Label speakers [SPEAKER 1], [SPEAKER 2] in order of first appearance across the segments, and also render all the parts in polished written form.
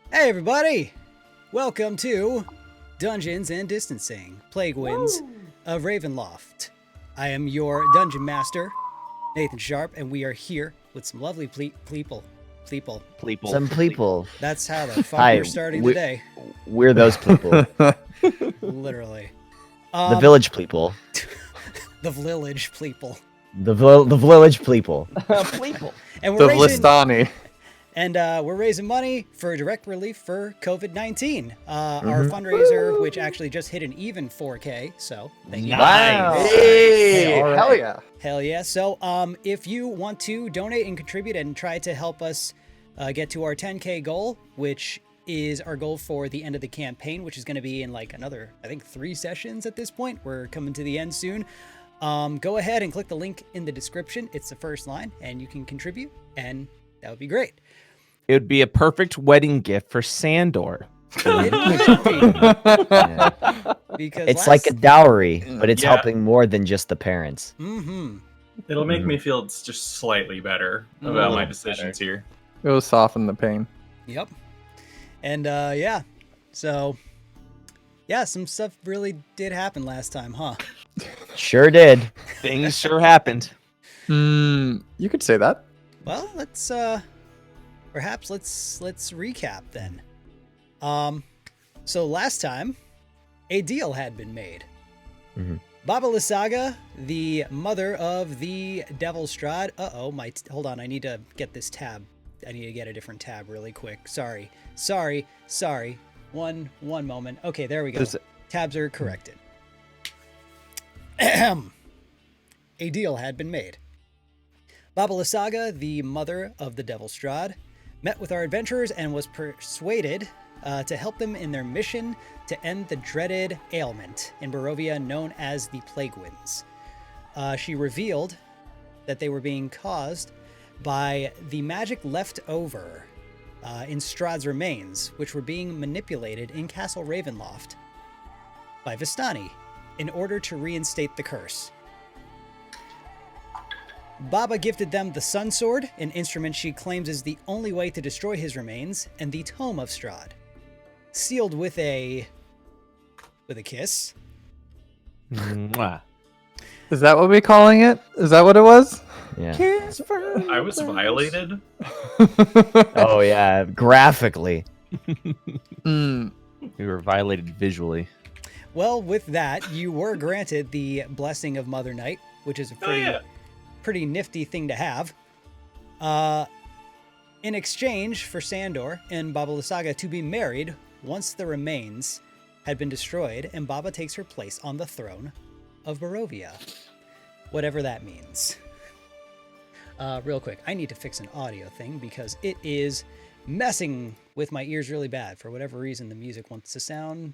[SPEAKER 1] Hey everybody! Welcome to Dungeons and Distancing, Plague Winds of Ravenloft. I am your Dungeon Master, Nathan Sharp, and we are here with some lovely people.
[SPEAKER 2] Some people.
[SPEAKER 1] That's how the fuck
[SPEAKER 2] Hi,
[SPEAKER 1] we're starting today.
[SPEAKER 2] We're those people.
[SPEAKER 1] Literally.
[SPEAKER 2] The village people.
[SPEAKER 1] The village people.
[SPEAKER 2] The village people.
[SPEAKER 3] Pleeple.
[SPEAKER 1] And
[SPEAKER 3] The
[SPEAKER 1] we're raising...
[SPEAKER 3] Vlastani.
[SPEAKER 1] And we're raising money for direct relief for COVID-19. Our fundraiser, which actually just hit an even 4K, so thank you.
[SPEAKER 2] Nice.
[SPEAKER 3] Hey,
[SPEAKER 2] All right.
[SPEAKER 3] hell yeah.
[SPEAKER 1] Hell yeah. So if you want to donate and contribute and try to help us get to our 10K goal, which is our goal for the end of the campaign, which is going to be in like another, I think, 3 sessions at this point. We're coming to the end soon. Go ahead and click the link in the description. It's the first line, and you can contribute, and that would be great.
[SPEAKER 4] It would be a perfect wedding gift for Sandor.
[SPEAKER 1] It would be.
[SPEAKER 2] Yeah.
[SPEAKER 1] Because
[SPEAKER 2] It's like a dowry, but it's
[SPEAKER 5] Yeah.
[SPEAKER 2] helping more than just the parents.
[SPEAKER 1] Mm-hmm.
[SPEAKER 5] It'll make me feel just slightly better about my decisions here.
[SPEAKER 3] It will soften the pain.
[SPEAKER 1] Yep. And yeah. So yeah, some stuff really did happen last time, huh?
[SPEAKER 2] Sure did.
[SPEAKER 4] Things sure happened.
[SPEAKER 3] You could say that.
[SPEAKER 1] Well, let's perhaps let's recap then. So last time a deal had been made.
[SPEAKER 2] Mhm.
[SPEAKER 1] Baba Lysaga, the mother of the Devilstrad. Hold on, I need to get this tab. I need to get a different tab really quick. Sorry. One moment. Okay, there we go. Tabs are corrected. A deal had been made. Baba Lysaga, the mother of the Devilstrad, met with our adventurers and was persuaded to help them in their mission to end the dreaded ailment in Barovia known as the Plague Winds. She revealed that they were being caused by the magic left over in Strahd's remains, which were being manipulated in Castle Ravenloft by Vistani in order to reinstate the curse. Baba gifted them the Sun Sword, an instrument she claims is the only way to destroy his remains, and the Tome of Strahd, sealed with a kiss.
[SPEAKER 4] Mwah.
[SPEAKER 3] Is that what we're calling it? Is that what it was?
[SPEAKER 2] Yeah.
[SPEAKER 5] I was violated.
[SPEAKER 2] Oh yeah. Graphically.
[SPEAKER 3] Mm.
[SPEAKER 4] We were violated visually.
[SPEAKER 1] Well, with that, you were granted the Blessing of Mother Night, which is a pretty nifty thing to have. In exchange for Sandor and Baba Lysaga to be married once the remains had been destroyed, and Baba takes her place on the throne of Barovia. Whatever that means. Real quick, I need to fix an audio thing because it is messing with my ears really bad. For whatever reason, the music wants to sound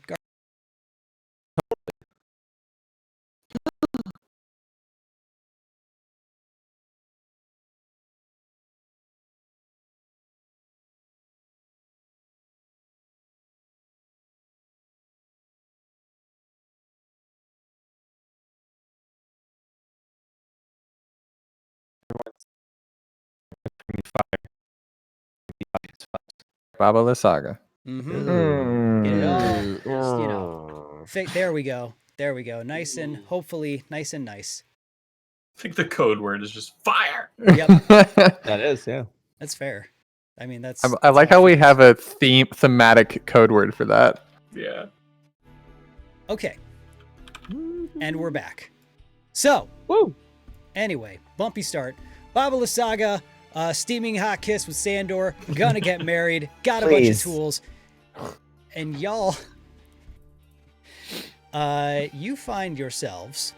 [SPEAKER 3] Baba Lysaga.
[SPEAKER 1] Mm-hmm. Get it all. Just, there we go. There we go. Nice and hopefully nice and nice.
[SPEAKER 5] I think the code word is just fire.
[SPEAKER 1] Yep,
[SPEAKER 4] That is, yeah.
[SPEAKER 1] that's fair. I mean, that's.
[SPEAKER 3] I like how we have a thematic code word for that.
[SPEAKER 5] Yeah.
[SPEAKER 1] Okay. And we're back. So,
[SPEAKER 4] Woo!
[SPEAKER 1] anyway, bumpy start. Baba Lysaga, steaming hot kiss with Sandor, gonna get married, got a bunch of
[SPEAKER 2] Please.
[SPEAKER 1] tools. And y'all, you find yourselves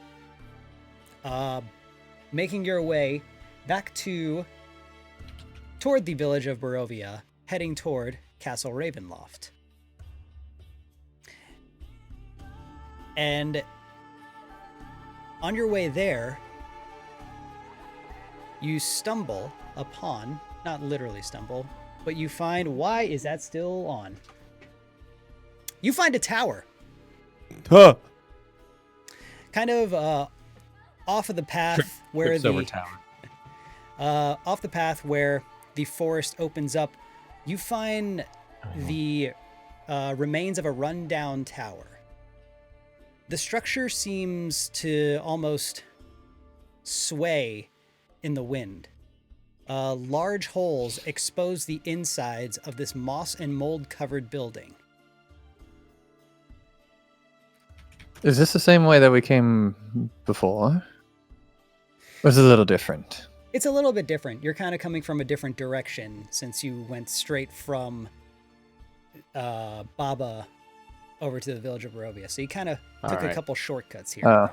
[SPEAKER 1] making your way back toward the village of Barovia, heading toward Castle Ravenloft. And on your way there, you stumble upon, not literally stumble, but you find, why is that still on? You find a tower,
[SPEAKER 4] Huh.
[SPEAKER 1] kind of off of the path where
[SPEAKER 4] Trips over tower.
[SPEAKER 1] off the path where the forest opens up. You find the remains of a rundown tower. The structure seems to almost sway in the wind. Large holes expose the insides of this moss and mold covered building.
[SPEAKER 3] Is this the same way that we came before? Or is it a little different?
[SPEAKER 1] It's a little bit different. You're kind of coming from a different direction since you went straight from Baba over to the village of Barovia. So you kind of took a couple shortcuts here and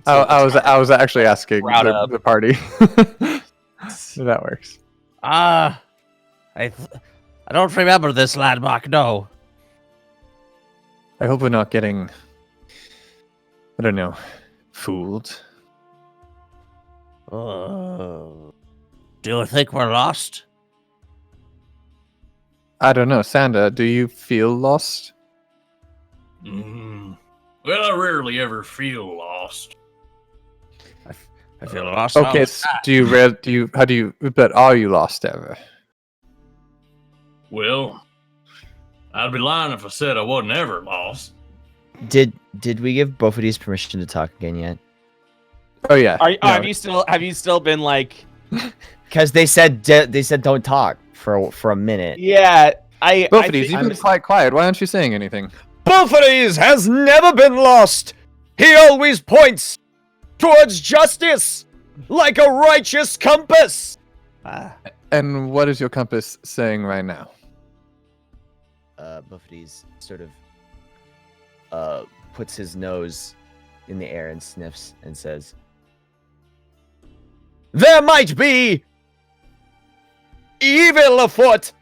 [SPEAKER 1] there.
[SPEAKER 3] I was actually asking
[SPEAKER 4] Route up.
[SPEAKER 3] the party. That works.
[SPEAKER 6] I don't remember this landmark, no.
[SPEAKER 3] I hope we're not getting, I don't know, fooled.
[SPEAKER 6] Do you think we're lost?
[SPEAKER 3] I don't know. Sandor, do you feel lost?
[SPEAKER 5] Well, I rarely ever feel lost.
[SPEAKER 6] I feel lost.
[SPEAKER 3] Okay, but are you lost ever?
[SPEAKER 5] Well, I'd be lying if I said I wasn't ever lost.
[SPEAKER 2] Did we give both of these permission to talk again yet?
[SPEAKER 3] Oh yeah.
[SPEAKER 4] Have you still been like?
[SPEAKER 2] Because they said don't talk for a minute.
[SPEAKER 4] Yeah,
[SPEAKER 3] Both of these, you've been quite quiet. Why aren't you saying anything?
[SPEAKER 2] Bophides has never been lost. He always points towards justice like a righteous compass.
[SPEAKER 3] And what is your compass saying right now?
[SPEAKER 2] Bophides sort of puts his nose in the air and sniffs and says, "There might be evil afoot."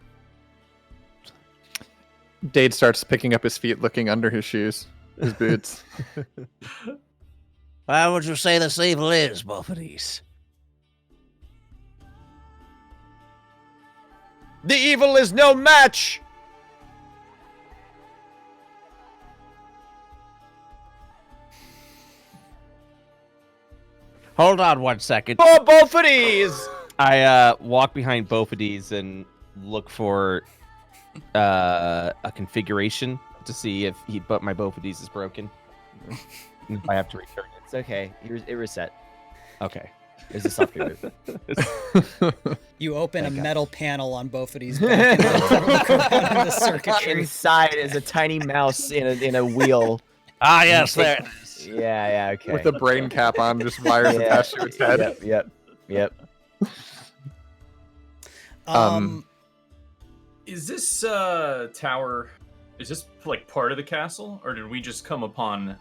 [SPEAKER 3] Dade starts picking up his feet, looking under his shoes, his boots.
[SPEAKER 6] Why would you say this evil is, both of these?
[SPEAKER 2] The evil is no match.
[SPEAKER 6] Hold on one second.
[SPEAKER 2] For Bophides.
[SPEAKER 4] I walk behind both of these and look for a configuration to see if my both of these is broken. If I have to return it.
[SPEAKER 2] It's okay. It reset.
[SPEAKER 4] Okay.
[SPEAKER 2] It's a software boot.
[SPEAKER 1] You open a metal panel on both of these back and look around in the circuitry.
[SPEAKER 2] Inside is a tiny mouse in a wheel.
[SPEAKER 6] Ah, yes, there it is.
[SPEAKER 2] Yeah, okay.
[SPEAKER 3] With a brain cap on, just wires attached to its head.
[SPEAKER 2] Yep.
[SPEAKER 5] Is this tower? Is this like part of the castle, or did we just come upon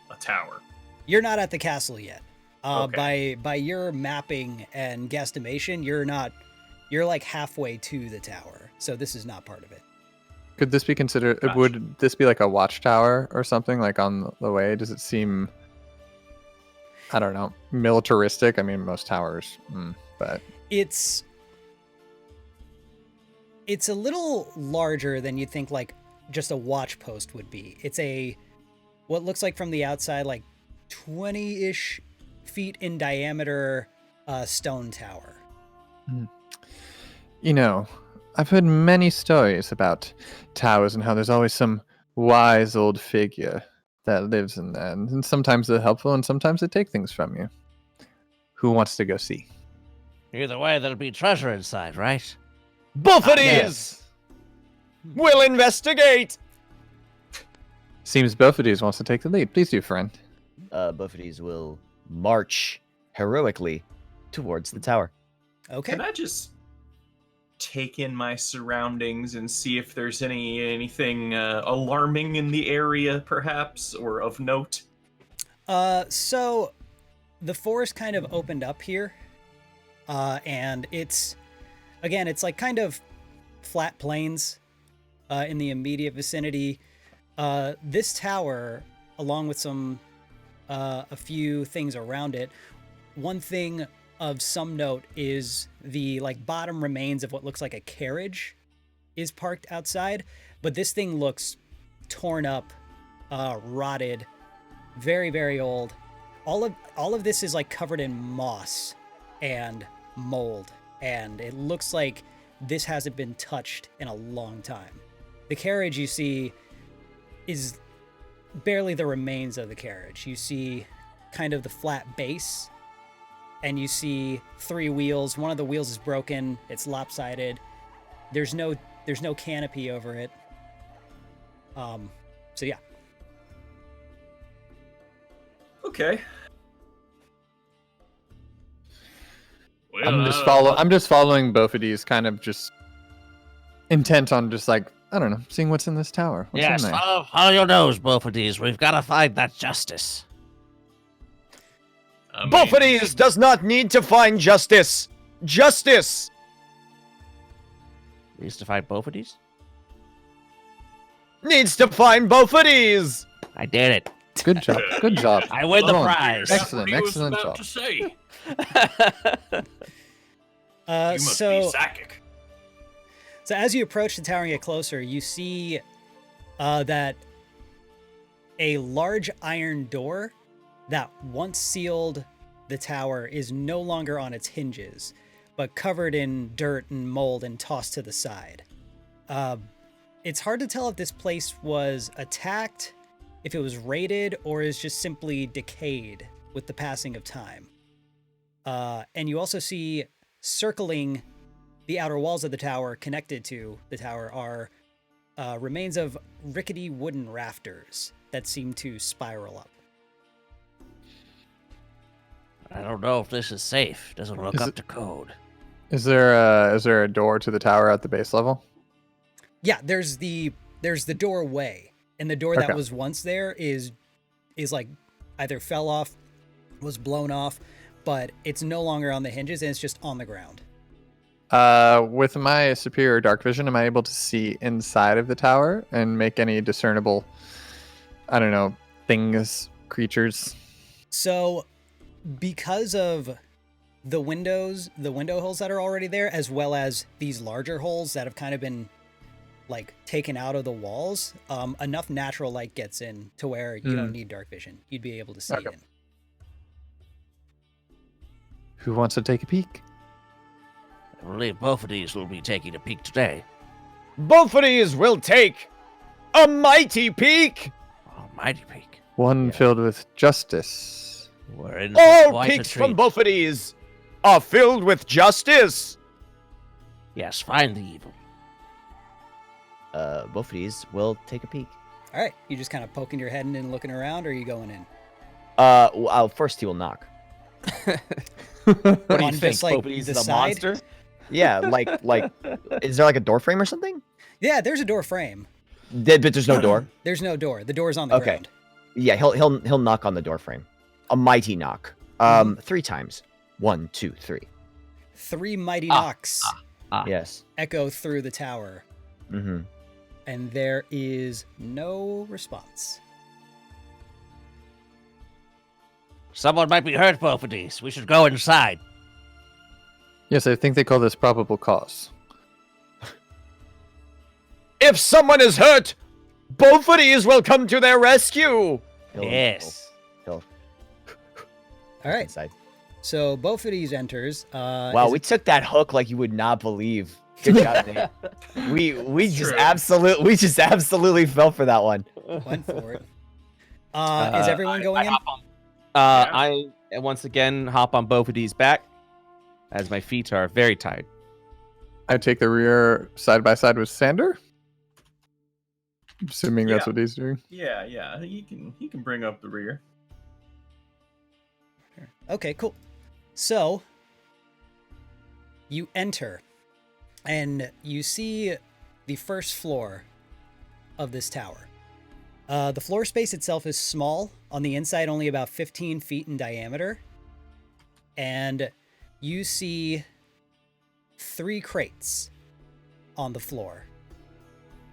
[SPEAKER 5] a tower?
[SPEAKER 1] You're not at the castle yet.
[SPEAKER 5] Okay.
[SPEAKER 1] By your mapping and guesstimation, you're like halfway to the tower. So this is not part of it.
[SPEAKER 3] Could this be considered?
[SPEAKER 5] Gotcha.
[SPEAKER 3] Would this be like a watchtower or something like on the way? Does it seem? I don't know, militaristic. I mean, most towers, but
[SPEAKER 1] It's a little larger than you'd think like just a watch post would be. It's what looks like from the outside like 20-ish feet in diameter stone tower.
[SPEAKER 3] You know, I've heard many stories about towers and how there's always some wise old figure that lives in there. And sometimes they're helpful and sometimes they take things from you. Who wants to go see?
[SPEAKER 6] Either way, there'll be treasure inside, right?
[SPEAKER 2] Bophides will investigate.
[SPEAKER 3] Seems Bophides wants to take the lead. Please do, friend.
[SPEAKER 2] Bophides will march heroically towards the tower.
[SPEAKER 1] Okay.
[SPEAKER 5] Can I just take in my surroundings and see if there's anything alarming in the area, perhaps, or of note?
[SPEAKER 1] So the forest kind of opened up here, and it's like kind of flat plains in the immediate vicinity. This tower, along with a few things around it, one thing of some note is the like bottom remains of what looks like a carriage is parked outside, but this thing looks torn up, rotted, very, very old. All of this is like covered in moss and mold, and it looks like this hasn't been touched in a long time. The carriage you see is barely the remains of the carriage. You see kind of the flat base, and you see 3 wheels. One of the wheels is broken. It's lopsided. There's no canopy over it. So yeah.
[SPEAKER 5] Okay. Well,
[SPEAKER 3] I'm just following both of these, kind of just intent on just like, I don't know, seeing what's in this tower. What's
[SPEAKER 6] Yes,
[SPEAKER 3] in there?
[SPEAKER 6] follow your nose, both of these. We've got to find that justice.
[SPEAKER 5] I mean,
[SPEAKER 2] Boffides does not need to find justice. Justice
[SPEAKER 6] Needs to find both of these?
[SPEAKER 2] needs to find Boffides.
[SPEAKER 6] I did it.
[SPEAKER 3] Good job. Good job.
[SPEAKER 6] I win the
[SPEAKER 3] Come on.
[SPEAKER 6] prize.
[SPEAKER 3] Excellent,
[SPEAKER 5] what he was
[SPEAKER 3] excellent
[SPEAKER 5] about
[SPEAKER 3] job.
[SPEAKER 5] to say. You must
[SPEAKER 1] So
[SPEAKER 5] be psychic.
[SPEAKER 1] So as you approach the tower and get closer, you see that a large iron door that once sealed the tower is no longer on its hinges, but covered in dirt and mold and tossed to the side. It's hard to tell if this place was attacked, if it was raided, or is just simply decayed with the passing of time. And you also see circling the outer walls of the tower, connected to the tower, are remains of rickety wooden rafters that seem to spiral up.
[SPEAKER 6] I don't know if this is safe. Doesn't look
[SPEAKER 3] Is
[SPEAKER 6] up
[SPEAKER 3] it-
[SPEAKER 6] to code.
[SPEAKER 3] Is there a door to the tower at the base level?
[SPEAKER 1] Yeah, there's the doorway, and the door that
[SPEAKER 3] Okay.
[SPEAKER 1] was once there is like either fell off, was blown off, but it's no longer on the hinges and it's just on the ground.
[SPEAKER 3] With my superior dark vision, am I able to see inside of the tower and make any discernible, I don't know, things, creatures?
[SPEAKER 1] So, because of the window holes that are already there, as well as these larger holes that have kind of been like taken out of the walls, enough natural light gets in to where you don't need dark vision. You'd be able to see
[SPEAKER 3] Okay.
[SPEAKER 1] in.
[SPEAKER 3] Who wants to take a peek?
[SPEAKER 6] I believe both of these will be taking a peek today.
[SPEAKER 2] Boffides will take a mighty peak.
[SPEAKER 6] Almighty peek.
[SPEAKER 3] One filled with justice.
[SPEAKER 6] We're in for
[SPEAKER 2] All
[SPEAKER 6] quite a
[SPEAKER 2] peaks from
[SPEAKER 6] treat.
[SPEAKER 2] Boffides are filled with justice.
[SPEAKER 6] Yes, find the evil.
[SPEAKER 7] Both of these will take a peek.
[SPEAKER 1] All right, you just kind of poking your head in and looking around, or are you going in?
[SPEAKER 7] Well, first he will knock.
[SPEAKER 4] What do you
[SPEAKER 1] On
[SPEAKER 4] think?
[SPEAKER 1] just, like,
[SPEAKER 4] Boffides
[SPEAKER 1] the
[SPEAKER 4] is a
[SPEAKER 1] side?
[SPEAKER 4] monster?
[SPEAKER 7] Yeah, like, is there like a door frame or something?
[SPEAKER 1] Yeah, there's a door frame.
[SPEAKER 7] But there's no door.
[SPEAKER 1] There's no door. The door's on the
[SPEAKER 7] Okay.
[SPEAKER 1] ground.
[SPEAKER 7] Yeah, he'll knock on the door frame. A mighty knock. 3 times. 1, 2, 3.
[SPEAKER 1] 3 mighty knocks
[SPEAKER 7] Yes.
[SPEAKER 1] echo through the tower,
[SPEAKER 7] Mm-hmm.
[SPEAKER 1] and there is no response.
[SPEAKER 6] Someone might be hurt, both of these. We should go inside.
[SPEAKER 3] Yes, I think they call this probable cause.
[SPEAKER 2] If someone is hurt, Boffides will come to their rescue.
[SPEAKER 6] Yes.
[SPEAKER 7] He'll
[SPEAKER 1] All right,
[SPEAKER 7] inside.
[SPEAKER 1] so both of these enters.
[SPEAKER 7] Wow, we took that hook like you would not believe. Good job, Nate. We just
[SPEAKER 5] True.
[SPEAKER 7] absolutely fell for that one.
[SPEAKER 1] went for it. Is everyone going in?
[SPEAKER 4] hop on. I once again hop on Boffides' back, as my feet are very tired.
[SPEAKER 3] I take the rear side by side with Sander. Assuming that's
[SPEAKER 5] Yeah.
[SPEAKER 3] what he's doing.
[SPEAKER 5] Yeah, he can bring up the rear.
[SPEAKER 1] Okay, cool. So you enter, and you see the first floor of this tower. The floor space itself is small. On the inside, only about 15 feet in diameter. And you see 3 crates on the floor.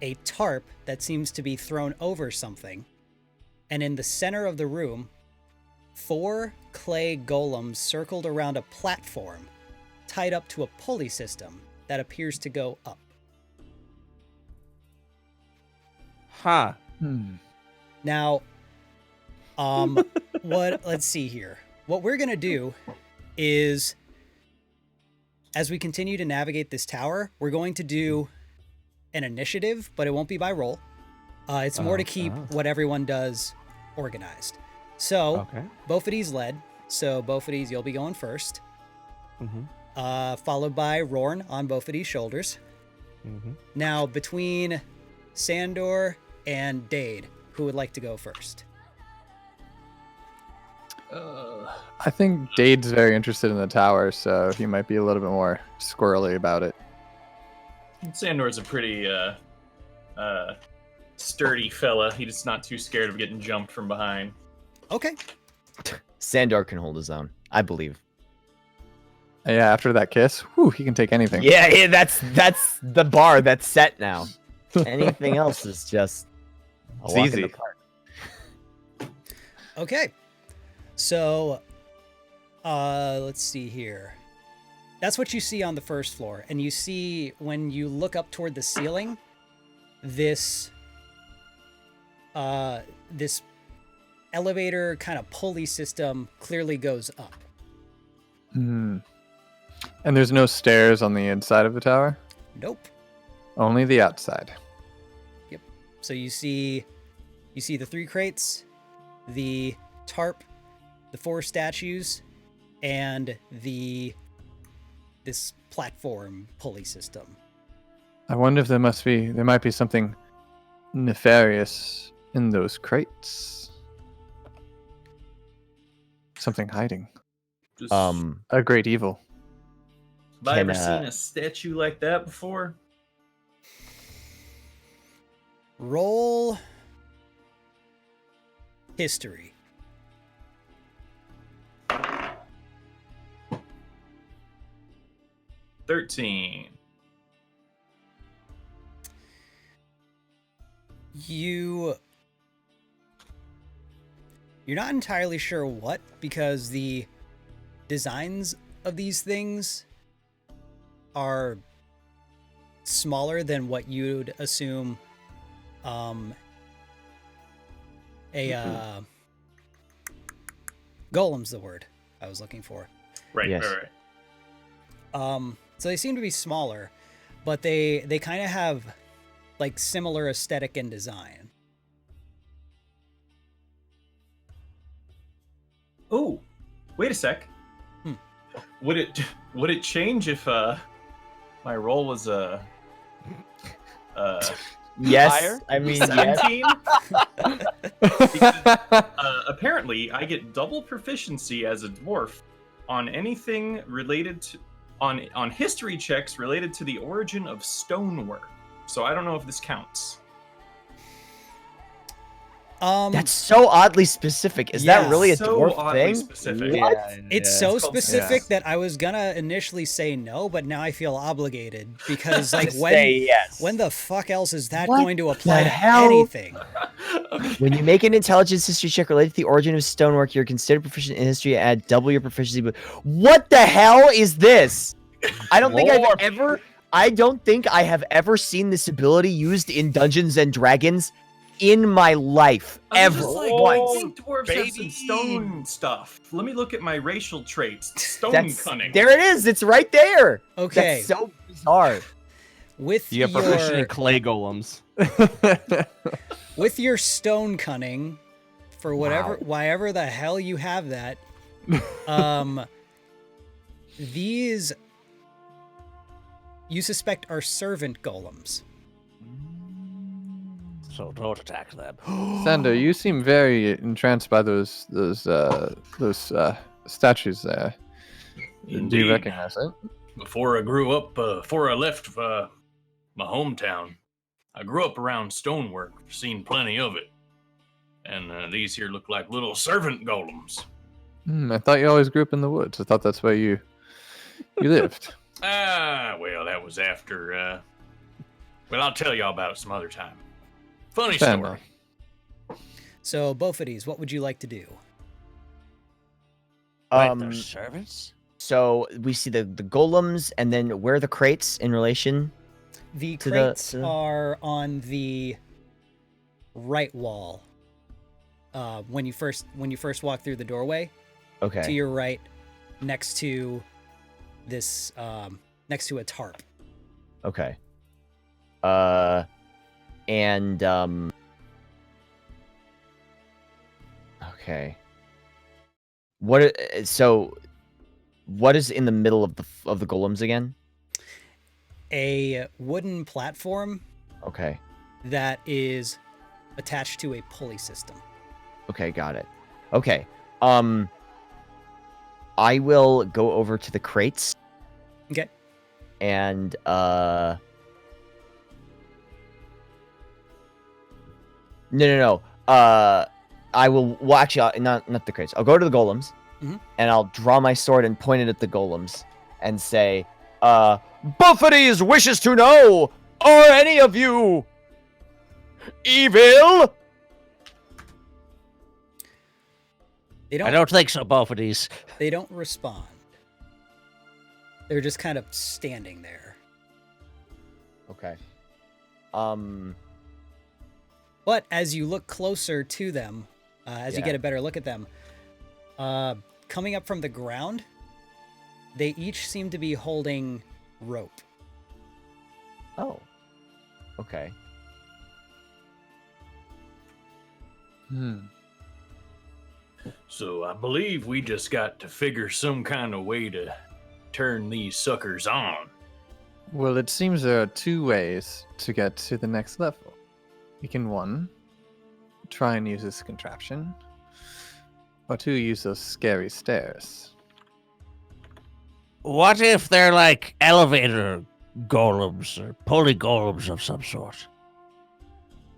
[SPEAKER 1] A tarp that seems to be thrown over something. And in the center of the room, 4 clay golems circled around a platform tied up to a pulley system that appears to go up.
[SPEAKER 4] Huh.
[SPEAKER 1] Now, let's see here. What we're going to do is, as we continue to navigate this tower, we're going to do an initiative, but it won't be by roll. It's more to keep what everyone does organized. So,
[SPEAKER 4] Okay.
[SPEAKER 1] Bofidis led. So, Bofidis, you'll be going first. Followed by Rorn on Bofidis' shoulders. Now, between Sandor and Dade, who would like to go first?
[SPEAKER 3] I think Dade's very interested in the tower, so he might be a little bit more squirrely about it.
[SPEAKER 5] Sandor's a pretty sturdy fella. He's just not too scared of getting jumped from behind.
[SPEAKER 1] Okay.
[SPEAKER 7] Sandor can hold his own, I believe.
[SPEAKER 3] Yeah, after that kiss, whew, he can take anything.
[SPEAKER 7] Yeah, that's the bar that's set now. Anything else is just a
[SPEAKER 3] It's
[SPEAKER 7] walk
[SPEAKER 3] easy.
[SPEAKER 7] in the park.
[SPEAKER 1] Okay. So, let's see here. That's what you see on the first floor. And you see, when you look up toward the ceiling, this elevator kind of pulley system clearly goes up.
[SPEAKER 3] Hmm. And there's no stairs on the inside of the tower?
[SPEAKER 1] Nope.
[SPEAKER 3] Only the outside.
[SPEAKER 1] So you see the 3 crates, the tarp, the 4 statues, and this platform pulley system.
[SPEAKER 3] I wonder if there might be something nefarious in those crates. Something hiding.
[SPEAKER 5] Just,
[SPEAKER 3] A great evil.
[SPEAKER 5] have I
[SPEAKER 7] can,
[SPEAKER 5] ever seen a statue like that before?
[SPEAKER 1] Roll history.
[SPEAKER 5] $13.
[SPEAKER 1] You're not entirely sure what, because the designs of these things are smaller than what you'd assume golem's the word I was looking for.
[SPEAKER 5] Right,
[SPEAKER 7] Yes.
[SPEAKER 5] right.
[SPEAKER 1] So they seem to be smaller, but they kind of have like similar aesthetic and design.
[SPEAKER 5] Oh, wait a sec. Would it change if my roll was
[SPEAKER 7] Yes,
[SPEAKER 5] higher?
[SPEAKER 7] I mean, yes.
[SPEAKER 5] 17? Because, apparently, I get double proficiency as a dwarf on anything related to on history checks related to the origin of stonework. So I don't know if this counts.
[SPEAKER 7] That's so oddly specific. Is that really a
[SPEAKER 5] so
[SPEAKER 7] dwarf
[SPEAKER 5] oddly
[SPEAKER 7] thing?
[SPEAKER 5] specific.
[SPEAKER 7] What?
[SPEAKER 1] It's so
[SPEAKER 5] It's called
[SPEAKER 1] specific
[SPEAKER 5] yes.
[SPEAKER 1] that I was gonna initially say no, but now I feel obligated because like
[SPEAKER 7] To say yes.
[SPEAKER 1] when the fuck else is that
[SPEAKER 7] What
[SPEAKER 1] going to apply
[SPEAKER 7] the
[SPEAKER 1] to
[SPEAKER 7] hell?
[SPEAKER 1] anything?
[SPEAKER 7] When you make an intelligence history check related to the origin of stonework, you're considered proficient in history. Add double your proficiency. But what the hell is this? I don't think I don't think I have ever seen this ability used in Dungeons and Dragons in my life
[SPEAKER 5] I'm
[SPEAKER 7] ever.
[SPEAKER 5] just like,
[SPEAKER 7] once.
[SPEAKER 5] I think dwarves have some
[SPEAKER 4] baby.
[SPEAKER 5] stone stuff. Let me look at my racial traits. Stone
[SPEAKER 7] That's
[SPEAKER 5] cunning.
[SPEAKER 7] there. It is. It's right there.
[SPEAKER 1] Okay,
[SPEAKER 7] That's so bizarre.
[SPEAKER 1] with
[SPEAKER 4] You have proficient in
[SPEAKER 1] your
[SPEAKER 4] clay golems.
[SPEAKER 1] with your stone cunning, for whatever
[SPEAKER 7] Wow.
[SPEAKER 1] whyever the hell you have that, these you suspect are servant golems.
[SPEAKER 6] So don't attack them.
[SPEAKER 3] Sandor, you seem very entranced by those statues there. Do
[SPEAKER 8] Indeed.
[SPEAKER 3] you recognize it?
[SPEAKER 8] Before I grew up, before I left my hometown, I grew up around stonework, seen plenty of it. And these here look like little servant golems.
[SPEAKER 3] I thought you always grew up in the woods. I thought that's where you lived.
[SPEAKER 8] Well, that was after, well, I'll tell y'all about it some other time. Funny
[SPEAKER 3] Fair
[SPEAKER 8] story.
[SPEAKER 3] enough.
[SPEAKER 1] So, Bofidis, what would you like to do?
[SPEAKER 6] Wait, they're servants?
[SPEAKER 7] So we see the golems, and then where are the crates in relation?
[SPEAKER 1] The
[SPEAKER 7] To the-
[SPEAKER 1] crates
[SPEAKER 7] to the-
[SPEAKER 1] are on the right wall. When you first walk through the doorway,
[SPEAKER 7] Okay.
[SPEAKER 1] to your right, next to this, next to a tarp.
[SPEAKER 7] Okay. And okay. So what is in the middle of the golems again?
[SPEAKER 1] A wooden platform
[SPEAKER 7] Okay.
[SPEAKER 1] that is attached to a pulley system.
[SPEAKER 7] Okay, got it. Okay. I will go over to the crates.
[SPEAKER 1] Okay.
[SPEAKER 7] And No. I will. Well, actually, not the crates. I'll go to the golems,
[SPEAKER 1] Mhm.
[SPEAKER 7] and I'll draw my sword and point it at the golems, and say,
[SPEAKER 2] Buffeties wishes to know, are any of you evil?
[SPEAKER 1] They
[SPEAKER 6] I
[SPEAKER 1] don't.
[SPEAKER 6] don't think so, both of these.
[SPEAKER 1] They don't respond. They're just kind of standing there.
[SPEAKER 7] okay.
[SPEAKER 1] But as you look closer to them, as you
[SPEAKER 7] Yeah.
[SPEAKER 1] get a better look at them, coming up from the ground, they each seem to be holding rope.
[SPEAKER 7] Oh. Okay.
[SPEAKER 8] So I believe we just got to figure some kind of way to turn these suckers on.
[SPEAKER 3] Well, it seems there are two ways to get to the next level. You can, one, try and use this contraption, or two, use those scary stairs.
[SPEAKER 6] What if they're like elevator golems or pulley golems of some sort?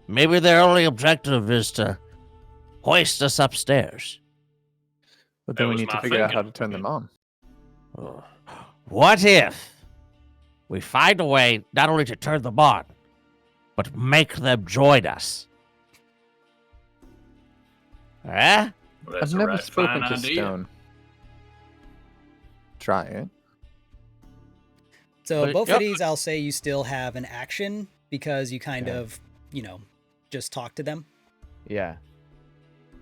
[SPEAKER 6] Maybe their only objective is to hoist us upstairs.
[SPEAKER 3] But then
[SPEAKER 8] That
[SPEAKER 3] we
[SPEAKER 8] was
[SPEAKER 3] need to
[SPEAKER 8] my
[SPEAKER 3] figure out how to
[SPEAKER 8] thinking.
[SPEAKER 3] turn them on.
[SPEAKER 6] What if we find a way not only to turn them on, but make them join us? Eh?
[SPEAKER 8] Well, that's
[SPEAKER 3] I've
[SPEAKER 8] a
[SPEAKER 3] never
[SPEAKER 8] right
[SPEAKER 3] spoken
[SPEAKER 8] fine
[SPEAKER 3] to
[SPEAKER 8] idea.
[SPEAKER 3] stone. Try it.
[SPEAKER 1] So
[SPEAKER 6] But-
[SPEAKER 1] both
[SPEAKER 6] yep.
[SPEAKER 1] of these, I'll say you still have an action because you kind
[SPEAKER 7] Okay.
[SPEAKER 1] of, just talk to them.
[SPEAKER 7] Yeah.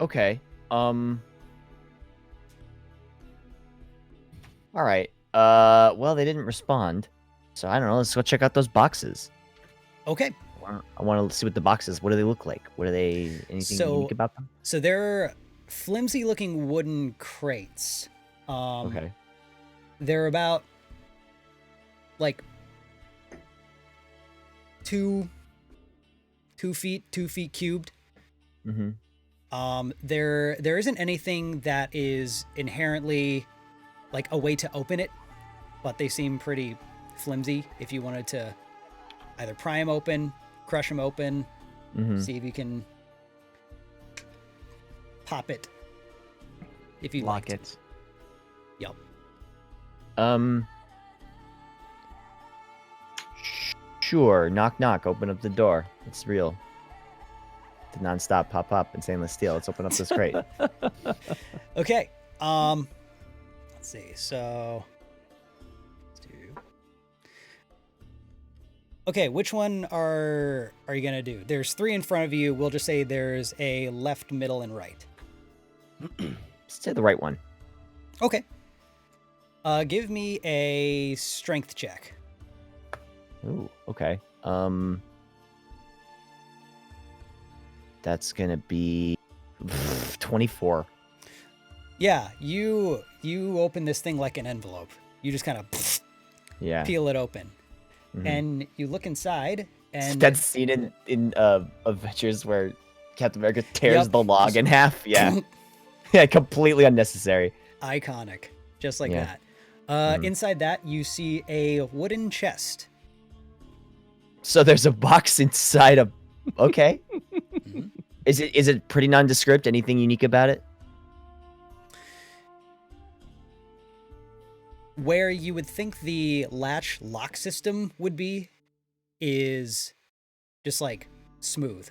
[SPEAKER 7] Okay. All right. Well, they didn't respond, so I don't know. Let's go check out those boxes.
[SPEAKER 1] Okay.
[SPEAKER 7] I want to see what the boxes. What do they look like? What are they? Anything
[SPEAKER 1] So-
[SPEAKER 7] unique about them?
[SPEAKER 1] So they're flimsy-looking wooden crates.
[SPEAKER 7] Okay.
[SPEAKER 1] They're about like 2 feet cubed.
[SPEAKER 7] Mm-hmm.
[SPEAKER 1] There isn't anything that is inherently like a way to open it, but they seem pretty flimsy. If you wanted to either pry them open, crush them open,
[SPEAKER 7] Mm-hmm.
[SPEAKER 1] see if you can pop it. If you
[SPEAKER 4] Lock
[SPEAKER 1] liked.
[SPEAKER 4] it.
[SPEAKER 1] Yep.
[SPEAKER 7] Sure. Knock, knock. Open up the door. It's real. The nonstop pop up and stainless steel. Let's open up this crate.
[SPEAKER 1] Okay. Let's see. So let's do. Okay, which one are you gonna do? There's 3 in front of you. We'll just say there's a left, middle, and right.
[SPEAKER 7] Let's do the right one.
[SPEAKER 1] Okay. Give me a strength check.
[SPEAKER 7] Ooh. Okay. That's gonna be 24.
[SPEAKER 1] Yeah, you open this thing like an envelope. You just kind of
[SPEAKER 7] Yeah.
[SPEAKER 1] peel it open,
[SPEAKER 7] Mhm.
[SPEAKER 1] and you look inside, and
[SPEAKER 7] That scene in Avengers where Captain America tears
[SPEAKER 1] Yep.
[SPEAKER 7] the log in half. Yeah. Yeah. Completely unnecessary.
[SPEAKER 1] iconic, just like
[SPEAKER 7] Yeah.
[SPEAKER 1] that.
[SPEAKER 7] Mhm.
[SPEAKER 1] Inside that, you see a wooden chest.
[SPEAKER 7] So there's a box inside a. Okay.
[SPEAKER 1] Mhm.
[SPEAKER 7] Is it pretty nondescript? Anything unique about it?
[SPEAKER 1] Where you would think the latch lock system would be is just like smooth.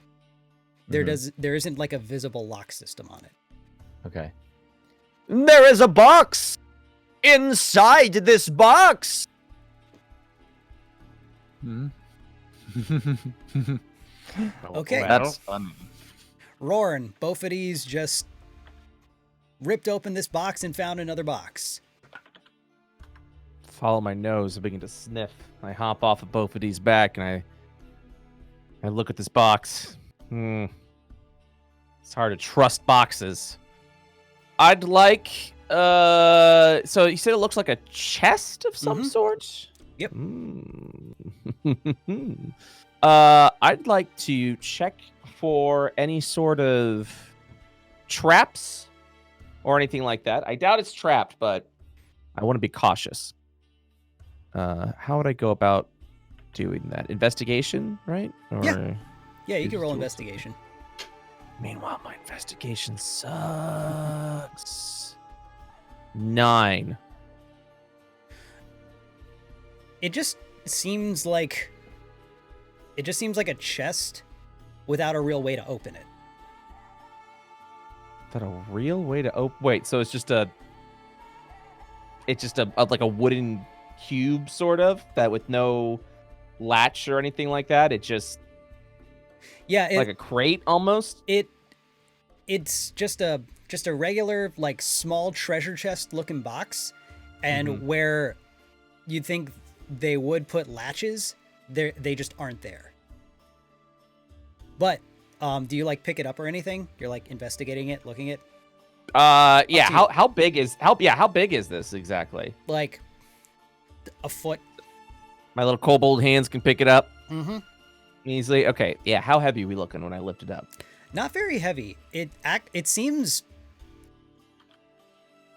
[SPEAKER 7] Mhm.
[SPEAKER 1] There isn't like a visible lock system on it.
[SPEAKER 7] Okay.
[SPEAKER 2] There is a box! Inside this box!
[SPEAKER 3] Hmm?
[SPEAKER 1] Okay.
[SPEAKER 3] That's funny.
[SPEAKER 1] Rorn, both of these just ripped open this box and found another box.
[SPEAKER 4] Follow my nose and begin to sniff. I hop off of both of these back and I I look at this box. It's hard to trust boxes. I'd like. So you said it looks like a chest of some sort.
[SPEAKER 1] Yep.
[SPEAKER 4] I'd like to check for any sort of traps or anything like that. I doubt it's trapped, but I want to be cautious. How would I go about doing that? Investigation, right? Or...
[SPEAKER 1] Yeah, you
[SPEAKER 4] use
[SPEAKER 1] can roll
[SPEAKER 4] tools?
[SPEAKER 1] investigation.
[SPEAKER 4] Meanwhile, my investigation sucks. 9.
[SPEAKER 1] It just seems like a chest without a real way to open it.
[SPEAKER 4] Is that a real way to open? Wait, so it's just a like a wooden cube, sort of, that with no latch or anything like that. It just like a crate almost.
[SPEAKER 1] It's just a regular like small treasure chest looking box, and where you'd think they would put latches, they just aren't there. But do you like pick it up or anything? You're like investigating it, looking it.
[SPEAKER 4] Yeah. How big is this exactly?
[SPEAKER 1] Like a foot.
[SPEAKER 4] My little kobold hands can pick it up
[SPEAKER 1] Mm-hmm.
[SPEAKER 4] easily. Okay. Yeah. How heavy are we looking when I lift it up?
[SPEAKER 1] Not very heavy. It seems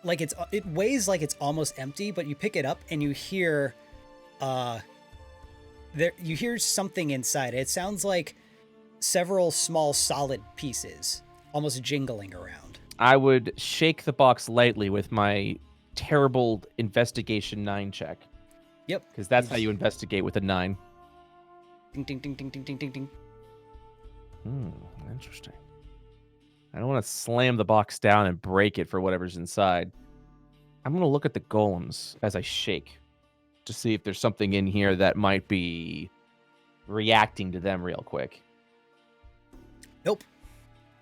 [SPEAKER 1] like it weighs like it's almost empty, but you pick it up and you hear you hear something inside. It sounds like several small solid pieces almost jingling around.
[SPEAKER 4] I would shake the box lightly with my terrible investigation 9 check.
[SPEAKER 1] Yep.
[SPEAKER 4] Because that's how you investigate with a 9.
[SPEAKER 1] Ding ding ding ding ding ding ding ding.
[SPEAKER 4] Interesting. I don't want to slam the box down and break it for whatever's inside. I'm going to look at the golems as I shake to see if there's something in here that might be reacting to them real quick.
[SPEAKER 1] Nope.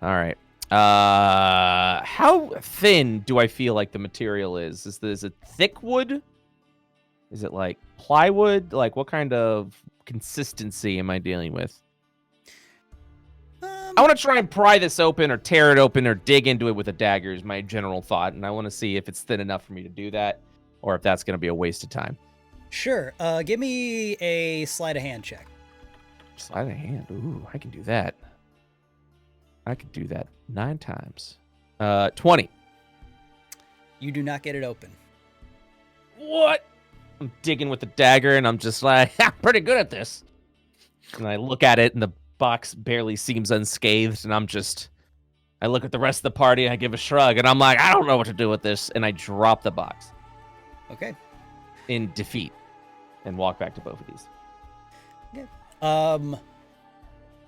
[SPEAKER 4] All right. How thin do I feel like the material is? Is it thick wood? Is it like plywood? Like what kind of consistency am I dealing with? I want to try and pry this open or tear it open or dig into it with a dagger is my general thought. And I want to see if it's thin enough for me to do that or if that's going to be a waste of time.
[SPEAKER 1] Sure. Give me a sleight of hand check.
[SPEAKER 4] Sleight of hand. Ooh, I can do that. I could do that 9 times. 20.
[SPEAKER 1] You do not get it open.
[SPEAKER 4] What? I'm digging with the dagger and I'm just like, I'm pretty good at this. And I look at it and the box barely seems unscathed. And I look at the rest of the party and I give a shrug and I'm like, I don't know what to do with this. And I drop the box.
[SPEAKER 1] Okay.
[SPEAKER 4] In defeat and walk back to both of these.
[SPEAKER 1] Okay.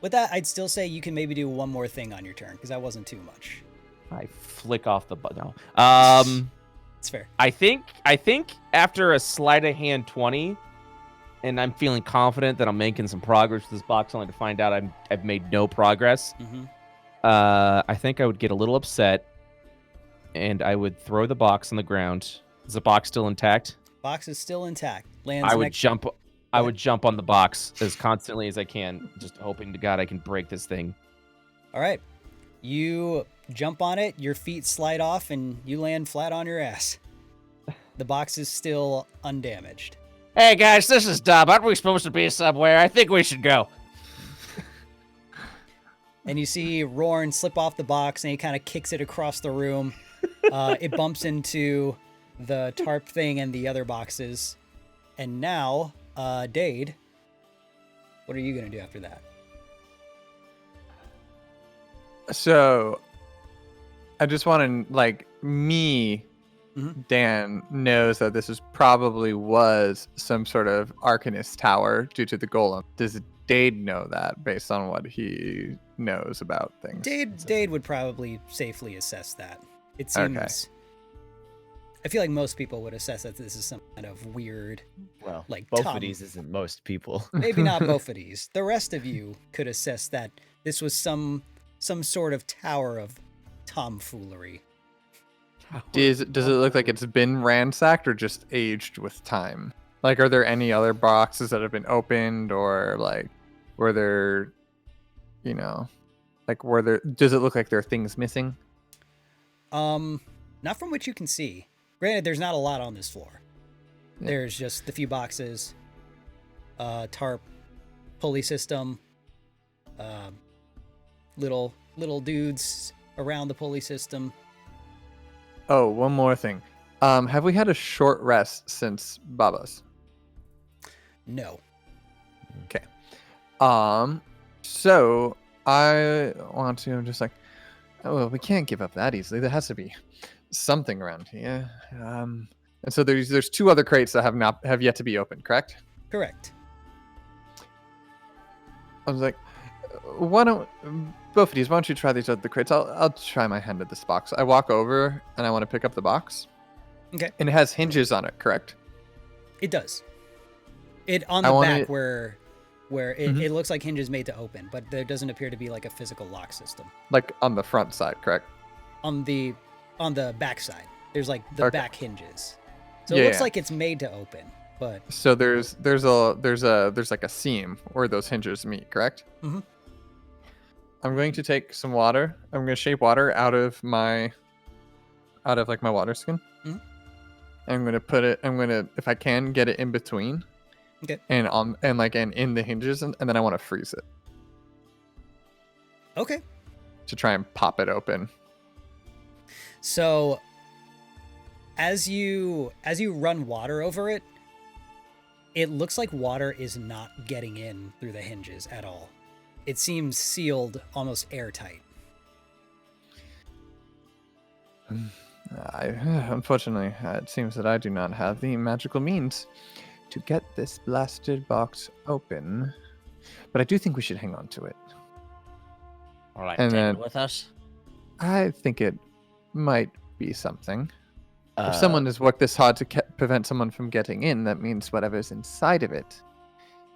[SPEAKER 1] With that, I'd still say you can maybe do one more thing on your turn because that wasn't too much.
[SPEAKER 4] I flick off the button. No.
[SPEAKER 1] It's fair.
[SPEAKER 4] I think after a sleight of hand 20, and I'm feeling confident that I'm making some progress with this box, only to find out I've made no progress. I think I would get a little upset, and I would throw the box on the ground. Is the box still intact?
[SPEAKER 1] Box is still intact. Lands
[SPEAKER 4] I would jump on the box as constantly as I can, just hoping to God I can break this thing.
[SPEAKER 1] All right. You jump on it, your feet slide off, and you land flat on your ass. The box is still undamaged.
[SPEAKER 6] Hey guys, this is Dub. Aren't we supposed to be somewhere? I think we should go.
[SPEAKER 1] And you see Rorn slip off the box, and he kind of kicks it across the room. It bumps into the tarp thing and the other boxes. And now, Dade, what are you going to do after that?
[SPEAKER 3] So, I just want to, like, Dan knows that this probably was some sort of Arcanist tower due to the golem. Does Dade know that based on what he knows about things?
[SPEAKER 1] Dade would probably safely assess that. It seems...
[SPEAKER 3] Okay.
[SPEAKER 1] I feel like most people would assess that this is some kind of weird...
[SPEAKER 7] Well,
[SPEAKER 1] like
[SPEAKER 7] both
[SPEAKER 1] Tom.
[SPEAKER 7] of these isn't most people.
[SPEAKER 1] Maybe not both of these. The rest of you could assess that this was some sort of tower of tomfoolery.
[SPEAKER 3] Does it look like it's been ransacked or just aged with time? Like, are there any other boxes that have been opened, or like, were there you know, like were there? Does it look like there are things missing?
[SPEAKER 1] Not from what you can see. Granted, there's not a lot on this floor.
[SPEAKER 3] Yeah.
[SPEAKER 1] There's just the few boxes, tarp, pulley system, little dudes around the pulley system.
[SPEAKER 3] Oh, one more thing. Have we had a short rest since Baba's?
[SPEAKER 1] No.
[SPEAKER 3] Okay. So I want to just like, oh, well, we can't give up that easily. There has to be something around here. And so there's 2 other crates that have yet to be opened, correct?
[SPEAKER 1] Correct.
[SPEAKER 3] I was like, why don't both of these? Why don't you try these other crates? I'll try my hand at this box. I walk over and I want to pick up the box.
[SPEAKER 1] Okay.
[SPEAKER 3] And it has hinges on it, correct?
[SPEAKER 1] It does. It on the
[SPEAKER 3] want
[SPEAKER 1] back
[SPEAKER 3] it-
[SPEAKER 1] where it looks like hinges made to open, but there doesn't appear to be like a physical lock system.
[SPEAKER 3] Like on the front side, correct?
[SPEAKER 1] On the back side, there's like the
[SPEAKER 3] Okay.
[SPEAKER 1] back hinges. So
[SPEAKER 3] Yeah,
[SPEAKER 1] it looks
[SPEAKER 3] yeah.
[SPEAKER 1] like it's made to open, but
[SPEAKER 3] So there's like a seam where those hinges meet, correct?
[SPEAKER 1] Mhm.
[SPEAKER 3] I'm going to take some water. I'm going to shape water out of like my water skin.
[SPEAKER 1] Mhm.
[SPEAKER 3] I'm going to put it. I'm going to, if I can, get it in between.
[SPEAKER 1] Okay.
[SPEAKER 3] And in the hinges, and then I want to freeze it
[SPEAKER 1] okay.
[SPEAKER 3] to try and pop it open.
[SPEAKER 1] So as you run water over it, it looks like water is not getting in through the hinges at all. It seems sealed, almost airtight.
[SPEAKER 3] Unfortunately, it seems that I do not have the magical means to get this blasted box open. But I do think we should hang on to it.
[SPEAKER 6] All right,
[SPEAKER 3] And
[SPEAKER 6] take
[SPEAKER 3] then-
[SPEAKER 6] it with us.
[SPEAKER 3] I think it might be something.
[SPEAKER 7] Uh,
[SPEAKER 3] If someone has worked this hard to prevent someone from getting in, that means whatever's inside of it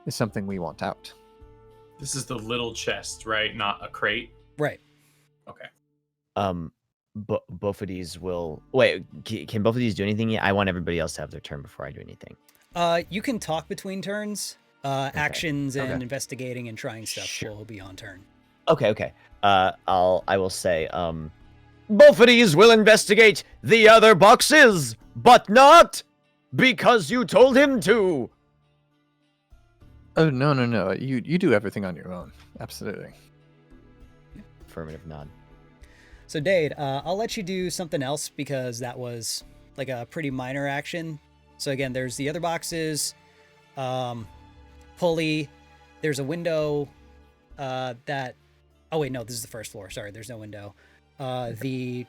[SPEAKER 3] is something we want out.
[SPEAKER 5] This is the little chest, right? Not a crate.
[SPEAKER 1] Right.
[SPEAKER 5] Okay.
[SPEAKER 7] both of these will wait. Can both of these do anything yet? I want everybody else to have their turn before I do anything.
[SPEAKER 1] You can talk between turns. Actions and
[SPEAKER 7] Okay.
[SPEAKER 1] investigating and trying stuff
[SPEAKER 7] Sure.
[SPEAKER 1] will be on turn.
[SPEAKER 7] Okay. I will say
[SPEAKER 2] Both of these will investigate the other boxes, but not because you told him to.
[SPEAKER 3] Oh, no. You do everything on your own. Absolutely.
[SPEAKER 7] affirmative nod.
[SPEAKER 1] So Dade, I'll let you do something else because that was like a pretty minor action. So again, there's the other boxes, pulley. There's a window that. Oh wait, no, this is the first floor. Sorry, there's no window. The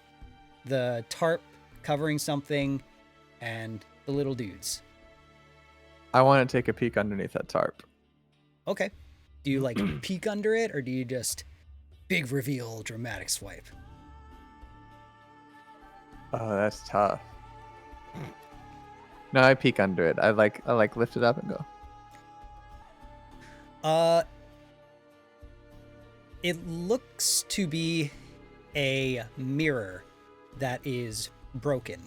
[SPEAKER 1] tarp covering something, and the little dudes.
[SPEAKER 3] I want to take a peek underneath that tarp.
[SPEAKER 1] Okay. Do you like peek under it, or do you just big reveal, dramatic swipe?
[SPEAKER 3] Oh, that's tough. No, I peek under it. I like lift it up and go.
[SPEAKER 1] It looks to be a mirror that is broken.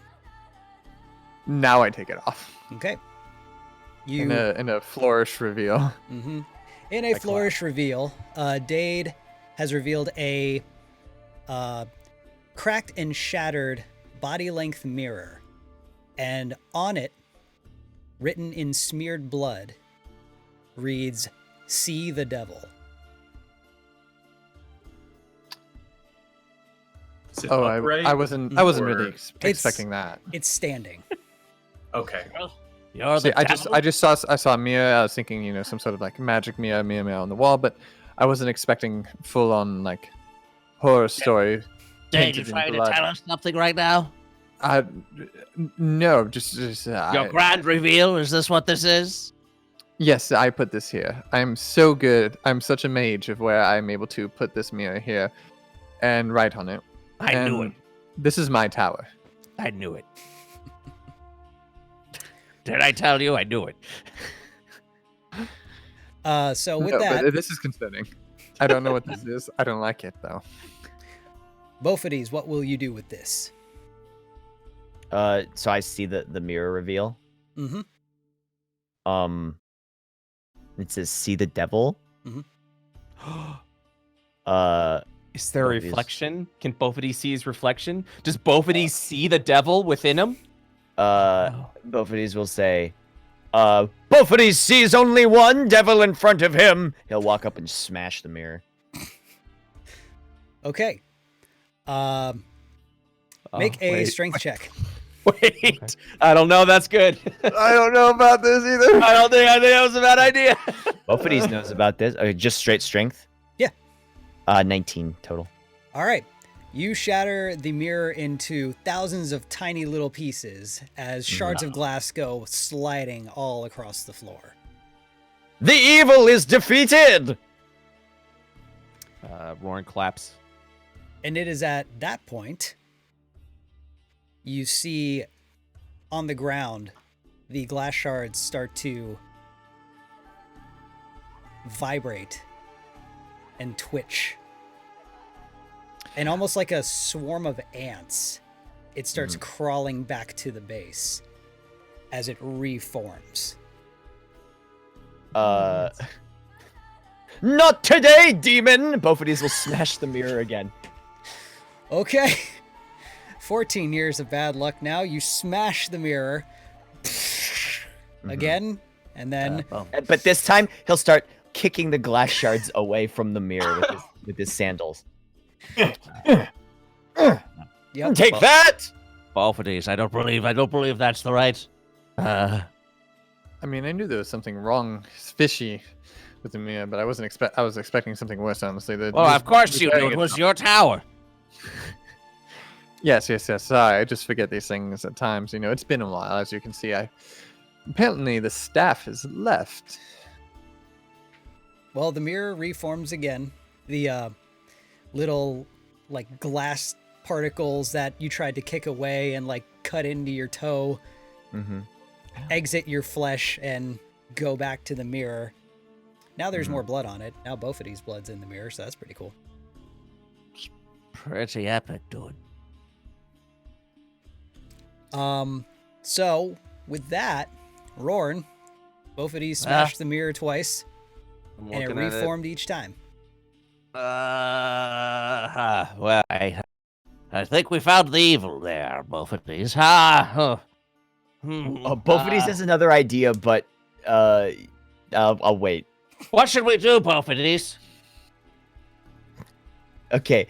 [SPEAKER 3] Now I take it off.
[SPEAKER 1] Okay. You
[SPEAKER 3] In a flourish reveal.
[SPEAKER 1] mm-hmm. In a flourish reveal, Dade has revealed a cracked and shattered body-length mirror, and on it, written in smeared blood, reads, "See the devil."
[SPEAKER 5] Is it
[SPEAKER 3] Oh,
[SPEAKER 5] upright?
[SPEAKER 3] I wasn't really
[SPEAKER 5] or-
[SPEAKER 3] expecting that.
[SPEAKER 1] It's standing.
[SPEAKER 5] Okay.
[SPEAKER 6] You're
[SPEAKER 3] See,
[SPEAKER 6] the
[SPEAKER 3] I just saw a mirror. I was thinking, some sort of like magic mirror on the wall, but I wasn't expecting full on like horror story.
[SPEAKER 6] Dave, you
[SPEAKER 3] painted in
[SPEAKER 6] trying to
[SPEAKER 3] blood.
[SPEAKER 6] tell us something right now?
[SPEAKER 3] No, just
[SPEAKER 6] Your grand reveal? Is this what this is?
[SPEAKER 3] yes, I put this here. I'm so good. I'm such a mage of where I'm able to put this mirror here and write on it.
[SPEAKER 6] I knew it.
[SPEAKER 3] And This is my tower.
[SPEAKER 6] I knew it. Did I tell you? I knew it.
[SPEAKER 1] So with
[SPEAKER 3] No,
[SPEAKER 1] that,
[SPEAKER 3] but this is concerning. I don't know what this is. I don't like it though.
[SPEAKER 1] Bophides, what will you do with this?
[SPEAKER 7] So I see the mirror reveal.
[SPEAKER 1] Mm-hmm.
[SPEAKER 7] It says "See the devil."
[SPEAKER 4] Is there a
[SPEAKER 7] Both of these-
[SPEAKER 4] reflection? Can both of these see his reflection? Does both of these see the devil within him?
[SPEAKER 7] Both of these will say,
[SPEAKER 2] Bophides sees only one devil in front of him.
[SPEAKER 7] he'll walk up and smash the mirror.
[SPEAKER 1] Okay. Make a strength check.
[SPEAKER 4] Wait, I don't know. That's good.
[SPEAKER 3] I don't know about this either.
[SPEAKER 4] I think that was a bad idea.
[SPEAKER 7] Both of these knows about this. Just straight strength?
[SPEAKER 1] Yeah.
[SPEAKER 7] 19 total.
[SPEAKER 1] All right. You shatter the mirror into thousands of tiny little pieces as shards of glass go sliding all across the floor.
[SPEAKER 2] The evil is defeated.
[SPEAKER 4] Roaring claps.
[SPEAKER 1] And it is at that point you see on the ground the glass shards start to vibrate and twitch. And almost like a swarm of ants, it starts crawling back to the base as it reforms.
[SPEAKER 7] Not today, demon! Both of these will smash the mirror again.
[SPEAKER 1] Okay. 14 years of bad luck now. You smash the mirror again, and then
[SPEAKER 7] But this time, he'll start kicking the glass shards away from the mirror with his sandals.
[SPEAKER 1] yep.
[SPEAKER 2] Take that.
[SPEAKER 6] Both of these. I don't believe that's the right.
[SPEAKER 3] I mean, I knew there was something wrong, fishy, with the mirror, but I was expecting something worse, honestly.
[SPEAKER 6] Well, of course you knew it was your tower.
[SPEAKER 3] Yes. Sorry, I just forget these things at times. You know, it's been a while, as you can see. Apparently the staff has left.
[SPEAKER 1] Well, the mirror reforms again. The little like glass particles that you tried to kick away and like cut into your toe exit your flesh and go back to the mirror. Now there's more blood on it. Now both of these blood's in the mirror, so that's pretty cool.
[SPEAKER 6] Pretty epic, dude.
[SPEAKER 1] So with that, Rorn, both of these smashed the mirror twice,
[SPEAKER 4] I'm
[SPEAKER 1] and it
[SPEAKER 4] looking at
[SPEAKER 1] reformed each time.
[SPEAKER 6] Well, I think we found the evil there, both of these.
[SPEAKER 7] Both of these has another idea, but I'll wait.
[SPEAKER 6] What should we do, both of these?
[SPEAKER 7] Okay.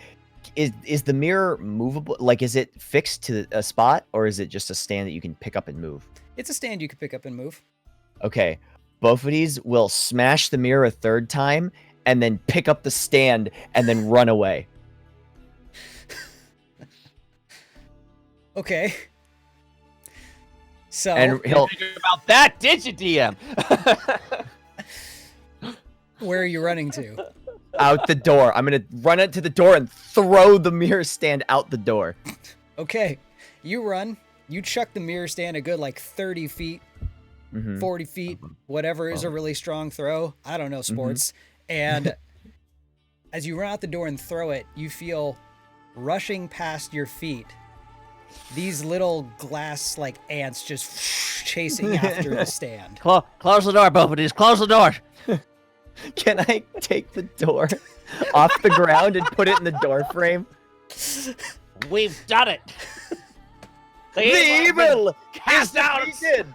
[SPEAKER 7] Is the mirror movable? Like, is it fixed to a spot, or is it just a stand that you can pick up and move?
[SPEAKER 1] It's a stand you can pick up and move.
[SPEAKER 7] Okay. Both of these will smash the mirror a third time, and then pick up the stand, and then run away.
[SPEAKER 1] Okay. So
[SPEAKER 7] And he'll...
[SPEAKER 4] Think about that, did you, DM?
[SPEAKER 1] where are you running to?
[SPEAKER 7] out the door. I'm gonna run it to the door and throw the mirror stand out the door.
[SPEAKER 1] Okay. You run. You chuck the mirror stand a good like 30 feet, 40 feet, whatever is a really strong throw. I don't know sports. And as you run out the door and throw it, you feel rushing past your feet these little glass like ants just chasing after the stand.
[SPEAKER 6] Close the door, both of these. Close the door.
[SPEAKER 7] Can I take the door off the ground and put it in the door frame?
[SPEAKER 6] We've done it.
[SPEAKER 2] The evil
[SPEAKER 6] cast out.
[SPEAKER 2] defeated.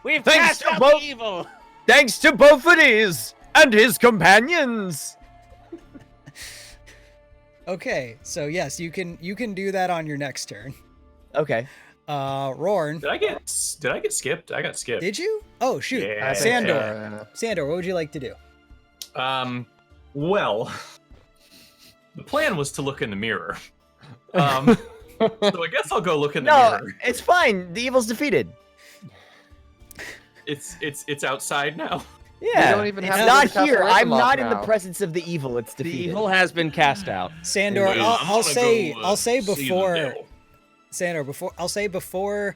[SPEAKER 6] We've
[SPEAKER 2] Thanks
[SPEAKER 6] cast
[SPEAKER 2] to
[SPEAKER 6] out
[SPEAKER 2] both-
[SPEAKER 6] the evil.
[SPEAKER 2] Thanks to Bophides and his companions.
[SPEAKER 1] Okay, so yes, you can do that on your next turn.
[SPEAKER 7] Okay.
[SPEAKER 1] Rorn,
[SPEAKER 5] Did I get skipped? I got skipped.
[SPEAKER 1] did you? Oh shoot,
[SPEAKER 5] Yeah.
[SPEAKER 1] Sandor. Sandor, what would you like to do?
[SPEAKER 5] Well, the plan was to look in the mirror. So I guess I'll go look in the
[SPEAKER 7] No,
[SPEAKER 5] mirror.
[SPEAKER 7] it's fine. The evil's defeated.
[SPEAKER 5] It's outside now.
[SPEAKER 7] Yeah,
[SPEAKER 3] don't even
[SPEAKER 7] it's
[SPEAKER 3] have to
[SPEAKER 7] not
[SPEAKER 3] cast
[SPEAKER 7] here.
[SPEAKER 3] the
[SPEAKER 7] I'm
[SPEAKER 3] rifle off
[SPEAKER 7] not in the
[SPEAKER 3] now.
[SPEAKER 7] presence of the evil. It's
[SPEAKER 4] The
[SPEAKER 7] defeated.
[SPEAKER 4] evil has been cast out.
[SPEAKER 1] Sandor,
[SPEAKER 5] Well, I'm
[SPEAKER 1] I'll
[SPEAKER 5] gonna
[SPEAKER 1] say
[SPEAKER 5] go,
[SPEAKER 1] I'll say
[SPEAKER 5] see the
[SPEAKER 1] before
[SPEAKER 5] devil.
[SPEAKER 1] Sandor, before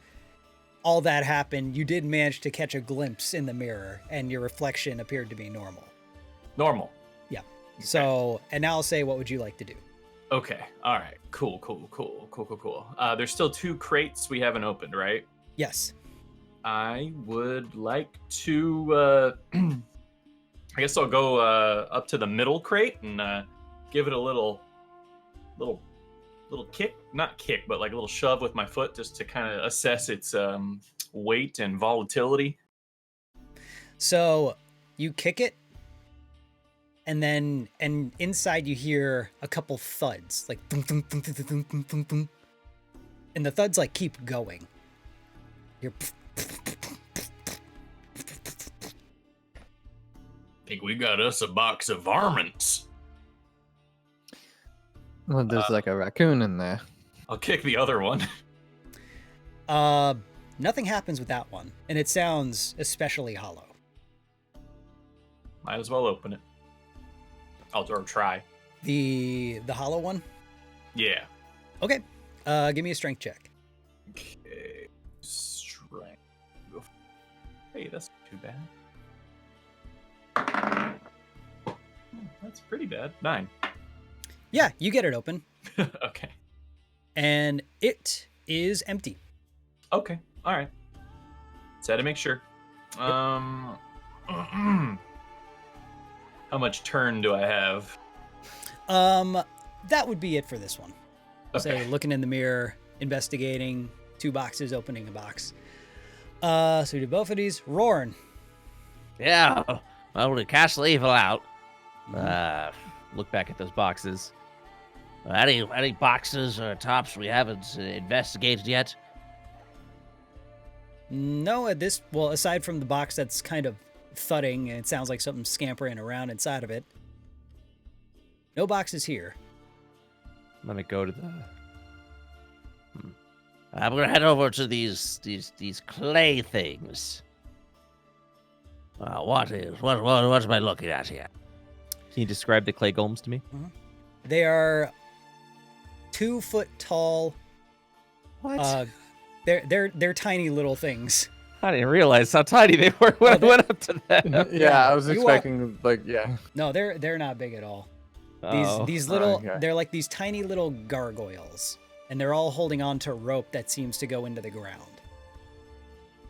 [SPEAKER 1] all that happened, you did manage to catch a glimpse in the mirror, and your reflection appeared to be normal.
[SPEAKER 5] Normal.
[SPEAKER 1] Yeah. So, and now I'll say, what would you like to do?
[SPEAKER 5] Okay. All right. Cool. There's still 2 crates we haven't opened, right?
[SPEAKER 1] Yes.
[SPEAKER 5] I would like to. I guess I'll go up to the middle crate and give it a little kick, not kick, but like a little shove with my foot just to kind of assess its weight and volatility.
[SPEAKER 1] So you kick it, and inside you hear a couple thuds, like thunk, thunk, thunk, thunk, thunk, thunk, thunk, thunk. And the thuds like keep going. You're
[SPEAKER 8] Think we got us a box of varmints.
[SPEAKER 3] Well, there's like a raccoon in there.
[SPEAKER 5] I'll kick the other one.
[SPEAKER 1] Nothing happens with that one, and it sounds especially hollow.
[SPEAKER 5] Might as well open it. I'll try.
[SPEAKER 1] The hollow one?
[SPEAKER 5] Yeah.
[SPEAKER 1] Okay. Give me a strength check.
[SPEAKER 5] Okay. Strength. Hey, that's not too bad. That's pretty bad. 9.
[SPEAKER 1] Yeah, you get it open,
[SPEAKER 5] Okay.
[SPEAKER 1] and it is empty.
[SPEAKER 5] Okay. All right. Just had to make sure. How much turn do I have?
[SPEAKER 1] That would be it for this one.
[SPEAKER 5] Okay.
[SPEAKER 1] Say, looking in the mirror, investigating, 2 boxes, opening a box. So we do both of these. RORN.
[SPEAKER 6] Yeah. Well, we cast the evil out.
[SPEAKER 4] Look back at those boxes.
[SPEAKER 6] Any boxes or tops we haven't investigated yet?
[SPEAKER 1] No, aside from the box that's kind of thudding, and it sounds like something's scampering around inside of it. No boxes here.
[SPEAKER 4] Let me go to the.
[SPEAKER 6] I'm gonna head over to these clay things. What am I looking at here?
[SPEAKER 4] Can you describe the clay golems to me?
[SPEAKER 1] They are 2 foot tall.
[SPEAKER 4] What?
[SPEAKER 1] They're tiny little things.
[SPEAKER 4] I didn't realize how tiny they were when I went up to them.
[SPEAKER 3] Yeah, I was
[SPEAKER 1] You
[SPEAKER 3] expecting yeah.
[SPEAKER 1] No, they're not big at all.
[SPEAKER 4] Oh.
[SPEAKER 1] These little,
[SPEAKER 3] okay.
[SPEAKER 1] they're like these tiny little gargoyles, and they're all holding on to rope that seems to go into the ground.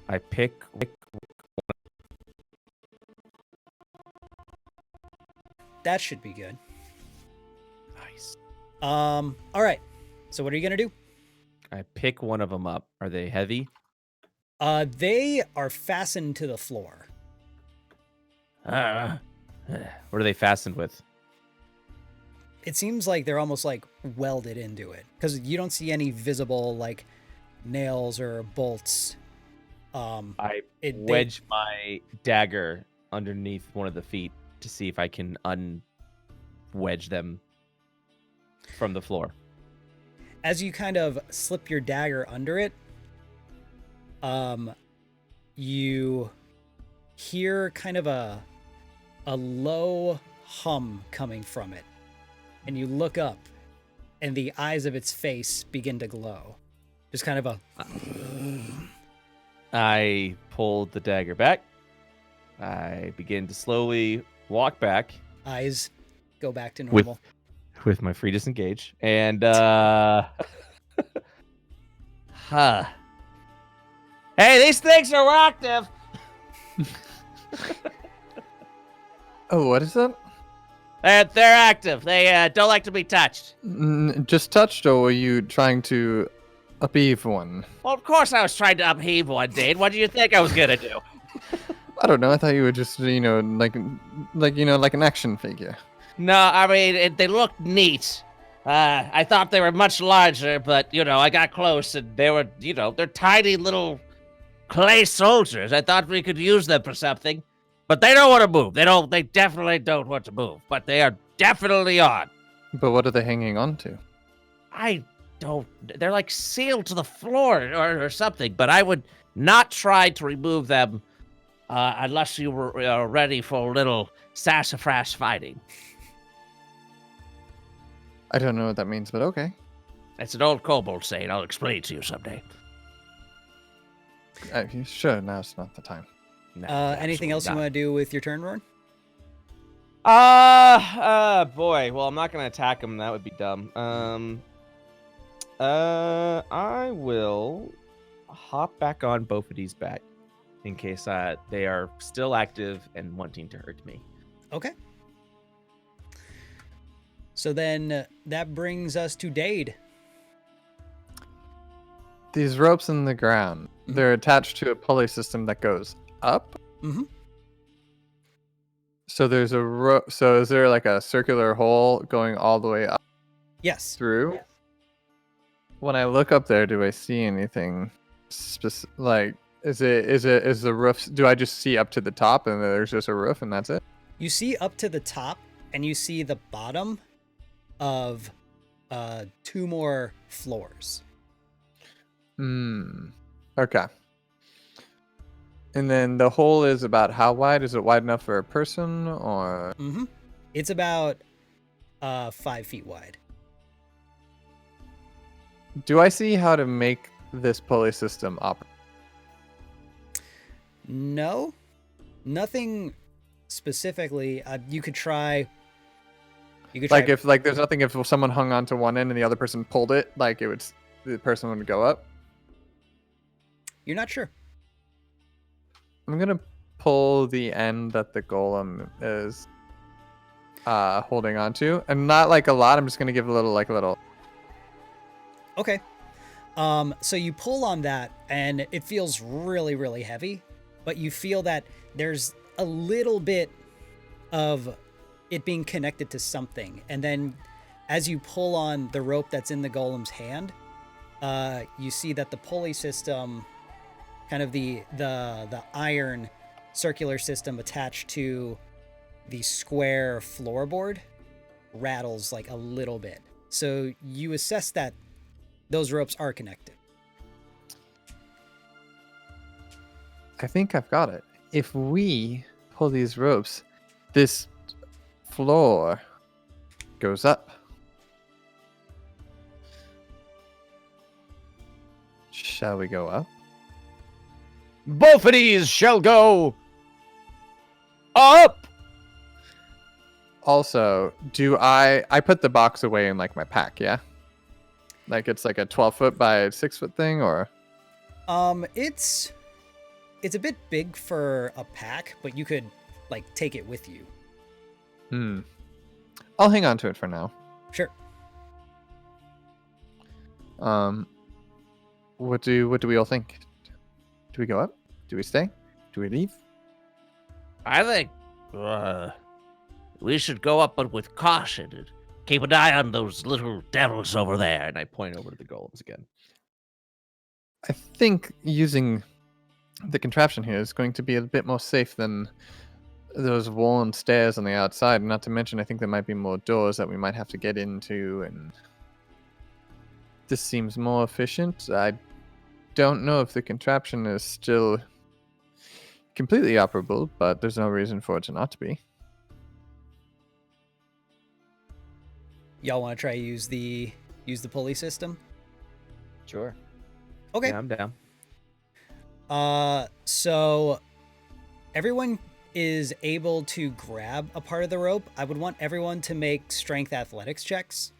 [SPEAKER 4] I pick.
[SPEAKER 1] That should be good.
[SPEAKER 4] Nice.
[SPEAKER 1] All right. So what are you gonna do?
[SPEAKER 4] I pick one of them up. Are they heavy?
[SPEAKER 1] They are fastened to the floor.
[SPEAKER 4] What are they fastened with?
[SPEAKER 1] It seems like they're almost like welded into it, because you don't see any visible like nails or bolts.
[SPEAKER 4] I wedge my dagger underneath one of the feet to see if I can unwedge them from the floor.
[SPEAKER 1] As you kind of slip your dagger under it, you hear kind of a low hum coming from it. And you look up, and the eyes of its face begin to glow. Just kind of a...
[SPEAKER 4] I pull the dagger back. I begin to slowly walk back
[SPEAKER 1] eyes go back to normal.
[SPEAKER 4] with my free disengage. And, Hey, these things are active!
[SPEAKER 3] Oh, what is that?
[SPEAKER 6] They're active. They don't like to be touched.
[SPEAKER 3] Just touched, or were you trying to upheave one?
[SPEAKER 6] Well, of course I was trying to upheave one, Dane. What do you think I was gonna do?
[SPEAKER 3] I don't know. I thought you were just, like an action figure.
[SPEAKER 6] No, I mean, they looked neat. I thought they were much larger, but, I got close and they were, they're tiny little clay soldiers. I thought we could use them for something. But they don't want to move. They definitely don't want to move. But they are definitely on.
[SPEAKER 3] But what are they hanging on to?
[SPEAKER 6] They're like sealed to the floor or something. But I would not try to remove them unless you were ready for a little sassafras fighting.
[SPEAKER 3] I don't know what that means, but okay.
[SPEAKER 6] It's an old kobold saying. I'll explain it to you someday.
[SPEAKER 3] Sure, now's not the time.
[SPEAKER 4] No,
[SPEAKER 1] Anything else you want to do with your turn, Rourn?
[SPEAKER 4] Boy. Well, I'm not gonna attack him. That would be dumb. I will hop back on both of these back in case they are still active and wanting to hurt me.
[SPEAKER 1] Okay. So then that brings us to Dade.
[SPEAKER 3] These ropes in the ground, they're attached to a pulley system that goes up.
[SPEAKER 1] Mm-hmm.
[SPEAKER 3] So there's a rope. So is there like a circular hole going all the way up
[SPEAKER 1] Yes.
[SPEAKER 3] through? When I look up there, do I see anything like is the roof? Do I just see up to the top and there's just a roof and that's it?
[SPEAKER 1] You see up to the top, and you see the bottom of 2 more floors.
[SPEAKER 3] Okay. And then the hole is about how wide? Is it wide enough for a person or?
[SPEAKER 1] Mm-hmm. It's about 5 feet wide.
[SPEAKER 3] Do I see how to make this pulley system operate?
[SPEAKER 1] No, nothing specifically. You could try. You could
[SPEAKER 3] Like
[SPEAKER 1] try.
[SPEAKER 3] if there's nothing if someone hung onto one end and the other person pulled it, like the person would go up.
[SPEAKER 1] You're not sure.
[SPEAKER 3] I'm gonna pull the end that the golem is holding onto, and not like a lot. I'm just gonna give a little.
[SPEAKER 1] Okay. So you pull on that, and it feels really, really heavy, but you feel that there's a little bit of it being connected to something. And then as you pull on the rope that's in the golem's hand, you see that the pulley system, kind of the iron circular system attached to the square floorboard, rattles like a little bit. So you assess that those ropes are connected.
[SPEAKER 3] I think I've got it. If we pull these ropes, this floor goes up. Shall we go up?
[SPEAKER 2] Both of these shall go up.
[SPEAKER 3] Also, do I put the box away in like my pack, yeah? Like it's like a 12-foot by 6-foot thing, or?
[SPEAKER 1] It's a bit big for a pack, but you could like take it with you.
[SPEAKER 3] I'll hang on to it for now.
[SPEAKER 1] Sure.
[SPEAKER 3] What do we all think? Do we go up? Do we stay? Do we leave?
[SPEAKER 6] I think we should go up, but with caution. And keep an eye on those little devils over there.
[SPEAKER 4] And I point over to the golems again.
[SPEAKER 3] I think using the contraption here is going to be a bit more safe than those worn stairs on the outside. Not to mention, I think there might be more doors that we might have to get into, and this seems more efficient. I don't know if the contraption is still completely operable, but there's no reason for it to not be.
[SPEAKER 1] Y'all want to try use the pulley system?
[SPEAKER 7] Sure.
[SPEAKER 1] Okay.
[SPEAKER 4] Yeah, I'm down.
[SPEAKER 1] So everyone is able to grab a part of the rope. I would want everyone to make strength athletics checks.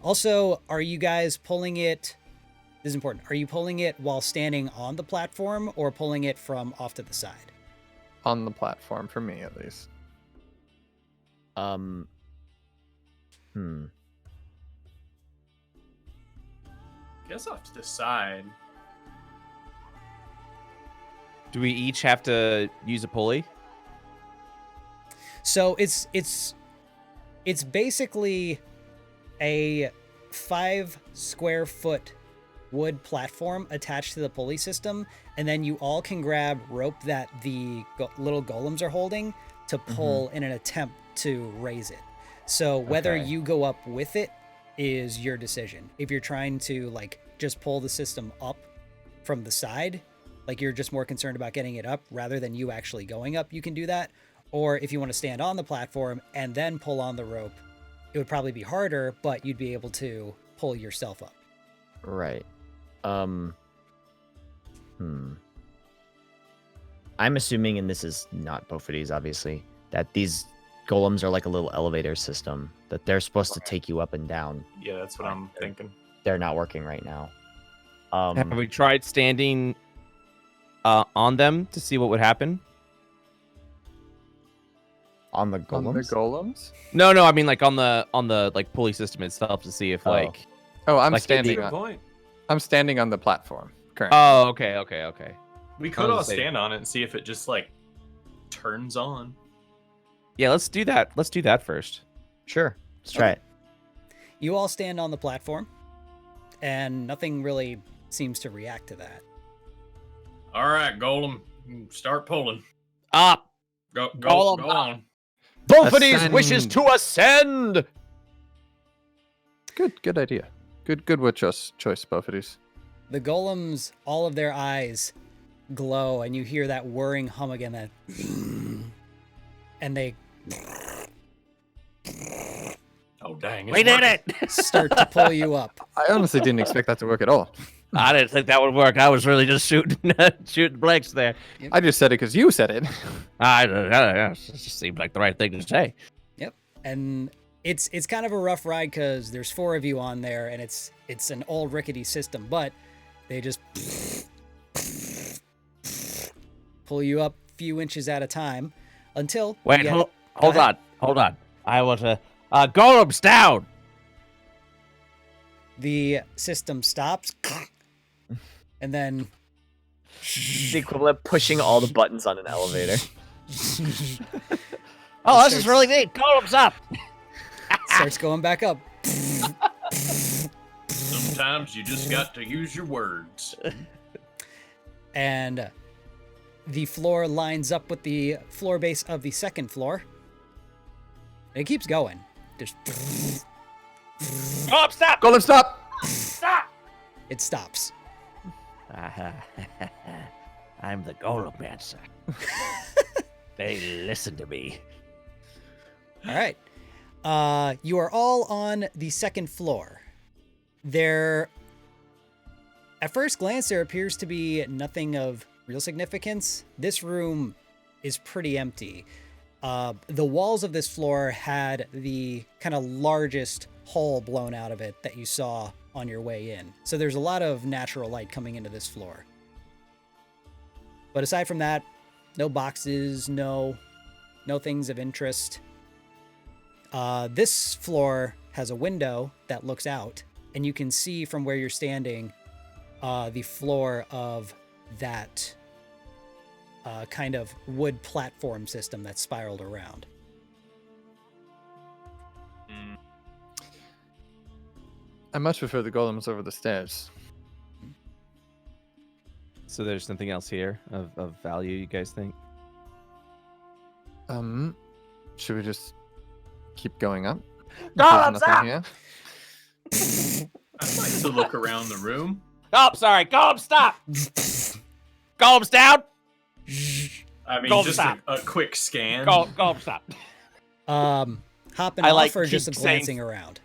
[SPEAKER 1] Also, are you guys pulling it? This is important. Are you pulling it while standing on the platform or pulling it from off to the side?
[SPEAKER 3] On the platform, for me at least.
[SPEAKER 5] Guess off to the side.
[SPEAKER 4] Do we each have to use a pulley?
[SPEAKER 1] So it's basically a 5 square foot wood platform attached to the pulley system, and then you all can grab rope that the little golems are holding to pull in an attempt to raise it. So whether you go up with it is your decision. If you're trying to like just pull the system up from the side, like you're just more concerned about getting it up rather than you actually going up, you can do that. Or if you want to stand on the platform and then pull on the rope, it would probably be harder, but you'd be able to pull yourself up.
[SPEAKER 7] Right. I'm assuming, and this is not both of these, obviously, that these golems are like a little elevator system that they're supposed to take you up and down.
[SPEAKER 5] Yeah, that's what I'm thinking.
[SPEAKER 7] They're not working right now.
[SPEAKER 4] Have we tried standing on them to see what would happen?
[SPEAKER 7] On the
[SPEAKER 3] On the
[SPEAKER 7] golems?
[SPEAKER 3] golems?
[SPEAKER 4] No, I mean like on the like pulley system itself to see if
[SPEAKER 7] Oh.
[SPEAKER 4] like.
[SPEAKER 3] Oh, I'm
[SPEAKER 4] Like,
[SPEAKER 3] standing
[SPEAKER 5] Good
[SPEAKER 3] on.
[SPEAKER 5] point.
[SPEAKER 3] I'm standing on the platform currently.
[SPEAKER 4] Oh, okay.
[SPEAKER 5] We
[SPEAKER 4] I
[SPEAKER 5] could
[SPEAKER 4] was
[SPEAKER 5] all
[SPEAKER 4] gonna say-
[SPEAKER 5] stand on it and see if it just like turns on.
[SPEAKER 4] Yeah, let's do that. Let's do that first.
[SPEAKER 7] Sure. Let's try it.
[SPEAKER 1] You all stand on the platform, and nothing really seems to react to that.
[SPEAKER 8] All right, Golem, start pulling.
[SPEAKER 6] Up.
[SPEAKER 8] Go
[SPEAKER 6] Golem,
[SPEAKER 8] on.
[SPEAKER 2] Both of these
[SPEAKER 3] Ascend.
[SPEAKER 2] wishes to ascend.
[SPEAKER 3] Good idea. Good word choice, Bofidus.
[SPEAKER 1] The golems, all of their eyes glow, and you hear that whirring hum again. That, and they
[SPEAKER 8] Oh, dang.
[SPEAKER 6] We did it.
[SPEAKER 1] start to pull you up.
[SPEAKER 3] I honestly didn't expect that to work at all.
[SPEAKER 6] I didn't think that would work. I was really just shooting blanks there.
[SPEAKER 3] I just said it because you said it.
[SPEAKER 6] It just seemed like the right thing to say.
[SPEAKER 1] Yep. And it's kind of a rough ride because there's 4 of you on there, and it's an old rickety system, but they just pull you up a few inches at a time until you
[SPEAKER 6] Wait,
[SPEAKER 1] get-
[SPEAKER 6] hold
[SPEAKER 1] ahead.
[SPEAKER 6] on. I was golems down.
[SPEAKER 1] the system stops, and then
[SPEAKER 7] The equivalent of pushing all the buttons on an elevator.
[SPEAKER 6] Oh, this is really neat. Golems up.
[SPEAKER 1] starts going back up.
[SPEAKER 8] Sometimes you just got to use your words.
[SPEAKER 1] And the floor lines up with the floor base of the second floor. And it keeps going. Just
[SPEAKER 6] Golem, stop.
[SPEAKER 3] Golem, stop!
[SPEAKER 6] Stop.
[SPEAKER 1] it stops.
[SPEAKER 6] I'm the golem answer. They listen to me.
[SPEAKER 1] All right. You are all on the second floor. There, at first glance, there appears to be nothing of real significance. This room is pretty empty. The walls of this floor had the kind of largest hole blown out of it that you saw on your way in. So there's a lot of natural light coming into this floor. But aside from that, no boxes, no things of interest. This floor has a window that looks out, and you can see from where you're standing the floor of that kind of wood platform system that's spiraled around.
[SPEAKER 3] I much prefer the golems over the stairs.
[SPEAKER 4] So there's nothing else here of value, you guys think?
[SPEAKER 3] Should we just keep going up?
[SPEAKER 6] Golems
[SPEAKER 3] There's
[SPEAKER 6] up.
[SPEAKER 3] nothing here.
[SPEAKER 5] I'd like to look around the room.
[SPEAKER 6] Oh, sorry. Golem, stop. Golems down.
[SPEAKER 5] I mean,
[SPEAKER 6] Golem,
[SPEAKER 5] just
[SPEAKER 6] stop.
[SPEAKER 5] a quick scan.
[SPEAKER 6] Golem, stop.
[SPEAKER 1] Hopping
[SPEAKER 4] I
[SPEAKER 1] off
[SPEAKER 4] like
[SPEAKER 1] or
[SPEAKER 4] keep
[SPEAKER 1] just
[SPEAKER 4] saying-
[SPEAKER 1] glancing around?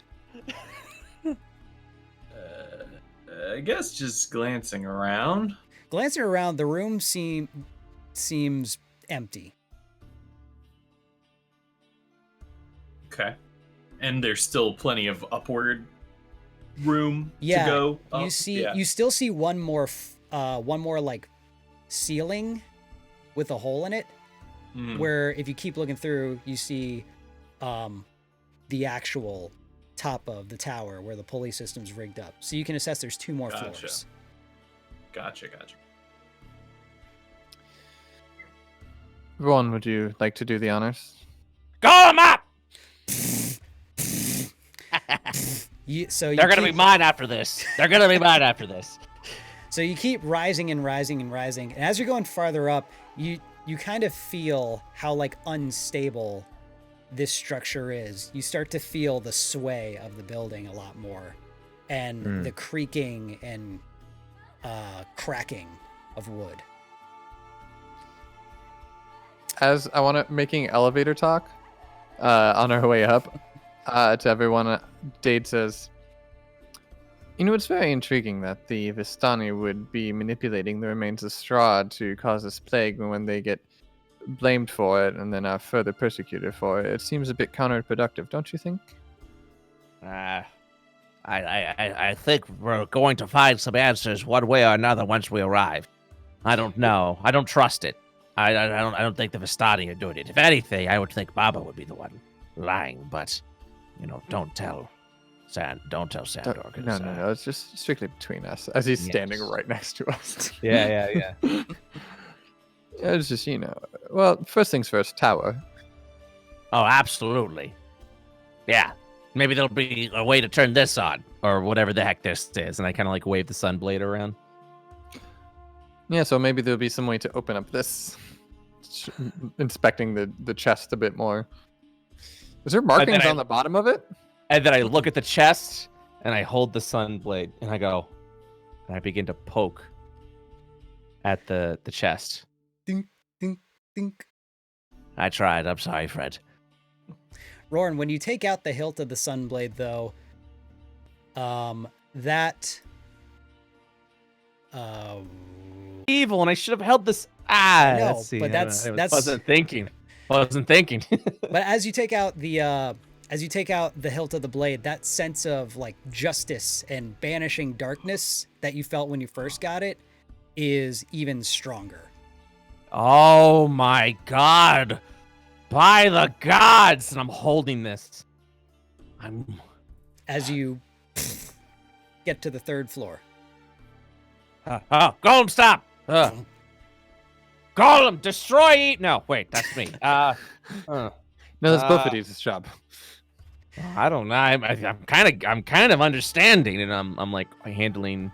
[SPEAKER 5] I guess just glancing around.
[SPEAKER 1] Glancing around, the room seems empty.
[SPEAKER 5] Okay. And there's still plenty of upward room
[SPEAKER 1] Yeah,
[SPEAKER 5] to go.
[SPEAKER 1] You
[SPEAKER 5] up.
[SPEAKER 1] see,
[SPEAKER 5] Yeah.
[SPEAKER 1] you still see one more like ceiling with a hole in it.
[SPEAKER 5] Mm.
[SPEAKER 1] Where if you keep looking through, you see the actual top of the tower where the pulley system's rigged up. So you can assess there's 2 more
[SPEAKER 5] Gotcha.
[SPEAKER 1] floors.
[SPEAKER 5] Gotcha.
[SPEAKER 3] Ron, would you like to do the honors?
[SPEAKER 6] Golem up.
[SPEAKER 1] So
[SPEAKER 6] They're gonna be mine after this.
[SPEAKER 1] So you keep rising and rising and rising, and as you're going farther up, you kind of feel how like unstable this structure is. You start to feel the sway of the building a lot more, and the creaking and cracking of wood.
[SPEAKER 3] As I want to making elevator talk on our way up to everyone, Dade says, "You know, it's very intriguing that the Vistani would be manipulating the remains of Strahd to cause this plague when they get blamed for it and then are further persecuted for it. It seems a bit counterproductive, don't you think?"
[SPEAKER 6] I think we're going to find some answers one way or another once we arrive. I don't know. I don't trust it. I don't think the Vistani are doing it. If anything, I would think Baba would be the one lying. But don't tell Sandor. 'Cause,
[SPEAKER 3] No. It's just strictly between us, as he's standing right next to us.
[SPEAKER 4] Yeah.
[SPEAKER 3] It's just Well, first things first. Tower.
[SPEAKER 6] Oh, absolutely. Yeah. Maybe there'll be a way to turn this on, or whatever the heck this is.
[SPEAKER 4] And I kind of like wave the sunblade around.
[SPEAKER 3] Yeah, so maybe there'll be some way to open up this. Inspecting the chest a bit more. Is there markings on the bottom of it?
[SPEAKER 4] And then I look at the chest, and I hold the sunblade, and I go, and I begin to poke at the chest.
[SPEAKER 1] Dink, dink, dink.
[SPEAKER 6] I tried. I'm sorry, Fred.
[SPEAKER 1] Rorn, when you take out the hilt of the sunblade, though, that
[SPEAKER 4] Evil, and I should have held this. Ah,
[SPEAKER 1] no,
[SPEAKER 4] let's see.
[SPEAKER 1] but that's
[SPEAKER 4] wasn't thinking. Wasn't thinking.
[SPEAKER 1] But as you take out the hilt of the blade, that sense of like justice and banishing darkness that you felt when you first got it is even stronger.
[SPEAKER 4] Oh my god! By the gods! And I'm holding this.
[SPEAKER 1] As you get to the 3rd floor.
[SPEAKER 6] Golem, stop! Golem, destroy! No, wait, that's me.
[SPEAKER 3] No, that's both of these' job.
[SPEAKER 4] I don't know. I'm kind of understanding, and I'm like handling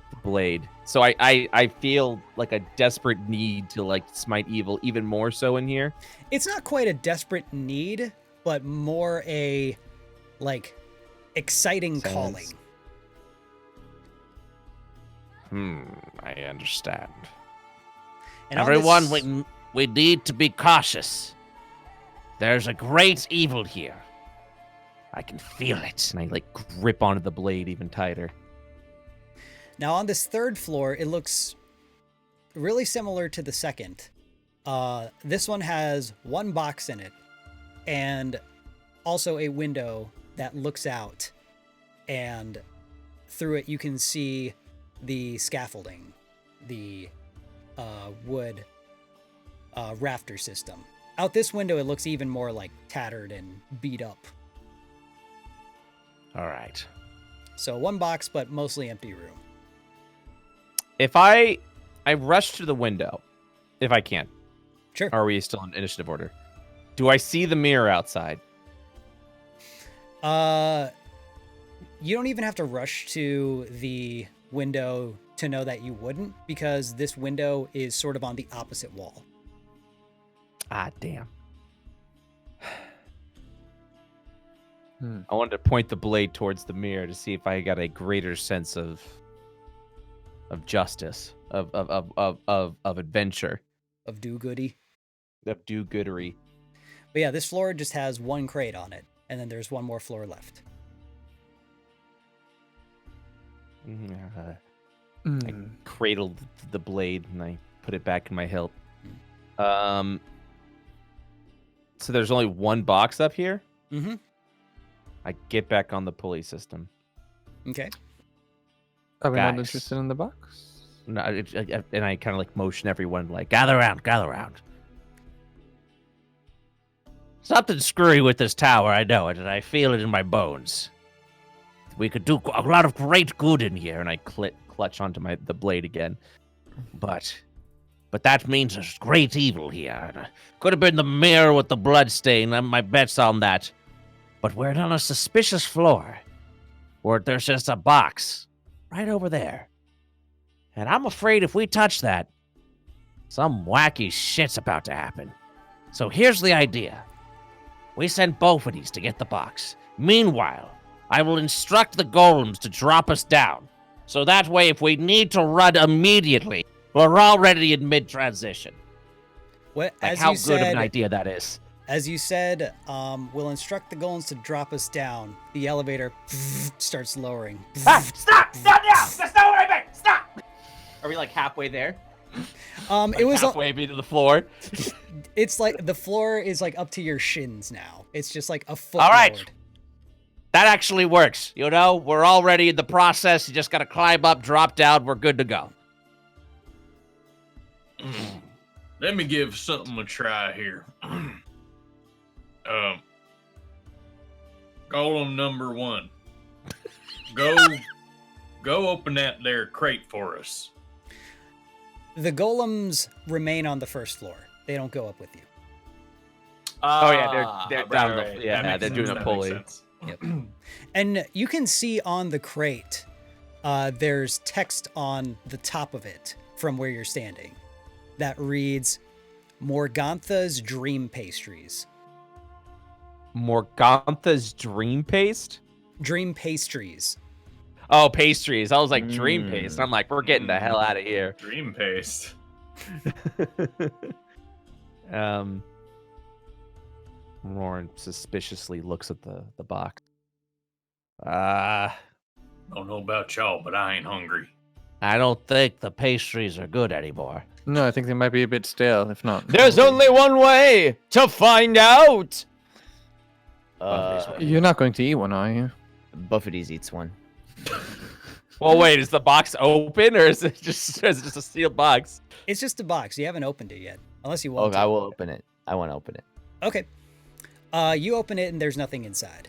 [SPEAKER 4] the blade. So I feel like a desperate need to like smite evil even more so in here.
[SPEAKER 1] It's not quite a desperate need, but more a like exciting calling.
[SPEAKER 6] I understand.
[SPEAKER 1] And
[SPEAKER 6] Everyone, we need to be cautious. There's a great evil here. I can feel it.
[SPEAKER 4] And I like grip onto the blade even tighter.
[SPEAKER 1] Now on this 3rd floor, it looks really similar to the 2nd. This one has one box in it, and also a window that looks out, and through it you can see the scaffolding, the wood rafter system. Out this window, it looks even more like tattered and beat up.
[SPEAKER 6] All right.
[SPEAKER 1] So one box, but mostly empty room.
[SPEAKER 4] If I rush to the window, if I can.
[SPEAKER 1] Sure.
[SPEAKER 4] Are we still in initiative order? Do I see the mirror outside?
[SPEAKER 1] You don't even have to rush to the window to know that you wouldn't, because this window is sort of on the opposite wall.
[SPEAKER 4] Ah, damn. I wanted to point the blade towards the mirror to see if I got a greater sense of justice, of adventure,
[SPEAKER 1] Of do-goody.
[SPEAKER 4] of do-goodery.
[SPEAKER 1] But yeah, this floor just has one crate on it, and then there's one more floor left.
[SPEAKER 4] I cradled the blade and I put it back in my hilt. So there's only one box up here?
[SPEAKER 1] Mm-hmm.
[SPEAKER 4] I get back on the pulley system.
[SPEAKER 1] Okay.
[SPEAKER 3] Are we not
[SPEAKER 4] Guys.
[SPEAKER 3] interested in the box?
[SPEAKER 4] No, and I kind of like motion everyone like, gather around, gather around.
[SPEAKER 6] Something screwy with this tower, I know it, and I feel it in my bones. We could do a lot of great good in here,
[SPEAKER 4] And I clutch onto the blade again.
[SPEAKER 6] but that means there's great evil here. Could have been the mirror with the blood stain, my bet's on that. But we're on a suspicious floor, where there's just a box right over there. And I'm afraid if we touch that, some wacky shit's about to happen. So here's the idea. We send both of these to get the box. Meanwhile, I will instruct the golems to drop us down. So that way, if we need to run immediately, we're already in mid-transition.
[SPEAKER 1] What,
[SPEAKER 6] Like
[SPEAKER 1] as
[SPEAKER 6] how
[SPEAKER 1] you
[SPEAKER 6] good
[SPEAKER 1] said,
[SPEAKER 6] of an idea that is.
[SPEAKER 1] As you said, we'll instruct the golems to drop us down. The elevator starts lowering.
[SPEAKER 6] Stop! Stop now! That's not what I meant! Stop!
[SPEAKER 4] Are we like halfway there?
[SPEAKER 1] It was
[SPEAKER 4] halfway to the floor.
[SPEAKER 1] It's like the floor is like up to your shins now. It's just like a foot
[SPEAKER 6] All right.
[SPEAKER 1] lowered.
[SPEAKER 6] That actually works. You know, we're already in the process. You just gotta climb up, drop down. We're good to go.
[SPEAKER 8] Let me give something a try here. Golem number 1. Go open that there crate for us.
[SPEAKER 1] The golems remain on the first floor. They don't go up with you.
[SPEAKER 4] Oh yeah, they're down the yeah,
[SPEAKER 5] That
[SPEAKER 4] they're
[SPEAKER 5] makes
[SPEAKER 4] doing
[SPEAKER 5] sense,
[SPEAKER 4] a
[SPEAKER 5] that
[SPEAKER 4] pulley.
[SPEAKER 5] makes sense.
[SPEAKER 1] Yep. And you can see on the crate, there's text on the top of it from where you're standing that reads, Morgantha's Dream Pastries.
[SPEAKER 4] Morgantha's dream paste?
[SPEAKER 1] Dream Pastries.
[SPEAKER 4] Oh, pastries. I was like dream paste. I'm like, we're getting the hell out of here.
[SPEAKER 5] Dream paste.
[SPEAKER 4] Roran suspiciously looks at the box.
[SPEAKER 8] Don't know about y'all, but I ain't hungry.
[SPEAKER 6] I don't think the pastries are good anymore.
[SPEAKER 3] No, I think they might be a bit stale, if not.
[SPEAKER 2] There's only one way to find out.
[SPEAKER 3] You're not going to eat one, are you?
[SPEAKER 7] Buffeties eats one.
[SPEAKER 4] Well, wait, is the box open or is it just a sealed box?
[SPEAKER 1] It's just a box. You haven't opened it yet, unless you
[SPEAKER 7] Oh,
[SPEAKER 1] want to.
[SPEAKER 7] I will open it. I want to open it.
[SPEAKER 1] Okay. You open it and there's nothing inside.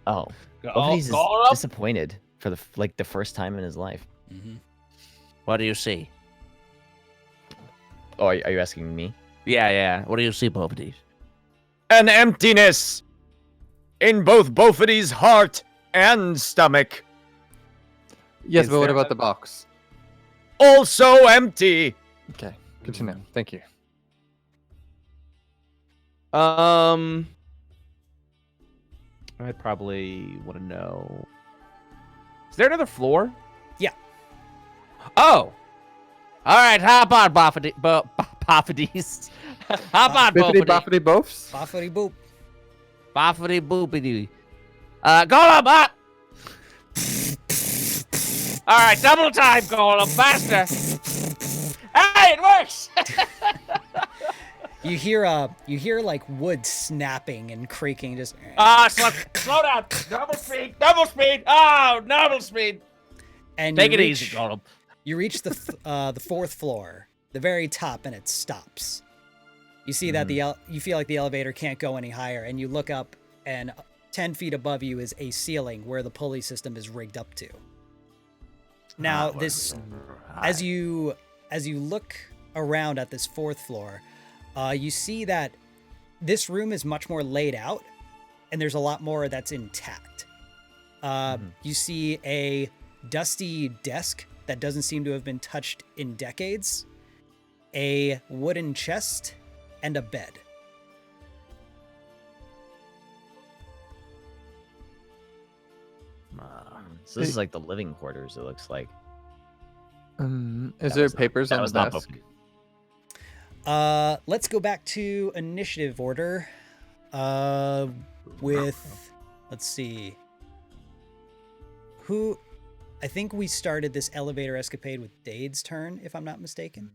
[SPEAKER 7] Oh,
[SPEAKER 6] Go-
[SPEAKER 7] Buffeties is
[SPEAKER 6] go up.
[SPEAKER 7] disappointed for the first time in his life.
[SPEAKER 1] Mm-hmm.
[SPEAKER 6] What do you see?
[SPEAKER 7] Oh, are you asking me?
[SPEAKER 4] Yeah.
[SPEAKER 6] What do you see, Bobadies?
[SPEAKER 2] An emptiness in both Boffidy's heart and stomach.
[SPEAKER 3] Yes,
[SPEAKER 4] Is
[SPEAKER 3] but what
[SPEAKER 4] there
[SPEAKER 3] about the box?
[SPEAKER 2] Also empty.
[SPEAKER 3] Okay, good to know. Thank you.
[SPEAKER 4] I probably want to know. Is there another floor?
[SPEAKER 1] Yeah.
[SPEAKER 6] Oh! All right, hop on, Bobadies. Hop on,
[SPEAKER 3] Bippity
[SPEAKER 6] Bobadies.
[SPEAKER 3] boppity boofs?
[SPEAKER 1] Boffity boop.
[SPEAKER 6] Boffity boopity. Golem up! All right, double time, Golem, faster! Hey, it works!
[SPEAKER 1] You hear like wood snapping and creaking. Just
[SPEAKER 6] Slow down! Double speed! Oh, double speed!
[SPEAKER 1] and
[SPEAKER 6] Take
[SPEAKER 1] you
[SPEAKER 6] it
[SPEAKER 1] reach-
[SPEAKER 6] easy, Golem.
[SPEAKER 1] You reach the fourth floor, the very top, and it stops. You see that you feel like the elevator can't go any higher, and you look up, and 10 feet above you is a ceiling where the pulley system is rigged up to. Now, as you look around at this fourth floor, you see that this room is much more laid out, and there's a lot more that's intact. You see a dusty desk that doesn't seem to have been touched in decades, a wooden chest, and a bed.
[SPEAKER 7] So this is like the living quarters. It looks like.
[SPEAKER 3] Is
[SPEAKER 7] That
[SPEAKER 3] there
[SPEAKER 7] was not-
[SPEAKER 3] papers
[SPEAKER 7] that
[SPEAKER 3] on
[SPEAKER 7] was
[SPEAKER 3] the
[SPEAKER 7] not
[SPEAKER 3] desk?
[SPEAKER 1] Let's go back to initiative order. With, let's see. I think we started this elevator escapade with Dade's turn, if I'm not mistaken.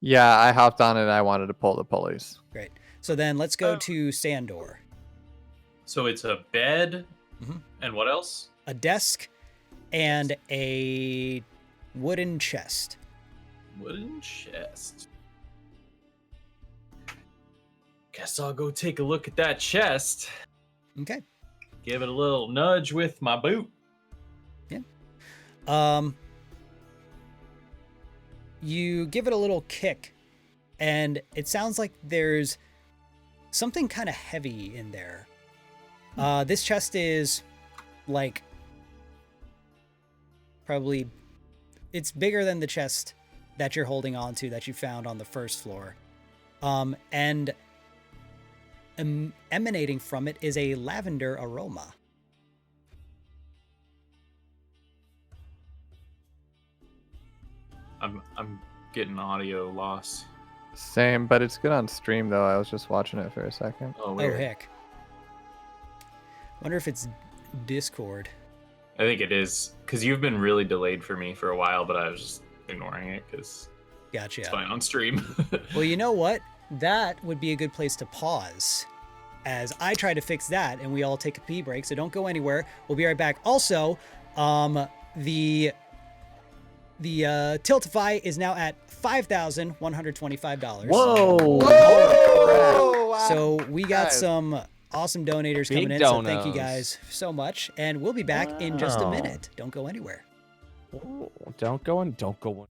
[SPEAKER 3] Yeah, I hopped on it. I wanted to pull the pulleys.
[SPEAKER 1] Great. So then let's go to Sandor.
[SPEAKER 5] So it's a bed,
[SPEAKER 1] Mhm.
[SPEAKER 5] and what else?
[SPEAKER 1] A desk and a wooden chest.
[SPEAKER 5] Wooden chest. Guess I'll go take a look at that chest.
[SPEAKER 1] Okay.
[SPEAKER 5] Give it a little nudge with my boot.
[SPEAKER 1] You give it a little kick, and it sounds like there's something kind of heavy in there. This chest is like probably it's bigger than the chest that you're holding on to that you found on the first floor. And emanating from it is a lavender aroma.
[SPEAKER 5] I'm getting audio loss.
[SPEAKER 3] Same, but it's good on stream though. I was just watching it for a second.
[SPEAKER 5] Oh,
[SPEAKER 1] Oh,
[SPEAKER 5] weird.
[SPEAKER 1] heck. Wonder if it's Discord.
[SPEAKER 5] I think it is because you've been really delayed for me for a while, but I was just ignoring it because
[SPEAKER 1] Gotcha.
[SPEAKER 5] it's fine on stream.
[SPEAKER 1] Well, you know what? That would be a good place to pause as I try to fix that and we all take a pee break. So don't go anywhere. We'll be right back. Also, the Tiltify is now at $5,125.
[SPEAKER 7] Whoa.
[SPEAKER 3] Oh, wow.
[SPEAKER 1] So we got
[SPEAKER 3] Guys.
[SPEAKER 1] some awesome donators
[SPEAKER 4] Big
[SPEAKER 1] coming in. So thank you
[SPEAKER 4] donos.
[SPEAKER 1] guys so much. And we'll be back in just a
[SPEAKER 7] Wow.
[SPEAKER 1] minute. Don't go anywhere.
[SPEAKER 4] Ooh, don't go in. Don't go in.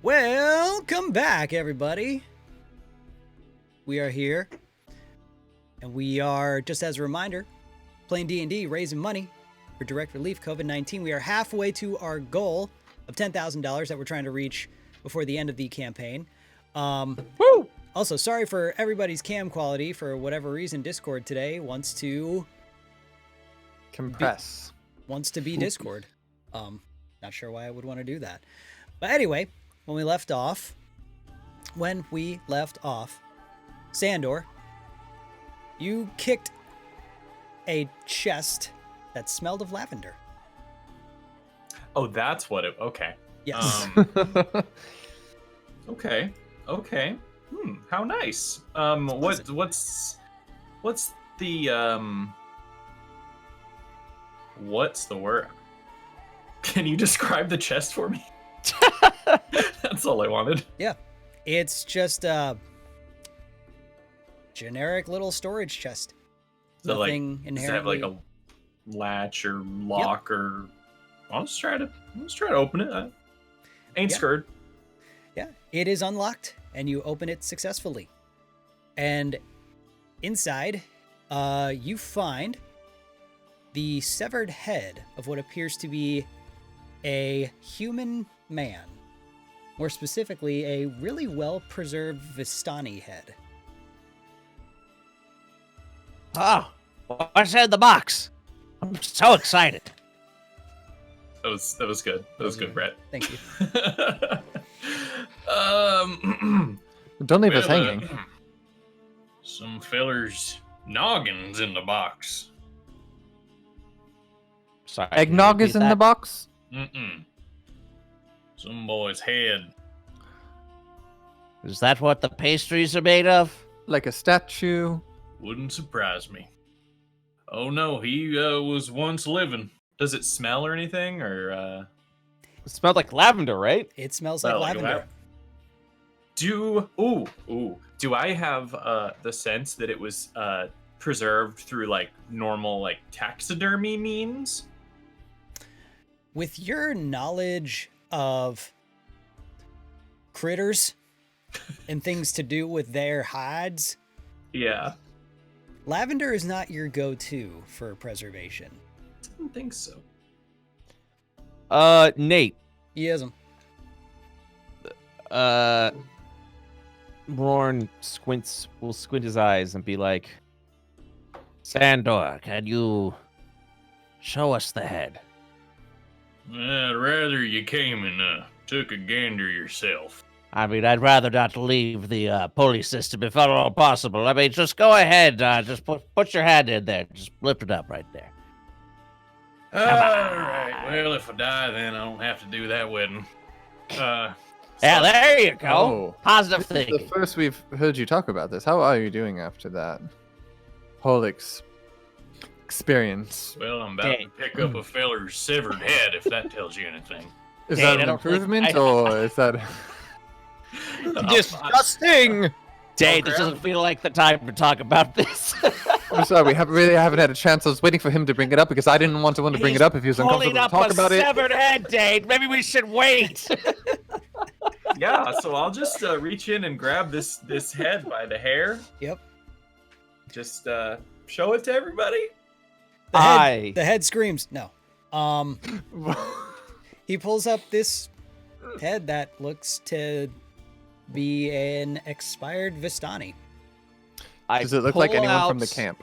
[SPEAKER 1] Welcome back, everybody. We are here, and we are, just as a reminder, playing D&D, raising money for direct relief COVID-19. We are halfway to our goal of $10,000 that we're trying to reach before the end of the campaign.
[SPEAKER 4] Woo!
[SPEAKER 1] Also, sorry for everybody's cam quality. For whatever reason, Discord today wants to
[SPEAKER 3] Compress.
[SPEAKER 1] be Discord. Not sure why I would want to do that. But anyway, when we left off, Sandor, you kicked a chest that smelled of lavender.
[SPEAKER 5] Oh, that's what it. Okay.
[SPEAKER 1] Yes.
[SPEAKER 5] Okay. How nice.
[SPEAKER 1] pleasant.
[SPEAKER 5] What's the what's the word? Can you describe the chest for me? That's all I wanted.
[SPEAKER 1] Yeah. It's just a generic little storage chest.
[SPEAKER 5] So, like,
[SPEAKER 1] Nothing
[SPEAKER 5] does it have
[SPEAKER 1] inherently.
[SPEAKER 5] like a latch or lock or? Let's try to open it. Ain't
[SPEAKER 1] Yeah.
[SPEAKER 5] scared.
[SPEAKER 1] Yeah, it is unlocked, and you open it successfully. And inside, you find the severed head of what appears to be a human man. More specifically, a really well-preserved Vistani head.
[SPEAKER 6] Oh, what's in the box? I'm so excited.
[SPEAKER 5] That was good. That was good, Brett.
[SPEAKER 1] Thank you.
[SPEAKER 3] Don't leave us
[SPEAKER 8] Well,
[SPEAKER 3] hanging.
[SPEAKER 8] Some fellers' noggins in the box.
[SPEAKER 6] Sorry.
[SPEAKER 3] Eggnog is in the box?
[SPEAKER 8] Mm-mm. Some boy's head.
[SPEAKER 6] Is that what the pastries are made of?
[SPEAKER 3] Like a statue?
[SPEAKER 8] Wouldn't surprise me. Oh no, he was once living.
[SPEAKER 5] Does it smell or anything, or
[SPEAKER 4] It smelled like lavender, right?
[SPEAKER 1] It smells like
[SPEAKER 5] Well, like
[SPEAKER 1] lavender.
[SPEAKER 5] do I have the sense that it was preserved through like normal like taxidermy means?
[SPEAKER 1] With your knowledge of critters and things to do with their hides,
[SPEAKER 5] Yeah,
[SPEAKER 1] lavender is not your go-to for preservation.
[SPEAKER 5] I don't think so.
[SPEAKER 4] Nate.
[SPEAKER 1] Yes'm.
[SPEAKER 4] RORN will squint his eyes and be like,
[SPEAKER 6] Sandor, can you show us the head?
[SPEAKER 8] I'd rather you came and took a gander yourself.
[SPEAKER 6] I mean, I'd rather not leave the pulley system if at all possible. I mean, just go ahead. Just put your hand in there. Just lift it up right there.
[SPEAKER 8] All right. Well, if I die, then I don't have to do that wedding.
[SPEAKER 6] Yeah, there you go.
[SPEAKER 3] Oh.
[SPEAKER 6] Positive
[SPEAKER 3] This is
[SPEAKER 6] thinking.
[SPEAKER 3] the first we've heard you talk about this. How are you doing after that whole experience?
[SPEAKER 8] Well, I'm about to pick up a feller's severed head, if that tells you anything.
[SPEAKER 3] Is
[SPEAKER 6] Hey,
[SPEAKER 3] that
[SPEAKER 6] I
[SPEAKER 3] an
[SPEAKER 6] don't think-
[SPEAKER 3] improvement, or is that...
[SPEAKER 2] Disgusting!
[SPEAKER 6] Dave, this doesn't feel like the time to talk about this.
[SPEAKER 3] I'm sorry, we really haven't had a chance. I was waiting for him to bring it up because I didn't want to bring it up if he was
[SPEAKER 6] Pulling
[SPEAKER 3] uncomfortable
[SPEAKER 6] up
[SPEAKER 3] to talk
[SPEAKER 6] a
[SPEAKER 3] about it.
[SPEAKER 6] severed head, Dave. Maybe we should wait.
[SPEAKER 5] Yeah, so I'll just reach in and grab this head by the hair.
[SPEAKER 1] Yep.
[SPEAKER 5] Just show it to everybody.
[SPEAKER 1] The head screams. No. He pulls up this head that looks to be an expired Vistani.
[SPEAKER 3] Does it look like
[SPEAKER 4] pull
[SPEAKER 3] anyone from the
[SPEAKER 4] out-
[SPEAKER 3] camp?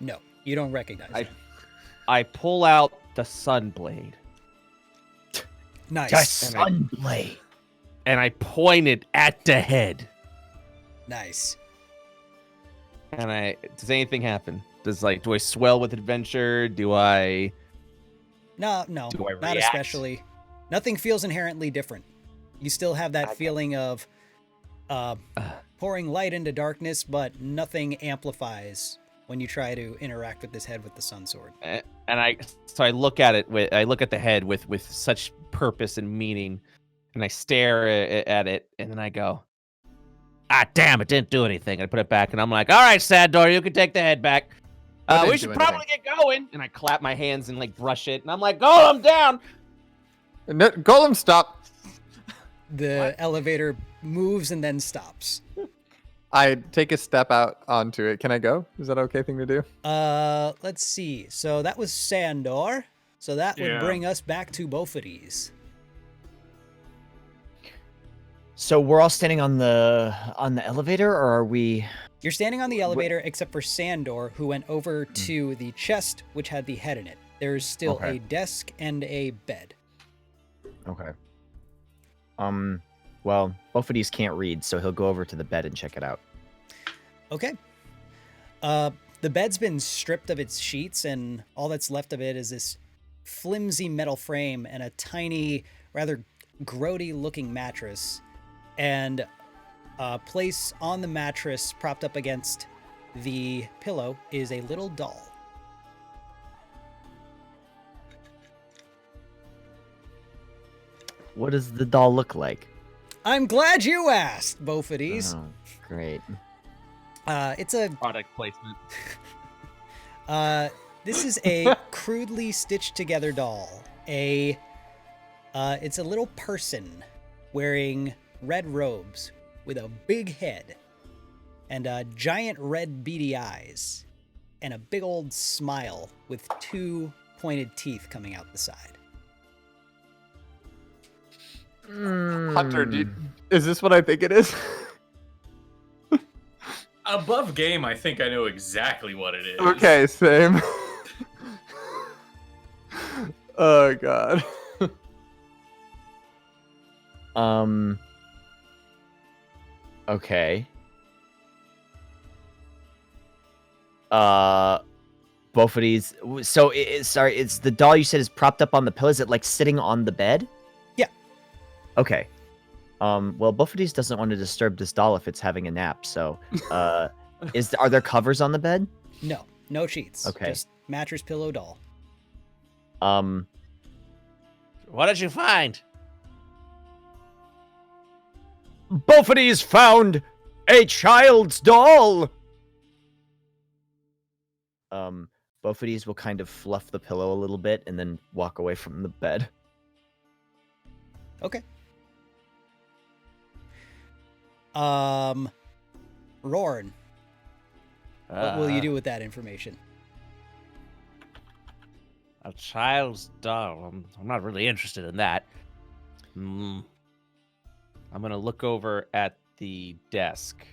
[SPEAKER 1] No, you don't recognize it.
[SPEAKER 4] I pull out the Sunblade
[SPEAKER 1] Nice.
[SPEAKER 7] Sunblade.
[SPEAKER 6] And I pointed at the head.
[SPEAKER 1] Nice.
[SPEAKER 4] and does anything happen? Do I swell with adventure? Do I
[SPEAKER 1] No,
[SPEAKER 4] Do I
[SPEAKER 1] not
[SPEAKER 4] react?
[SPEAKER 1] especially. Nothing feels inherently different. You still have that feeling of pouring light into darkness, but nothing amplifies when you try to interact with this head with the sun sword.
[SPEAKER 4] and I look at it I look at the head with such purpose and meaning, and I stare at it, and then I go,
[SPEAKER 6] Ah, damn, it didn't do anything.
[SPEAKER 4] and I put it back, and I'm like, all right, Sandor, you can take the head back.
[SPEAKER 3] That didn't
[SPEAKER 4] We
[SPEAKER 3] do
[SPEAKER 4] should
[SPEAKER 3] anything.
[SPEAKER 4] probably get going. And I clap my hands and like brush it, and I'm like, Golem down.
[SPEAKER 3] No, Golem, stop!
[SPEAKER 1] the elevator moves and then stops.
[SPEAKER 3] I take a step out onto it. Can I go? Is that an okay thing to do?
[SPEAKER 1] Let's see. So that was Sandor. So that would
[SPEAKER 5] Yeah.
[SPEAKER 1] bring us back to Bofidis.
[SPEAKER 7] So we're all standing on the elevator, or are we?
[SPEAKER 1] You're standing on the elevator except for Sandor, who went over to the chest, which had the head in it. There's still
[SPEAKER 7] Okay.
[SPEAKER 1] a desk and a bed.
[SPEAKER 7] Okay. Well, both of these can't read, so he'll go over to the bed and check it out.
[SPEAKER 1] Okay. The bed's been stripped of its sheets, and all that's left of it is this flimsy metal frame and a tiny, rather grody-looking mattress. And a place on the mattress, propped up against the pillow, is a little doll.
[SPEAKER 7] What does the doll look like?
[SPEAKER 1] I'm glad you asked, Bofidis.
[SPEAKER 7] Oh, great.
[SPEAKER 1] It's a
[SPEAKER 4] Product placement.
[SPEAKER 1] This is a crudely stitched together doll. It's a little person wearing red robes with a big head and giant red beady eyes and a big old smile with 2 pointed teeth coming out the side.
[SPEAKER 3] Hunter, is this what I think it is?
[SPEAKER 5] Above game, I think I know exactly what it is.
[SPEAKER 3] Okay, same. Oh god.
[SPEAKER 7] Okay. Both of these. So, sorry, it's the doll you said is propped up on the pillow. Is it like sitting on the bed?
[SPEAKER 1] Yeah.
[SPEAKER 7] Okay. Well, both of these doesn't want to disturb this doll if it's having a nap. So, are there covers on the bed?
[SPEAKER 1] No sheets.
[SPEAKER 7] Okay.
[SPEAKER 1] Just mattress, pillow, doll.
[SPEAKER 6] What did you find?
[SPEAKER 2] Bofidis found a child's doll.
[SPEAKER 7] Both of these will kind of fluff the pillow a little bit and then walk away from the bed.
[SPEAKER 1] Okay. Rorn, what will you do with that information?
[SPEAKER 6] A child's doll. I'm not really interested in that.
[SPEAKER 4] I'm gonna look over at the desk,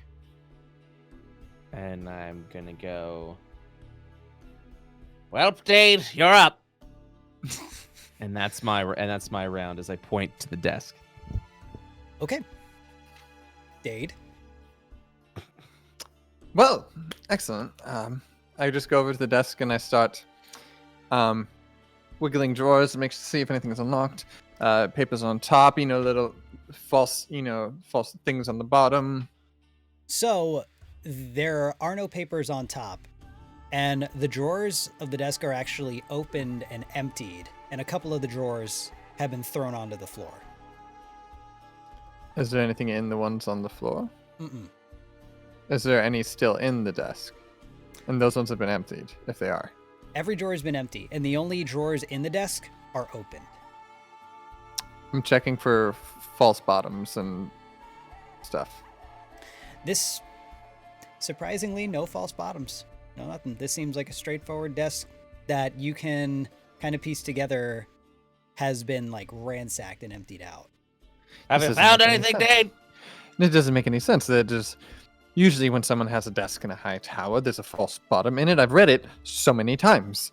[SPEAKER 4] and I'm gonna go.
[SPEAKER 6] Well, Dade, you're up.
[SPEAKER 4] And that's my round as I point to the desk.
[SPEAKER 1] Okay. Dade.
[SPEAKER 3] Well, excellent. I just go over to the desk and I start wiggling drawers to see if anything is unlocked. Papers on top, little false things on the bottom.
[SPEAKER 1] So there are no papers on top, and the drawers of the desk are actually opened and emptied, and a couple of the drawers have been thrown onto the floor.
[SPEAKER 3] Is there anything in the ones on the floor?
[SPEAKER 1] Mm-mm.
[SPEAKER 3] Is there any still in the desk? And those ones have been emptied, if they are.
[SPEAKER 1] Every drawer has been empty, and the only drawers in the desk are open.
[SPEAKER 3] I'm checking for false bottoms and stuff.
[SPEAKER 1] This, surprisingly, no false bottoms. No, nothing. This seems like a straightforward desk that you can kind of piece together has been like ransacked and emptied out.
[SPEAKER 6] Have you
[SPEAKER 3] doesn't
[SPEAKER 6] found
[SPEAKER 3] make any
[SPEAKER 6] anything,
[SPEAKER 3] sense.
[SPEAKER 6] Dade?
[SPEAKER 3] It doesn't make any sense. That just usually when someone has a desk in a high tower, there's a false bottom in it. I've read it so many times.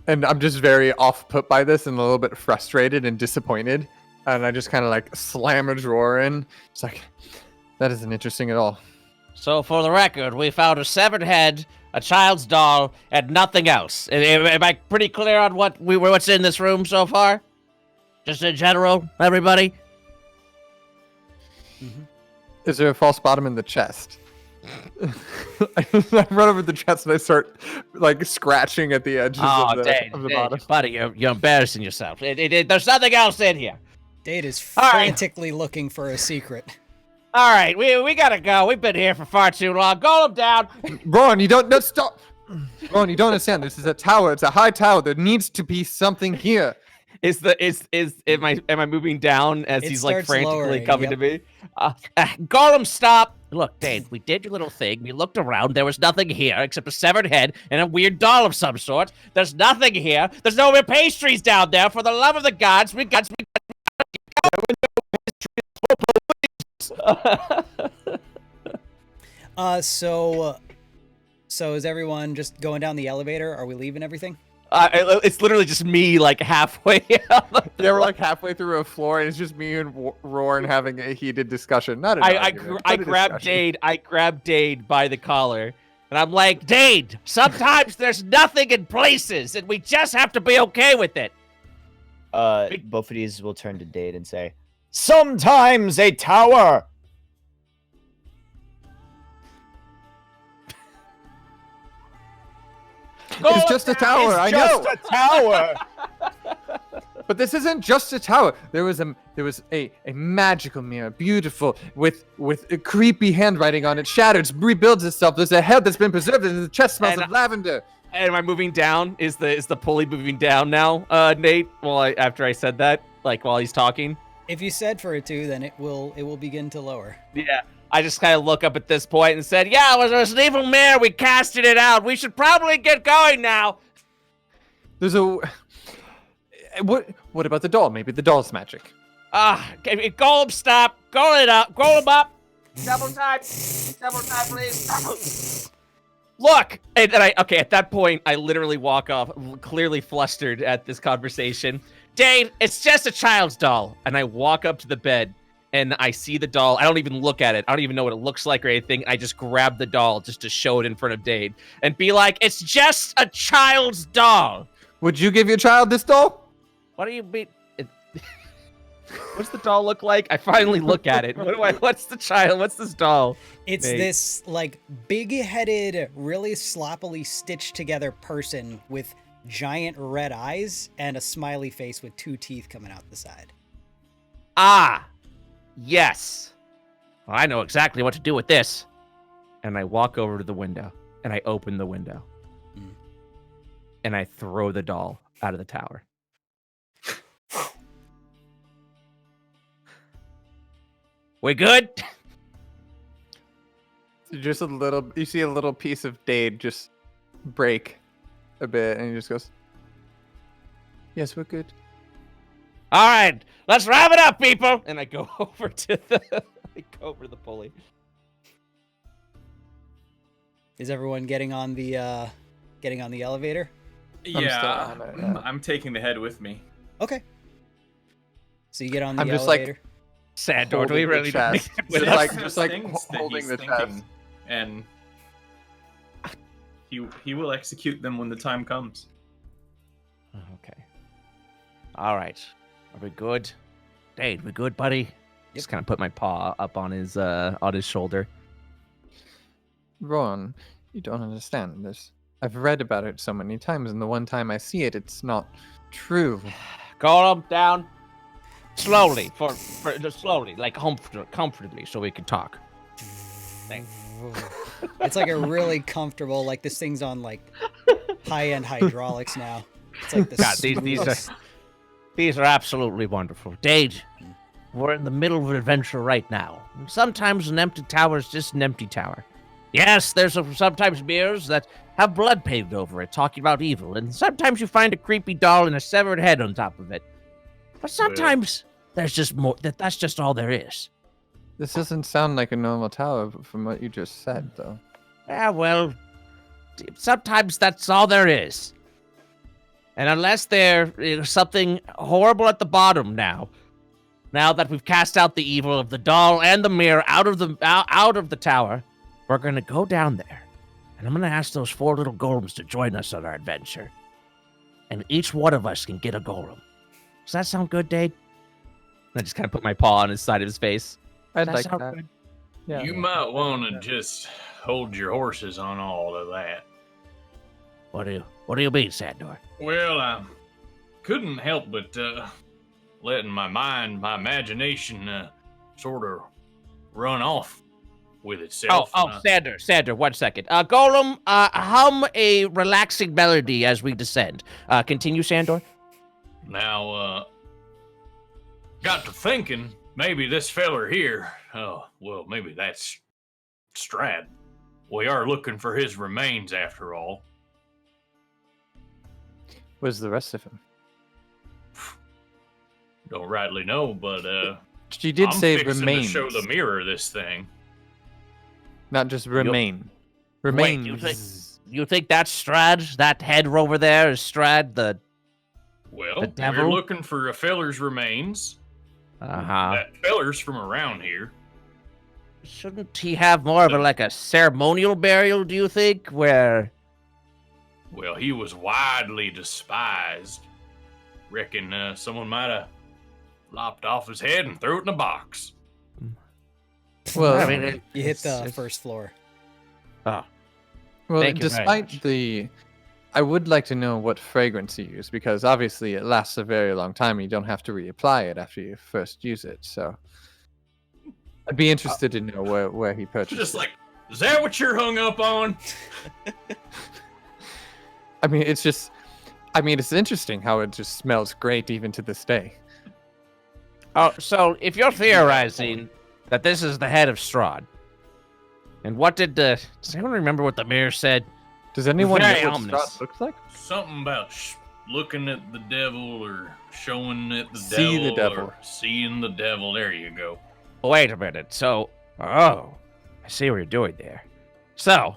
[SPEAKER 3] And I'm just very off-put by this and a little bit frustrated and disappointed. And I just kind of like slam a drawer in. It's like, that isn't interesting at all.
[SPEAKER 6] So, for the record, we found a severed head, a child's doll, and nothing else. Am I pretty clear on what's in this room so far? Just in general, everybody?
[SPEAKER 1] Mm-hmm.
[SPEAKER 3] Is there a false bottom in the chest? I run over the chest and I start like scratching at the edges of the bottom.
[SPEAKER 6] Buddy, you're embarrassing yourself. There's nothing else in here.
[SPEAKER 1] Dade is
[SPEAKER 6] All right.
[SPEAKER 1] frantically looking for a secret.
[SPEAKER 6] All right, we gotta go. We've been here for far too long. Go him down.
[SPEAKER 3] Ron, stop. Ron, you don't understand. This is a tower. It's a high tower. There needs to be something here.
[SPEAKER 4] Am I moving down as
[SPEAKER 1] It
[SPEAKER 4] he's like
[SPEAKER 1] starts
[SPEAKER 4] frantically
[SPEAKER 1] lowering,
[SPEAKER 4] coming
[SPEAKER 1] yep.
[SPEAKER 4] to me?
[SPEAKER 6] Gollum, stop! Look, Dane, we did your little thing. We looked around. There was nothing here except a severed head and a weird doll of some sort. There's nothing here. There's no real pastries down there. For the love of the gods, we got.
[SPEAKER 1] So is everyone just going down the elevator? Are we leaving everything?
[SPEAKER 4] It's literally just me like halfway.
[SPEAKER 3] Yeah, we're like halfway through a floor, and it's just me and Roran having a heated discussion. Not an argument,
[SPEAKER 4] I
[SPEAKER 3] but a
[SPEAKER 4] grabbed
[SPEAKER 3] discussion.
[SPEAKER 4] Dade. I grabbed Dade by the collar,
[SPEAKER 6] And I'm like, Dade, sometimes there's nothing in places, and we just have to be okay with it.
[SPEAKER 7] Both of these will turn to Dade and say, "Sometimes a tower."
[SPEAKER 3] It's just a tower. I know.
[SPEAKER 7] Just a tower.
[SPEAKER 3] But this isn't just a tower. There was a magical mirror, beautiful, with a creepy handwriting on it. Shatters, rebuilds itself. There's a head that's been preserved, and the chest smells of lavender.
[SPEAKER 4] Am I moving down? Is the pulley moving down now, Nate? After I said that, like while he's talking.
[SPEAKER 1] If you said for it to, then it will begin to lower.
[SPEAKER 4] Yeah. I just kind of look up at this point and said, "Yeah, it was an evil mirror. We casted it out. We should probably get going now."
[SPEAKER 3] There's a what about the doll? Maybe the doll's magic.
[SPEAKER 6] Golem, stop. Golem up. Double time, please.
[SPEAKER 4] Look, and at that point, I literally walk off, clearly flustered at this conversation.
[SPEAKER 6] Dade, it's just a child's doll.
[SPEAKER 4] And I walk up to the bed, and I see the doll. I don't even look at it. I don't even know what it looks like or anything. I just grab the doll just to show it in front of Dade and be like,
[SPEAKER 6] It's just a child's doll.
[SPEAKER 3] Would you give your child this doll?
[SPEAKER 6] What do you mean?
[SPEAKER 4] "What's the doll look like?" I finally look at it. What's the child? What's this doll?
[SPEAKER 1] It's
[SPEAKER 4] Nate.
[SPEAKER 1] this like big-headed, really sloppily stitched together person with giant red eyes and a smiley face with 2 teeth coming out the side.
[SPEAKER 6] Ah, yes. Well, I know exactly what to do with this.
[SPEAKER 4] And I walk over to the window, and I open the window. And I throw the doll out of the tower.
[SPEAKER 6] We good?
[SPEAKER 3] Just a little. You see a little piece of Dade just break a bit, and he just goes, "Yes, we're good."
[SPEAKER 6] All right, let's wrap it up, people.
[SPEAKER 4] And I go over to the pulley.
[SPEAKER 1] Is everyone getting on the elevator?
[SPEAKER 5] Yeah,
[SPEAKER 3] still on it, yeah.
[SPEAKER 5] I'm taking the head with me.
[SPEAKER 1] Okay. So you get on the
[SPEAKER 3] I'm just like-
[SPEAKER 1] elevator.
[SPEAKER 6] Sandor, do we
[SPEAKER 3] Holding the
[SPEAKER 6] really
[SPEAKER 3] chest.
[SPEAKER 6] need
[SPEAKER 3] Just
[SPEAKER 6] to
[SPEAKER 3] like-
[SPEAKER 5] Those
[SPEAKER 3] just like
[SPEAKER 5] things that
[SPEAKER 3] holding
[SPEAKER 5] he's
[SPEAKER 3] the
[SPEAKER 5] thinking,
[SPEAKER 3] chest.
[SPEAKER 5] and he will execute them when the time comes.
[SPEAKER 6] Okay. All right. Are we good? Dade, we good, buddy?
[SPEAKER 4] Just kind of put my paw up on his shoulder.
[SPEAKER 3] Ron, you don't understand this. I've read about it so many times, and the one time I see it, it's not true.
[SPEAKER 6] Call him down. Slowly, slowly, like comfortably, so we can talk. Thanks.
[SPEAKER 1] It's like a really comfortable, like this thing's on like high-end hydraulics now. It's like the
[SPEAKER 6] God, these are absolutely wonderful. Dade, we're in the middle of an adventure right now. Sometimes an empty tower is just an empty tower. Yes, there's sometimes mirrors that have blood painted over it, talking about evil, and sometimes you find a creepy doll and a severed head on top of it. But sometimes there's just more. That's just all there is.
[SPEAKER 3] This doesn't sound like a normal tower from what you just said, though.
[SPEAKER 6] Yeah, well, sometimes that's all there is. And unless there is something horrible at the bottom now that we've cast out the evil of the doll and the mirror out of the tower, we're gonna go down there, and I'm gonna ask those 4 little golems to join us on our adventure. And each one of us can get a golem. Does that sound good, Dade?
[SPEAKER 4] I just kind of put my paw on his side of his face.
[SPEAKER 3] I'd
[SPEAKER 6] Does
[SPEAKER 3] like
[SPEAKER 6] that sound
[SPEAKER 3] that.
[SPEAKER 6] good?
[SPEAKER 3] Yeah.
[SPEAKER 8] You might want to just hold your horses on all of that.
[SPEAKER 6] What do you mean, Sandor?
[SPEAKER 8] Well, I couldn't help but letting my imagination sort of run off with itself.
[SPEAKER 6] Sander, 1 second. Golem, hum a relaxing melody as we descend. Continue, Sandor.
[SPEAKER 8] Now, got to thinking, maybe this feller here, oh, well, maybe that's Strad. We are looking for his remains after all.
[SPEAKER 3] Where's the rest of him?
[SPEAKER 8] Don't rightly know, but
[SPEAKER 3] She did
[SPEAKER 8] I'm
[SPEAKER 3] say
[SPEAKER 8] fixing
[SPEAKER 3] remains,
[SPEAKER 8] to show the mirror this thing.
[SPEAKER 3] not just remain.
[SPEAKER 6] Wait,
[SPEAKER 3] Remains.
[SPEAKER 6] you think that's Strad? That head over there is Strad, the...
[SPEAKER 8] Well,
[SPEAKER 6] The
[SPEAKER 8] we're
[SPEAKER 6] devil?
[SPEAKER 8] looking for a feller's remains.
[SPEAKER 6] Uh-huh.
[SPEAKER 8] That feller's from around here.
[SPEAKER 6] Shouldn't he have more of a ceremonial burial, do you think? Where...
[SPEAKER 8] Well, he was widely despised. Reckon someone might have lopped off his head and threw it in a box.
[SPEAKER 3] Well,
[SPEAKER 6] I mean,
[SPEAKER 1] You hit the
[SPEAKER 6] it's-
[SPEAKER 1] first floor.
[SPEAKER 6] Oh.
[SPEAKER 3] well,
[SPEAKER 6] Thank you very
[SPEAKER 3] despite
[SPEAKER 6] much.
[SPEAKER 3] the, I would like to know what fragrance you use because obviously it lasts a very long time. You don't have to reapply it after you first use it. So, I'd be interested to know where he purchased
[SPEAKER 8] Just
[SPEAKER 3] it.
[SPEAKER 8] like, is that what you're hung up on?
[SPEAKER 3] I mean, it's interesting how it just smells great even to this day.
[SPEAKER 6] Oh, so if you're theorizing that this is the head of Strahd, and what did the... Does anyone remember what the mirror said?
[SPEAKER 3] Does anyone know
[SPEAKER 6] Very
[SPEAKER 3] what
[SPEAKER 6] ominous.
[SPEAKER 3] Strahd looks like?
[SPEAKER 8] Something about looking at the devil or showing at the
[SPEAKER 3] See the
[SPEAKER 8] devil,
[SPEAKER 3] devil.
[SPEAKER 8] or seeing the devil. There you go.
[SPEAKER 6] Wait a minute. So, I see what you're doing there. So,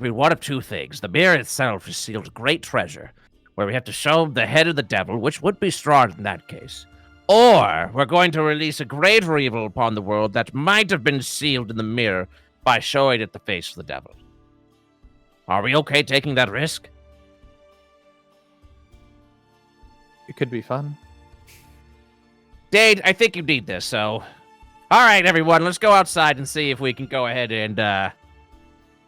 [SPEAKER 6] one of two things. The mirror itself is sealed great treasure, where we have to show the head of the devil, which would be Strahd in that case. Or we're going to release a greater evil upon the world that might have been sealed in the mirror by showing it the face of the devil. Are we okay taking that risk?
[SPEAKER 3] It could be fun.
[SPEAKER 6] Dade, I think you need this, so... Alright, everyone, let's go outside and see if we can go ahead and,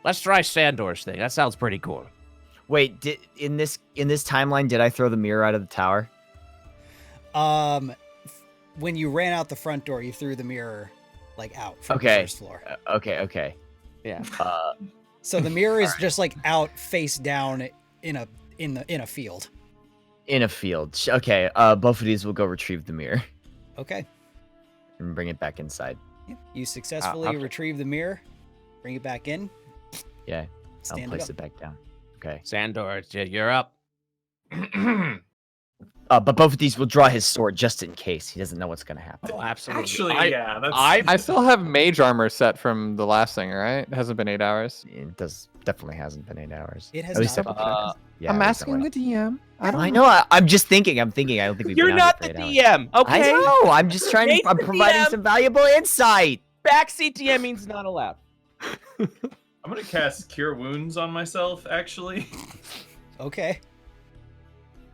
[SPEAKER 6] let's try Sandor's thing. That sounds pretty cool.
[SPEAKER 7] Wait, in this timeline, did I throw the mirror out of the tower?
[SPEAKER 1] When you ran out the front door, you threw the mirror out from the
[SPEAKER 7] Okay.
[SPEAKER 1] first floor.
[SPEAKER 7] Okay.
[SPEAKER 6] Yeah.
[SPEAKER 1] So the mirror is just out face down in a field.
[SPEAKER 7] In a field. Okay. Both of these will go retrieve the mirror
[SPEAKER 1] Okay.
[SPEAKER 7] and bring it back inside.
[SPEAKER 1] You successfully
[SPEAKER 6] okay.
[SPEAKER 1] retrieve the mirror, bring it back in,
[SPEAKER 7] Yeah.
[SPEAKER 1] stand
[SPEAKER 7] I'll
[SPEAKER 1] it
[SPEAKER 7] place
[SPEAKER 1] up.
[SPEAKER 7] it back down. Okay.
[SPEAKER 6] Sandor, you're up.
[SPEAKER 7] But both of these will draw his sword just in case. He doesn't know what's gonna happen.
[SPEAKER 6] Oh, absolutely.
[SPEAKER 5] Actually, yeah, that's.
[SPEAKER 3] I still have mage armor set from the last thing, right? It hasn't been 8 hours.
[SPEAKER 7] It definitely hasn't been 8 hours.
[SPEAKER 1] It has
[SPEAKER 7] At least
[SPEAKER 1] not.
[SPEAKER 7] I- yeah,
[SPEAKER 3] I'm
[SPEAKER 7] at least
[SPEAKER 3] asking the DM.
[SPEAKER 7] I know. I'm just thinking. I'm thinking. I don't think we've
[SPEAKER 6] You're
[SPEAKER 7] been out
[SPEAKER 6] not
[SPEAKER 7] here
[SPEAKER 6] the
[SPEAKER 7] for 8 hours.
[SPEAKER 6] DM, okay?
[SPEAKER 7] I know. I'm just trying
[SPEAKER 6] Nate's
[SPEAKER 7] to. I'm
[SPEAKER 6] the
[SPEAKER 7] providing
[SPEAKER 6] DM.
[SPEAKER 7] some valuable insight.
[SPEAKER 6] Backseat DM means not allowed.
[SPEAKER 5] I'm gonna cast Cure Wounds on myself, actually,
[SPEAKER 1] Okay.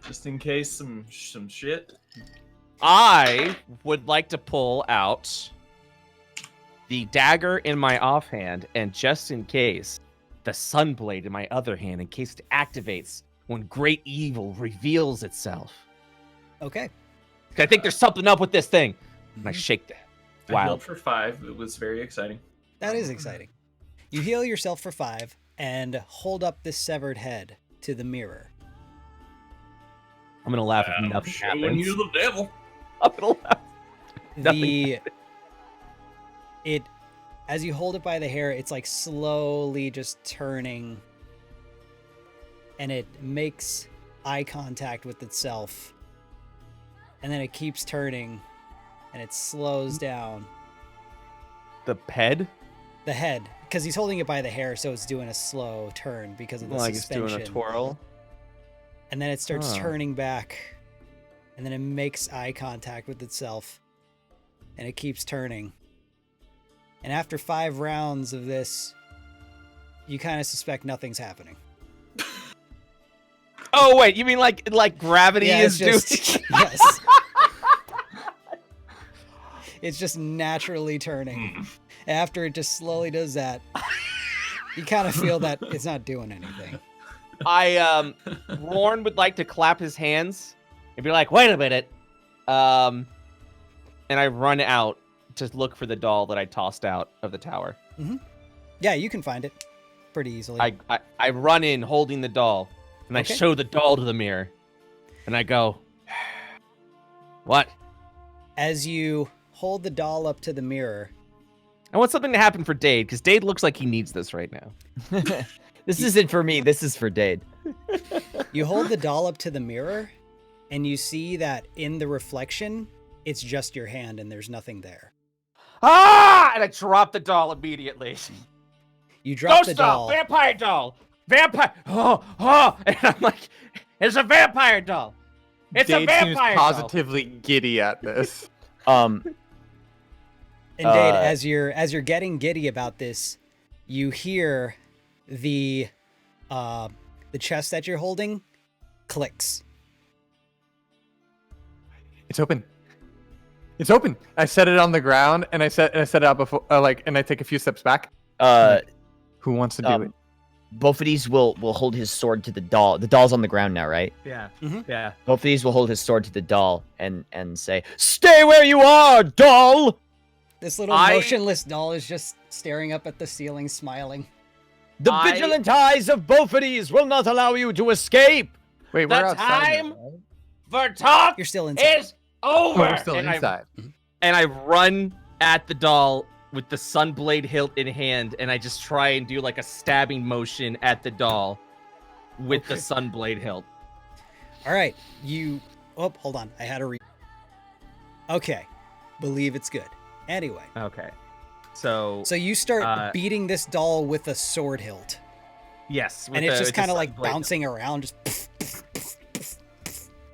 [SPEAKER 5] just in case some shit.
[SPEAKER 4] I would like to pull out the dagger in my offhand, and just in case, the sunblade in my other hand, in case it activates when great evil reveals itself.
[SPEAKER 1] Okay.
[SPEAKER 4] I think there's something up with this thing. And I
[SPEAKER 1] Mhm.
[SPEAKER 4] shake that.
[SPEAKER 5] I
[SPEAKER 4] Wow.
[SPEAKER 5] healed for 5. It was very exciting.
[SPEAKER 1] That is exciting. You heal yourself for 5 and hold up this severed head to the mirror.
[SPEAKER 4] I'm gonna laugh if
[SPEAKER 8] I'm
[SPEAKER 4] nothing
[SPEAKER 8] showing
[SPEAKER 4] happens.
[SPEAKER 8] you the devil.
[SPEAKER 4] I'm gonna laugh.
[SPEAKER 1] As you hold it by the hair, it's slowly just turning, and it makes eye contact with itself, and then it keeps turning, and it slows down.
[SPEAKER 4] The head?
[SPEAKER 1] The head, because he's holding it by the hair, so it's doing a slow turn because of the
[SPEAKER 4] Like it's
[SPEAKER 1] suspension.
[SPEAKER 4] doing a twirl.
[SPEAKER 1] And then it starts
[SPEAKER 4] Huh.
[SPEAKER 1] turning back, and then it makes eye contact with itself, and it keeps turning. And after 5 rounds of this, you kind of suspect nothing's happening.
[SPEAKER 4] Oh wait, you mean like gravity
[SPEAKER 1] Yeah,
[SPEAKER 4] is
[SPEAKER 1] it's
[SPEAKER 4] doing?
[SPEAKER 1] just yes. It's just naturally turning. After it just slowly does that, you kind of feel that it's not doing anything.
[SPEAKER 4] RORN would like to clap his hands and be like, "Wait a minute," and I run out to look for the doll that I tossed out of the tower.
[SPEAKER 1] Yeah, you can find it pretty easily.
[SPEAKER 4] I run in holding the doll, and
[SPEAKER 1] Okay.
[SPEAKER 4] I show the doll to the mirror, and I go,
[SPEAKER 6] What?
[SPEAKER 1] As you hold the doll up to the mirror,
[SPEAKER 4] I want something to happen for Dade, because Dade looks like he needs this right now.
[SPEAKER 7] This isn't for me. This is for Dade.
[SPEAKER 1] you hold the doll up to the mirror, and you see that in the reflection, it's just your hand and there's nothing there.
[SPEAKER 4] Ah! And I drop the doll immediately.
[SPEAKER 1] You drop
[SPEAKER 6] Ghost
[SPEAKER 1] the
[SPEAKER 6] doll!
[SPEAKER 1] doll.
[SPEAKER 6] Vampire doll! Vampire! Oh! And I'm like, it's a vampire doll! It's
[SPEAKER 3] Dade
[SPEAKER 6] a
[SPEAKER 3] seems
[SPEAKER 6] vampire doll!
[SPEAKER 3] positively giddy at this.
[SPEAKER 1] And Dade, as you're getting giddy about this, you hear the chest that you're holding clicks.
[SPEAKER 3] It's open. It's open. I set it on the ground, and I set it out before, and I take a few steps back. Who wants to do it?
[SPEAKER 7] Both will hold his sword to the doll. The doll's on the ground now, right?
[SPEAKER 4] Yeah.
[SPEAKER 1] Mhm.
[SPEAKER 4] Yeah.
[SPEAKER 7] Both will hold his sword to the doll and say, "Stay where you are, doll."
[SPEAKER 1] This little motionless doll is just staring up at the ceiling, smiling.
[SPEAKER 2] The vigilant eyes of Bophades will not allow you to escape.
[SPEAKER 3] Wait,
[SPEAKER 6] The
[SPEAKER 3] we're outside.
[SPEAKER 6] time
[SPEAKER 3] now,
[SPEAKER 6] for
[SPEAKER 3] right?
[SPEAKER 6] talk
[SPEAKER 1] You're still inside.
[SPEAKER 6] is over!
[SPEAKER 3] We're still
[SPEAKER 4] And
[SPEAKER 3] inside.
[SPEAKER 4] And I run at the doll with the sunblade hilt in hand, and I just try and do like a stabbing motion at the doll with the sunblade hilt.
[SPEAKER 1] All right, hold on. I had to Okay, believe it's good. Anyway,
[SPEAKER 4] Okay. So
[SPEAKER 1] you start beating this doll with a sword hilt,
[SPEAKER 4] yes,
[SPEAKER 1] and it's just kind of like
[SPEAKER 4] sunblade hilt.
[SPEAKER 1] bouncing around. Just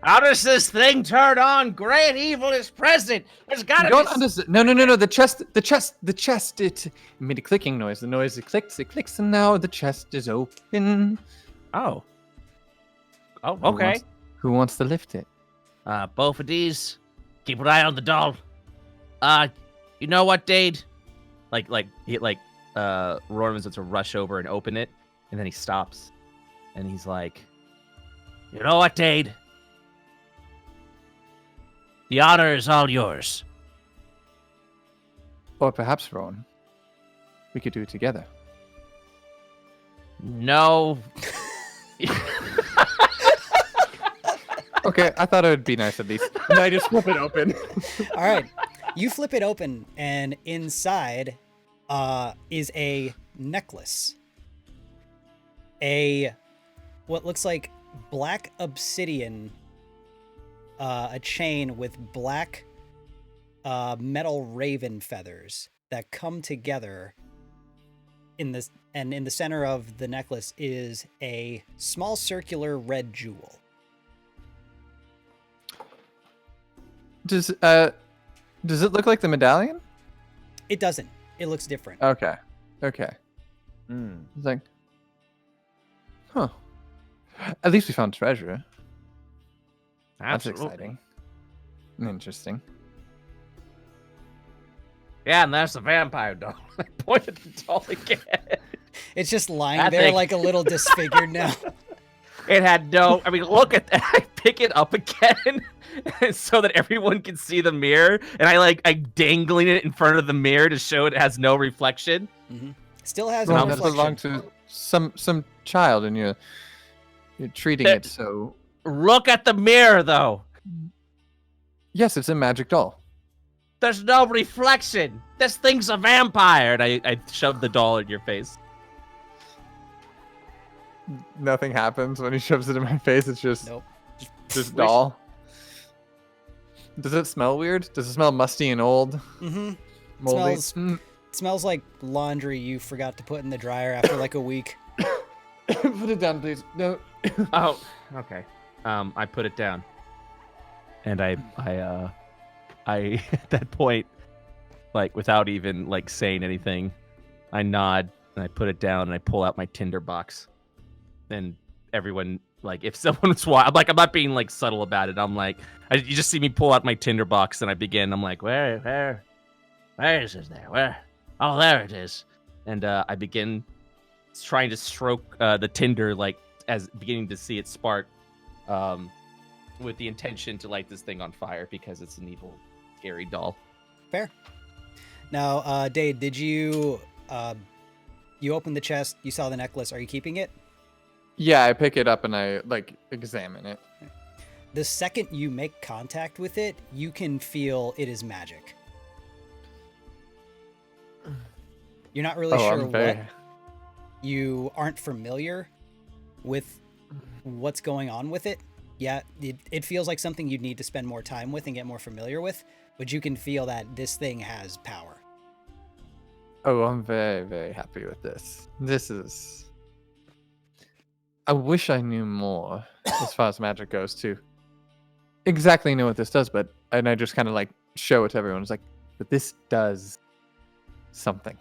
[SPEAKER 6] How does this thing turn on? Great evil is present. There's gotta
[SPEAKER 3] You don't
[SPEAKER 6] be.
[SPEAKER 3] understand. No. The chest. It made a clicking noise. The noise it clicks, and now the chest is open.
[SPEAKER 6] Oh. Oh,
[SPEAKER 3] Who
[SPEAKER 6] okay.
[SPEAKER 3] Who wants to lift it?
[SPEAKER 6] Both of these. Keep an eye on the doll. You know what, Dade?
[SPEAKER 4] Roran was to rush over and open it, and then he stops, and he's like,
[SPEAKER 6] You know what, Dade? The honor is all yours.
[SPEAKER 3] Or perhaps, Ron, we could do it together.
[SPEAKER 6] No.
[SPEAKER 3] Okay, I thought it would be nice at least. And I just flip it open.
[SPEAKER 1] all right, you flip it open, and inside is a necklace. What looks like black obsidian. A chain with black metal raven feathers that come together in this, and in the center of the necklace is a small circular red jewel.
[SPEAKER 3] Does it look like the medallion?
[SPEAKER 1] It doesn't. It looks different.
[SPEAKER 3] Okay. It's like, huh. At least we found treasure. That's
[SPEAKER 6] Absolutely.
[SPEAKER 3] exciting. Interesting.
[SPEAKER 6] Yeah, and that's the vampire doll. I point at the doll again.
[SPEAKER 1] It's just lying
[SPEAKER 6] I
[SPEAKER 1] there
[SPEAKER 6] think-
[SPEAKER 1] like a little disfigured now.
[SPEAKER 4] it had no. I mean, look at that. I pick it up again, so that everyone can see the mirror, and I dangling it in front of the mirror to show it has no reflection.
[SPEAKER 1] Still has
[SPEAKER 3] Well,
[SPEAKER 1] no
[SPEAKER 3] that
[SPEAKER 1] reflection.
[SPEAKER 3] belonged to some child, and you're treating it so.
[SPEAKER 6] Look at the mirror, though.
[SPEAKER 3] Yes, it's a magic doll.
[SPEAKER 6] There's no reflection. This thing's a vampire.
[SPEAKER 4] And I shove the doll in your face.
[SPEAKER 3] Nothing happens when he shoves it in my face. It's just
[SPEAKER 1] Nope.
[SPEAKER 3] just doll. Does it smell weird? Does it smell musty and old?
[SPEAKER 1] Mm-hmm.
[SPEAKER 3] Moldy?
[SPEAKER 1] Smells- It smells like laundry you forgot to put in the dryer after like a week.
[SPEAKER 3] Put it down, please. No.
[SPEAKER 4] Oh, okay. I put it down, and I at that point, like without even like saying anything, I nod and I put it down and I pull out my Tinder box, and everyone like if someone's I'm not being like subtle about it. I'm like you just see me pull out my Tinder box and I begin. I'm like where is it there? Where? Oh, there it is, and I begin trying to stroke the Tinder like as beginning to see it spark. With the intention to light this thing on fire because it's an evil, scary doll.
[SPEAKER 1] Fair. Now, Dade, did you opened the chest? You saw the necklace. Are you keeping it?
[SPEAKER 3] Yeah, I pick it up and I like examine it.
[SPEAKER 1] the second you make contact with it, you can feel it is magic. You're not really sure what. You aren't familiar with what's going on with it. Yeah, it feels like something you'd need to spend more time with and get more familiar with, but you can feel that this thing has power.
[SPEAKER 3] Oh, I'm very, very happy with this. This is... I wish I knew more as far as magic goes, too. Exactly know what this does, and I just kind of like show it to everyone. It's like, but this does something.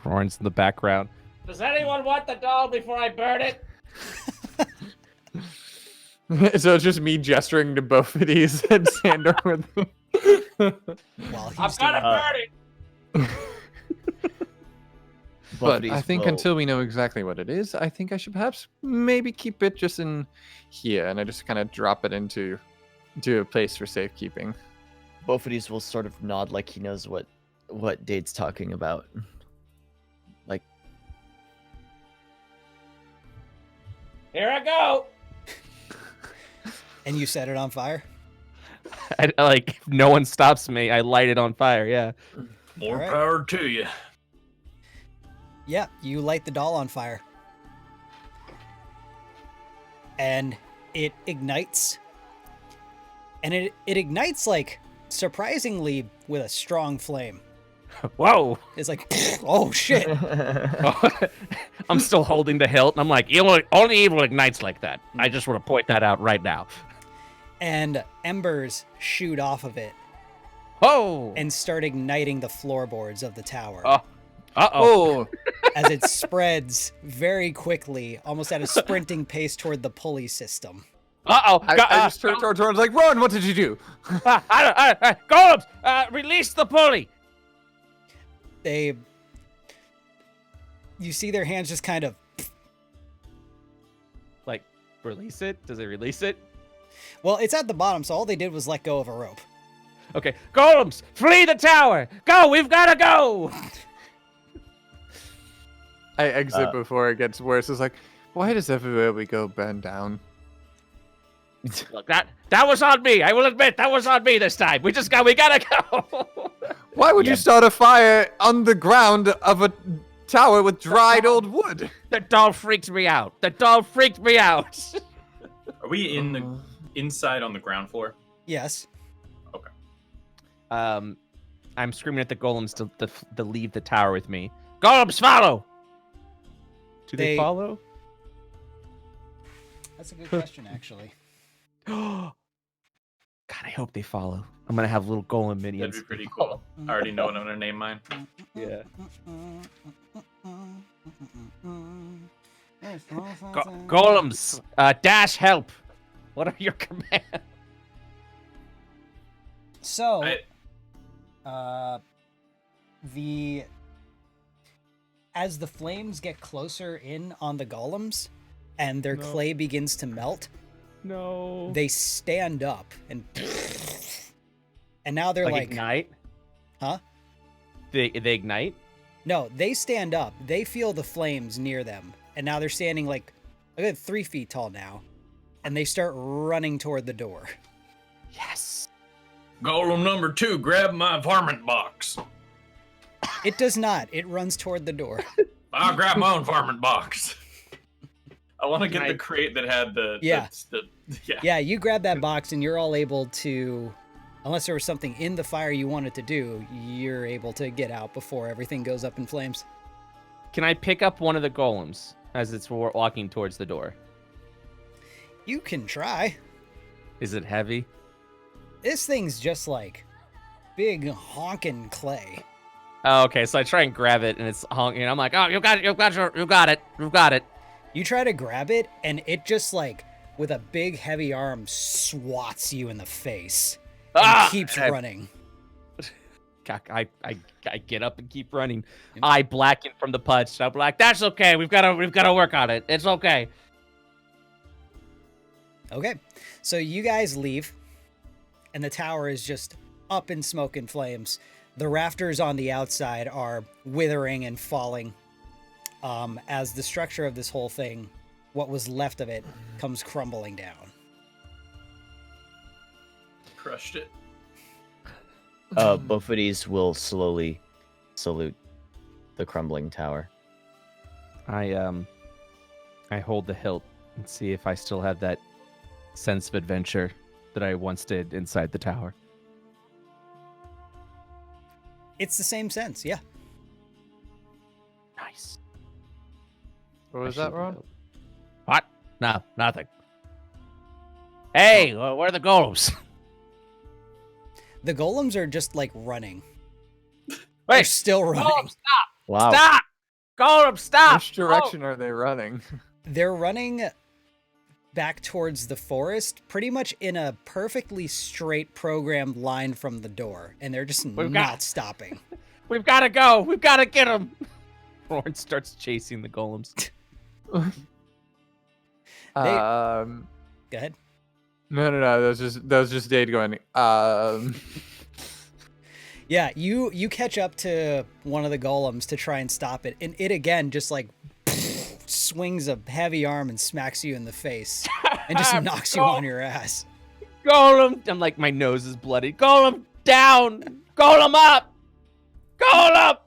[SPEAKER 4] Roran's in the background.
[SPEAKER 6] Does anyone want the doll before I burn it?
[SPEAKER 3] So it's just me gesturing to both of these and Sandor with them.
[SPEAKER 1] While he's
[SPEAKER 6] I'm gonna burn it!
[SPEAKER 3] But I think until we know exactly what it is, I think I should perhaps maybe keep it just in here, and I just kind of drop it into a place for safekeeping.
[SPEAKER 7] Bofidis will sort of nod like he knows what Dade's talking about. Like,
[SPEAKER 6] Here I go!
[SPEAKER 1] And you set it on fire?
[SPEAKER 4] Like, if no one stops me, I light it on fire, yeah.
[SPEAKER 8] More
[SPEAKER 1] Alright.
[SPEAKER 8] power to you.
[SPEAKER 1] Yeah, you light the doll on fire. And it ignites. And it ignites, like, surprisingly with a strong flame.
[SPEAKER 4] Whoa!
[SPEAKER 1] It's like, oh shit.
[SPEAKER 4] I'm still holding the hilt, and I'm like, only evil ignites like that. I just want to point that out right now.
[SPEAKER 1] And embers shoot off of it
[SPEAKER 4] Oh!
[SPEAKER 1] and start igniting the floorboards of the tower.
[SPEAKER 4] Oh. Uh-oh.
[SPEAKER 1] As it spreads very quickly, almost at a sprinting pace toward the pulley system.
[SPEAKER 4] Uh-oh.
[SPEAKER 3] I just turned towards Ron, like, Ron, what did you do?
[SPEAKER 6] Golems, release the pulley!
[SPEAKER 1] You see their hands just kind of,
[SPEAKER 4] Like, release it? Does it release it?
[SPEAKER 1] well, it's at the bottom, so all they did was let go of a rope.
[SPEAKER 4] Okay. Golems, flee the tower! Go! We've got to go!
[SPEAKER 3] I exit before it gets worse. It's like, why does everywhere we go burn down?
[SPEAKER 6] Look, that was on me. I will admit, that was on me this time. We gotta go.
[SPEAKER 3] Why would you start a fire on the ground of a tower with dried old wood?
[SPEAKER 6] The doll freaked me out.
[SPEAKER 5] Are we in the inside on the ground floor?
[SPEAKER 1] Yes.
[SPEAKER 5] Okay.
[SPEAKER 4] I'm screaming at the golems to leave the tower with me.
[SPEAKER 6] Golems, follow!
[SPEAKER 4] Do they follow?
[SPEAKER 1] That's a good question, actually.
[SPEAKER 4] God, I hope they follow. I'm gonna have little golem minions.
[SPEAKER 5] That'd be pretty cool. I already know what I'm gonna name mine.
[SPEAKER 4] Yeah.
[SPEAKER 6] Golems, dash help. What are your commands?
[SPEAKER 1] So, as the flames get closer in on the golems, and their clay begins to melt,
[SPEAKER 4] No.
[SPEAKER 1] they stand up and now they're like,
[SPEAKER 4] ignite?
[SPEAKER 1] huh?
[SPEAKER 4] They ignite?
[SPEAKER 1] No, they stand up. They feel the flames near them, and now they're standing like a good 3 feet tall now, and they start running toward the door.
[SPEAKER 4] Yes.
[SPEAKER 8] Golem number 2, grab my varmint box.
[SPEAKER 1] It does not. It runs toward the door.
[SPEAKER 8] I'll grab my own varmint box.
[SPEAKER 5] I want to get the crate that had the
[SPEAKER 1] Yeah.
[SPEAKER 5] Yeah.
[SPEAKER 1] Yeah, you grab that box, and you're all able to, unless there was something in the fire you wanted to do, you're able to get out before everything goes up in flames.
[SPEAKER 4] Can I pick up one of the golems as it's walking towards the door?
[SPEAKER 1] You can try.
[SPEAKER 4] Is it heavy?
[SPEAKER 1] This thing's just like big honking clay.
[SPEAKER 4] Oh, okay. So I try and grab it, and it's honking. And I'm like, oh, you got it.
[SPEAKER 1] You try to grab it, and it just like, with a big heavy arm, swats you in the face and keeps running.
[SPEAKER 4] I get up and keep running. I blacken from the punch. I'm like, that's okay. We've got to work on it. It's okay.
[SPEAKER 1] Okay, so you guys leave, and the tower is just up in smoke and flames. The rafters on the outside are withering and falling as the structure of this whole thing what was left of it comes crumbling down.
[SPEAKER 5] Crushed it.
[SPEAKER 7] Both of these will slowly salute the crumbling tower.
[SPEAKER 4] I hold the hilt and see if I still have that sense of adventure that I once did inside the tower.
[SPEAKER 1] It's the same sense, yeah.
[SPEAKER 4] Nice.
[SPEAKER 3] What was that, Ron?
[SPEAKER 6] What? No, nothing. Hey, where are the golems?
[SPEAKER 1] The golems are just like running. They're
[SPEAKER 6] Wait,
[SPEAKER 1] still running.
[SPEAKER 6] golem, stop!
[SPEAKER 7] Wow.
[SPEAKER 6] Stop! Golem, stop!
[SPEAKER 3] Which direction are they running?
[SPEAKER 1] They're running back towards the forest, pretty much in a perfectly straight programmed line from the door, and they're just not stopping.
[SPEAKER 6] We've got to go. We've got to get him.
[SPEAKER 4] Roran starts chasing the golems.
[SPEAKER 1] Go ahead.
[SPEAKER 3] No. That was just Dade going.
[SPEAKER 1] Yeah, you catch up to one of the golems to try and stop it, and it again just like swings a heavy arm and smacks you in the face, and just knocks you on your ass.
[SPEAKER 4] Golem! I'm like, my nose is bloody. Golem down! Golem up! Golem!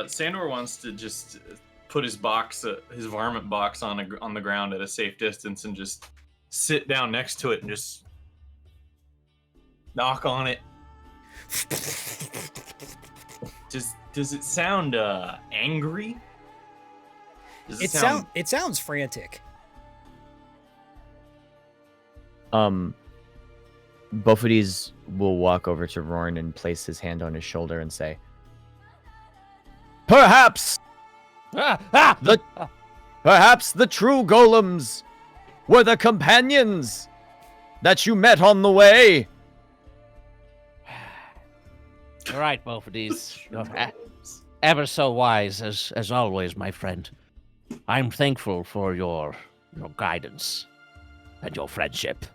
[SPEAKER 5] Sandor wants to just put his box, his varmint box, on the ground at a safe distance and just sit down next to it and just knock on it. Does it sound angry? Does
[SPEAKER 1] It sounds frantic.
[SPEAKER 7] Both of these will walk over to Rorn and place his hand on his shoulder and say,
[SPEAKER 2] Perhaps
[SPEAKER 6] Ah!
[SPEAKER 2] Perhaps the true golems were the companions that you met on the way.
[SPEAKER 6] All right, both of these. You're ever so wise, as always, my friend. I'm thankful for your guidance and your friendship.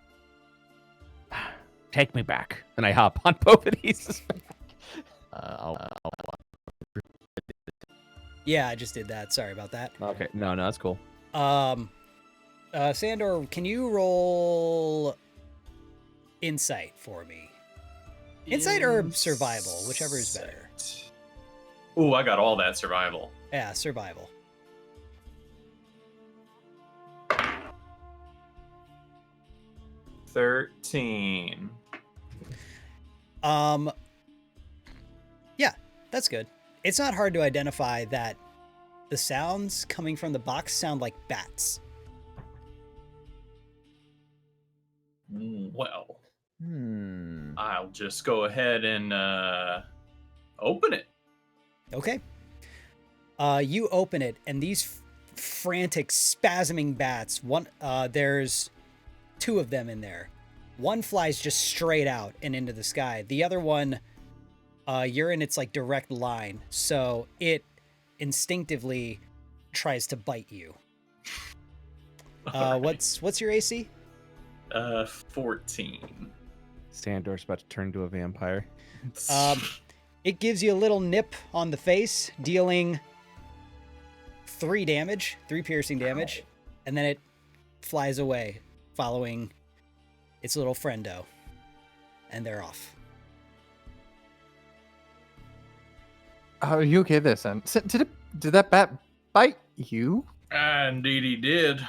[SPEAKER 6] Take me back.
[SPEAKER 4] And I hop on both of these.
[SPEAKER 1] Yeah, I just did that. Sorry about that.
[SPEAKER 4] Okay, no, that's cool.
[SPEAKER 1] Sandor, can you roll insight for me? Insight or survival, whichever is better.
[SPEAKER 5] Ooh, I got all that survival.
[SPEAKER 1] Yeah, survival.
[SPEAKER 5] $13.
[SPEAKER 1] Yeah, that's good. It's not hard to identify that the sounds coming from the box sound like bats.
[SPEAKER 5] Well, I'll just go ahead and open it.
[SPEAKER 1] Okay. You open it, and these frantic, spasming bats. There's two of them in there. One flies just straight out and into the sky. The other one, you're in its like direct line, so it instinctively tries to bite you.
[SPEAKER 5] All right.
[SPEAKER 1] What's your AC?
[SPEAKER 5] 14.
[SPEAKER 4] Sandor's about to turn into a vampire.
[SPEAKER 1] It gives you a little nip on the face, dealing 3 piercing damage, and then it flies away, following its little friendo, and they're off.
[SPEAKER 3] Are you okay there, son? Did that bat bite you?
[SPEAKER 8] Indeed he did.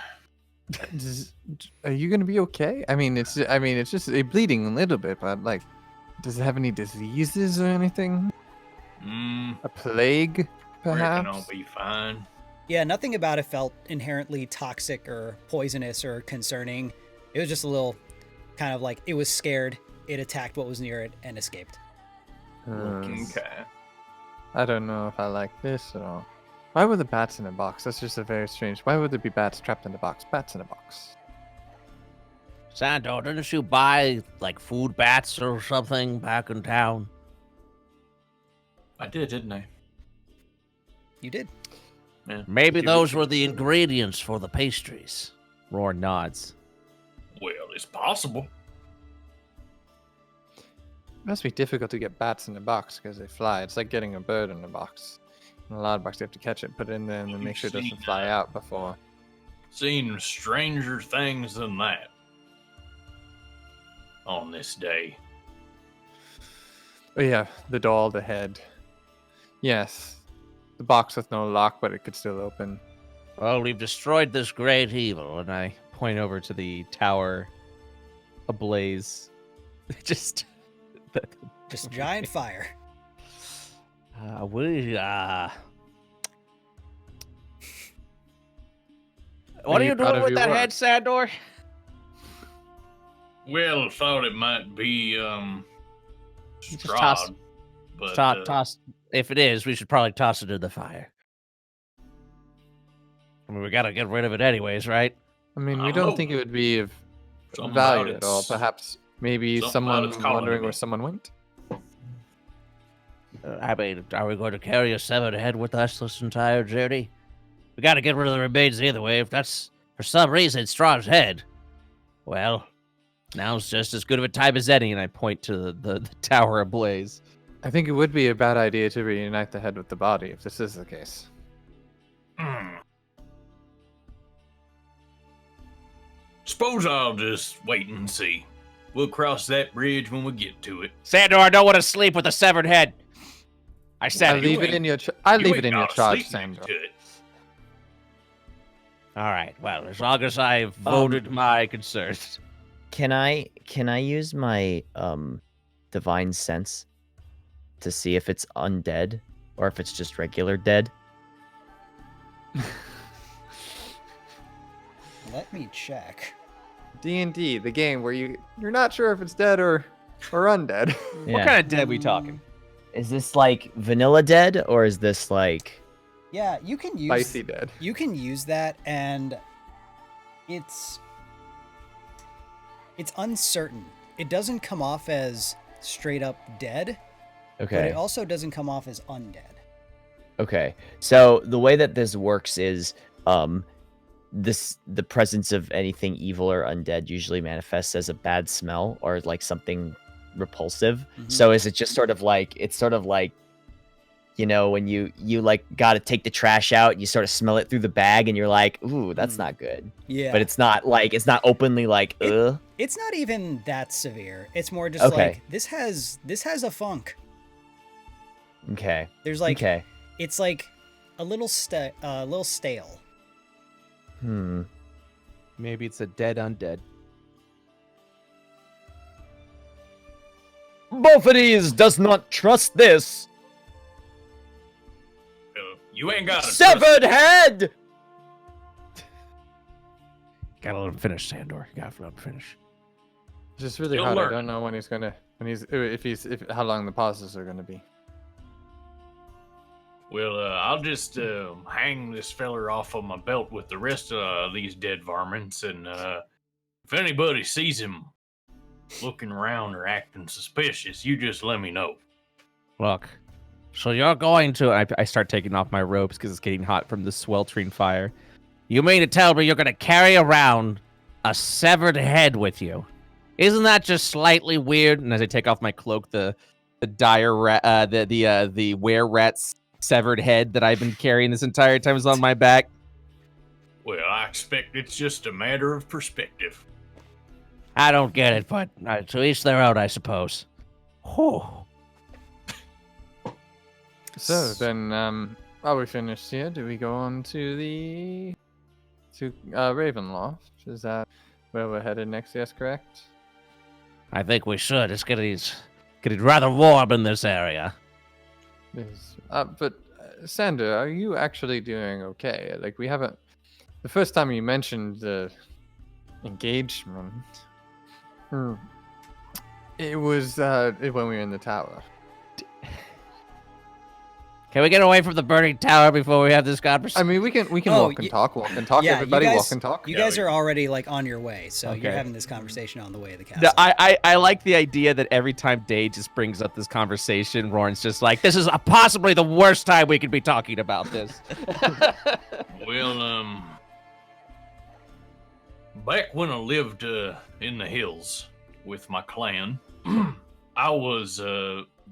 [SPEAKER 3] Are you gonna be okay? I mean, it's just bleeding a little bit, but like, does it have any diseases or anything? A plague,
[SPEAKER 8] Reckon
[SPEAKER 3] perhaps?
[SPEAKER 8] I'll be fine.
[SPEAKER 1] Yeah, nothing about it felt inherently toxic or poisonous or concerning. It was just a little kind of like it was scared, it attacked what was near it, and escaped.
[SPEAKER 5] Okay.
[SPEAKER 3] I don't know if I like this at all. Why were the bats in a box? That's just a very strange. Why would there be bats trapped in a box? Bats in a box.
[SPEAKER 6] Sandor, didn't you buy like food bats or something back in town?
[SPEAKER 8] I did, didn't I?
[SPEAKER 1] You did.
[SPEAKER 8] Yeah.
[SPEAKER 6] Maybe those were the ingredients for the pastries.
[SPEAKER 4] Roar nods.
[SPEAKER 8] Well, it's possible.
[SPEAKER 3] It must be difficult to get bats in a box because they fly. It's like getting a bird in a box. In a lot of box, you have to catch it, put it in there, and then make sure it doesn't
[SPEAKER 8] Seen
[SPEAKER 3] fly
[SPEAKER 8] that.
[SPEAKER 3] out before.
[SPEAKER 8] Seen stranger things than that on this day.
[SPEAKER 3] Oh yeah, the doll, the head. Yes, the box with no lock, but it could still open.
[SPEAKER 6] Well, we've destroyed this great evil,
[SPEAKER 4] And I point over to the tower ablaze. Just
[SPEAKER 1] Just giant fire.
[SPEAKER 6] what are you
[SPEAKER 3] you proud
[SPEAKER 6] doing
[SPEAKER 3] of
[SPEAKER 6] with
[SPEAKER 3] your
[SPEAKER 6] that
[SPEAKER 3] work?
[SPEAKER 6] head, Sandor?
[SPEAKER 8] Well, thought it might be
[SPEAKER 6] Just toss-
[SPEAKER 8] Strahd, but
[SPEAKER 6] Toss. If it is, we should probably toss it in the fire. I mean, we gotta get rid of it anyways, right?
[SPEAKER 3] I mean, we
[SPEAKER 8] I
[SPEAKER 3] don't
[SPEAKER 8] hope
[SPEAKER 3] think it would be of
[SPEAKER 8] something
[SPEAKER 3] value
[SPEAKER 8] about
[SPEAKER 3] at all.
[SPEAKER 8] its-
[SPEAKER 3] Perhaps maybe
[SPEAKER 8] something about
[SPEAKER 3] someone
[SPEAKER 8] its calling
[SPEAKER 3] wondering
[SPEAKER 8] me.
[SPEAKER 3] where someone went.
[SPEAKER 6] I mean, are we going to carry a severed head with us this entire journey? We gotta get rid of the remains either way. If that's, for some reason, Strahd's head, well, now's just as good of a time as any,
[SPEAKER 4] and I point to the tower ablaze.
[SPEAKER 3] I think it would be a bad idea to reunite the head with the body if this is the case.
[SPEAKER 8] Suppose I'll just wait and see. We'll cross that bridge when we get to it.
[SPEAKER 6] Sandor, I don't want to sleep with a severed head. I
[SPEAKER 3] I
[SPEAKER 6] said it.
[SPEAKER 3] leave it in your. I
[SPEAKER 8] You
[SPEAKER 3] leave
[SPEAKER 8] ain't
[SPEAKER 3] it in your
[SPEAKER 8] gotta
[SPEAKER 3] charge,
[SPEAKER 8] sleep
[SPEAKER 3] Sandor.
[SPEAKER 8] next to it.
[SPEAKER 6] All right. Well, as long as I've voted my concerns.
[SPEAKER 7] Can I use my divine sense to see if it's undead or if it's just regular dead?
[SPEAKER 1] Let me check.
[SPEAKER 3] D&D, the game where you're not sure if it's dead or undead.
[SPEAKER 4] What kind of dead we talking?
[SPEAKER 7] Is this like vanilla dead or is this like
[SPEAKER 1] Yeah, you can use
[SPEAKER 3] Spicy dead.
[SPEAKER 1] you can use that, and it's uncertain. It doesn't come off as straight up dead, but
[SPEAKER 7] okay?
[SPEAKER 1] it also doesn't come off as undead.
[SPEAKER 7] Okay. So the way that this works is the presence of anything evil or undead usually manifests as a bad smell or like something repulsive.
[SPEAKER 1] Mhm.
[SPEAKER 7] So is it just sort of like you know, when you like got to take the trash out and you sort of smell it through the bag and you're like, ooh, that's
[SPEAKER 1] Mm.
[SPEAKER 7] not good.
[SPEAKER 1] Yeah,
[SPEAKER 7] But it's not openly like ugh.
[SPEAKER 1] it's not even that severe. It's more just
[SPEAKER 7] Okay.
[SPEAKER 1] like this has a funk.
[SPEAKER 7] Okay.
[SPEAKER 1] There's like
[SPEAKER 7] Okay.
[SPEAKER 1] it's like a little stale.
[SPEAKER 4] Maybe it's a dead undead.
[SPEAKER 2] Bophides does not trust this.
[SPEAKER 8] You ain't got
[SPEAKER 2] Severed head!
[SPEAKER 6] Gotta let him finish, Sandor. Gotta let him finish.
[SPEAKER 3] It's just really
[SPEAKER 8] You'll
[SPEAKER 3] hard.
[SPEAKER 8] learn.
[SPEAKER 3] I don't know when he's gonna if how long the pauses are gonna be.
[SPEAKER 8] Well, I'll just hang this feller off of my belt with the rest of these dead varmints, and if anybody sees him looking around or acting suspicious, you just let me know.
[SPEAKER 6] Look, so you're going to.
[SPEAKER 4] I start taking off my robes because it's getting hot from the sweltering fire.
[SPEAKER 6] You mean to tell me you're going to carry around a severed head with you? Isn't that just slightly weird?
[SPEAKER 4] And as I take off my cloak, the were rat's severed head that I've been carrying this entire time is on my back.
[SPEAKER 8] Well, I expect it's just a matter of perspective.
[SPEAKER 6] I don't get it, but to each their own, I suppose. Whew.
[SPEAKER 3] So then, are we finished here? Do we go on to Ravenloft? Is that where we're headed next? Yes, correct.
[SPEAKER 6] I think we should. It's getting rather warm in this area.
[SPEAKER 3] Yes. But Sander, are you actually doing okay? Like we haven't. The first time you mentioned the engagement, it was when we were in the tower.
[SPEAKER 6] Can we get away from the burning tower before we have this
[SPEAKER 3] I
[SPEAKER 6] conversation?
[SPEAKER 3] mean, we can
[SPEAKER 1] Oh,
[SPEAKER 3] walk and talk.
[SPEAKER 1] Yeah,
[SPEAKER 3] Everybody
[SPEAKER 1] you guys,
[SPEAKER 3] walk and talk.
[SPEAKER 1] You
[SPEAKER 8] Yeah,
[SPEAKER 1] guys
[SPEAKER 8] we-
[SPEAKER 1] are already like on your way, so you're
[SPEAKER 4] Okay.
[SPEAKER 1] having this conversation on the way to the
[SPEAKER 4] No,
[SPEAKER 1] castle.
[SPEAKER 4] I like the idea that every time Dave just brings up this conversation, Roran's just like,
[SPEAKER 6] This is possibly the worst time we could be talking about this.
[SPEAKER 8] Well, back when I lived in the hills with my clan, I was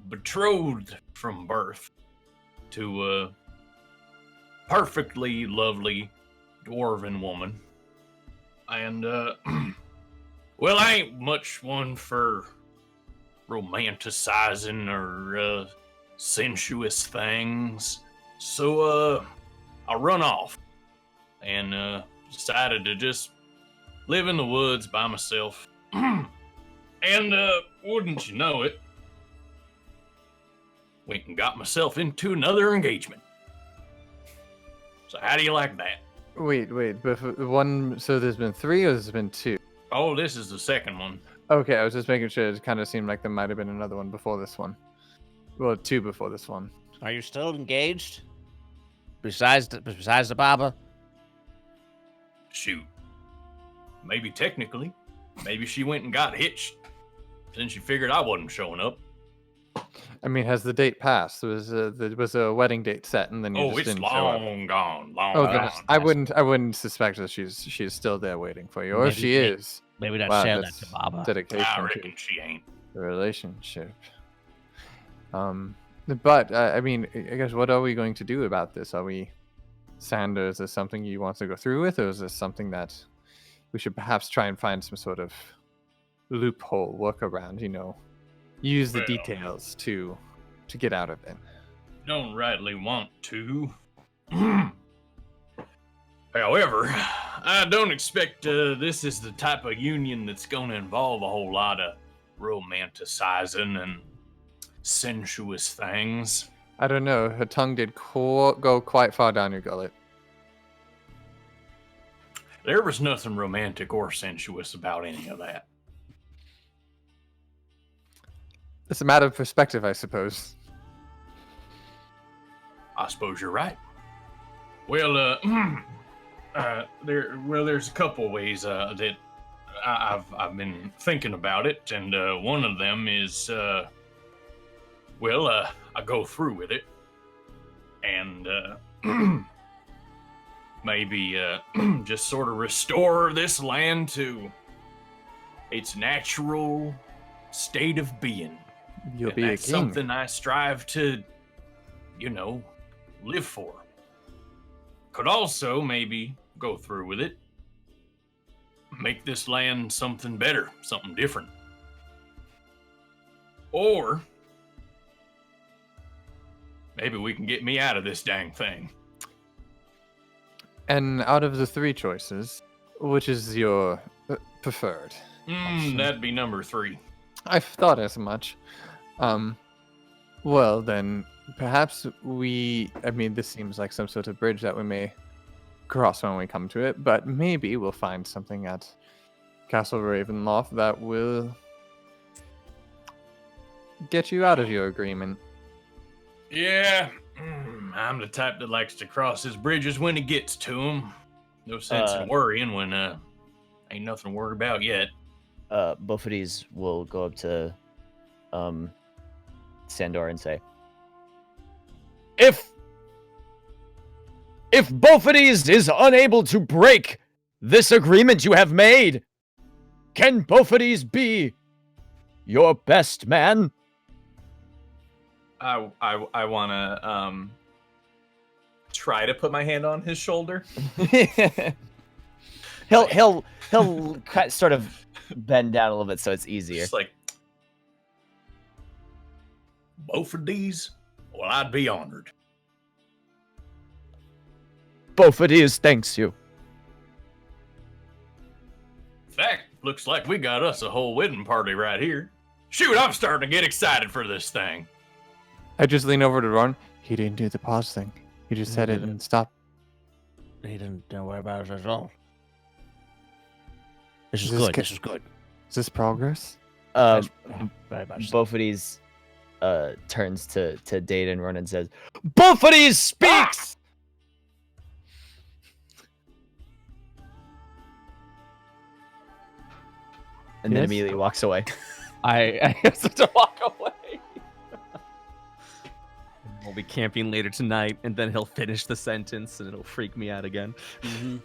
[SPEAKER 8] betrothed from birth to perfectly lovely dwarven woman. And, well, I ain't much one for romanticizing or sensuous things. So, I run off and decided to just live in the woods by myself. And, wouldn't you know it, went and got myself into another engagement. So how do you like that?
[SPEAKER 3] Wait. One. So there's been 3, or there's been 2?
[SPEAKER 8] Oh, this is the second one.
[SPEAKER 3] Okay, I was just making sure. It kind of seemed like there might have been another one before this one. Well, 2 before this one.
[SPEAKER 6] Are you still engaged? Besides the Baba?
[SPEAKER 8] Shoot. Maybe technically. Maybe she went and got hitched. Then she figured I wasn't showing up.
[SPEAKER 3] I mean, has the date passed? There was a wedding date set, and then you just
[SPEAKER 8] It's
[SPEAKER 3] didn't show up.
[SPEAKER 8] long gone. Long
[SPEAKER 3] Oh,
[SPEAKER 8] gone.
[SPEAKER 3] I wouldn't suspect that she's still there waiting for you, or if
[SPEAKER 6] Maybe
[SPEAKER 3] she is.
[SPEAKER 6] Maybe not
[SPEAKER 3] Wow,
[SPEAKER 6] share that
[SPEAKER 3] that's
[SPEAKER 6] to Baba.
[SPEAKER 3] dedication
[SPEAKER 8] I
[SPEAKER 3] to
[SPEAKER 8] reckon she ain't.
[SPEAKER 3] the relationship. But I mean, I guess what are we going to do about this? Are we, Sandor? Is this something you want to go through with, or is this something that we should perhaps try and find some sort of loophole, workaround? Use the
[SPEAKER 8] Well.
[SPEAKER 3] details to get out of it.
[SPEAKER 8] Don't rightly want to. However, I don't expect this is the type of union that's going to involve a whole lot of romanticizing and sensuous things.
[SPEAKER 3] I don't know. Her tongue did go quite far down your gullet.
[SPEAKER 8] There was nothing romantic or sensuous about any of that.
[SPEAKER 3] It's a matter of perspective, I suppose.
[SPEAKER 8] I suppose you're right. Well, there's a couple ways that I've been thinking about it, and one of them is, I go through with it, and maybe just sort of restore this land to its natural state of being.
[SPEAKER 3] You'll
[SPEAKER 8] And
[SPEAKER 3] be a
[SPEAKER 8] that's
[SPEAKER 3] king.
[SPEAKER 8] something I strive to, live for. Could also maybe go through with it. Make this land something better, something different. Or maybe we can get me out of this dang thing.
[SPEAKER 3] And out of the 3 choices, which is your preferred?
[SPEAKER 8] That'd be number 3.
[SPEAKER 3] I thought as much. Well, then, perhaps this seems like some sort of bridge that we may cross when we come to it, but maybe we'll find something at Castle Ravenloft that will get you out of your agreement.
[SPEAKER 8] Yeah, I'm the type that likes to cross his bridges when he gets to them. No sense in worrying when ain't nothing to worry about yet.
[SPEAKER 7] Both of these will go up to Sandor and say,
[SPEAKER 2] If Bophades is unable to break this agreement you have made, can Bophades be your best man?
[SPEAKER 5] I want to try to put my hand on his shoulder.
[SPEAKER 7] he'll sort of bend down a little bit so it's easier.
[SPEAKER 5] Just like,
[SPEAKER 8] Both of these? Well, I'd be honored.
[SPEAKER 2] Bophades thanks you.
[SPEAKER 8] In fact, looks like we got us a whole wedding party right here. Shoot, I'm starting to get excited for this thing.
[SPEAKER 3] I just lean over to RORN. He didn't do the pause thing. He just said it and stopped.
[SPEAKER 6] He didn't worry about it at all. This is
[SPEAKER 3] Is this
[SPEAKER 6] good.
[SPEAKER 3] ca-
[SPEAKER 6] This is good.
[SPEAKER 3] Is this progress?
[SPEAKER 6] Very much.
[SPEAKER 7] Both of these turns to Data and Ronan and says,
[SPEAKER 2] Bophades speaks!
[SPEAKER 7] and then
[SPEAKER 3] Yes?
[SPEAKER 7] immediately walks away.
[SPEAKER 4] I have to walk away. We'll be camping later tonight, and then he'll finish the sentence, and it'll freak me out again.
[SPEAKER 1] Mm-hmm.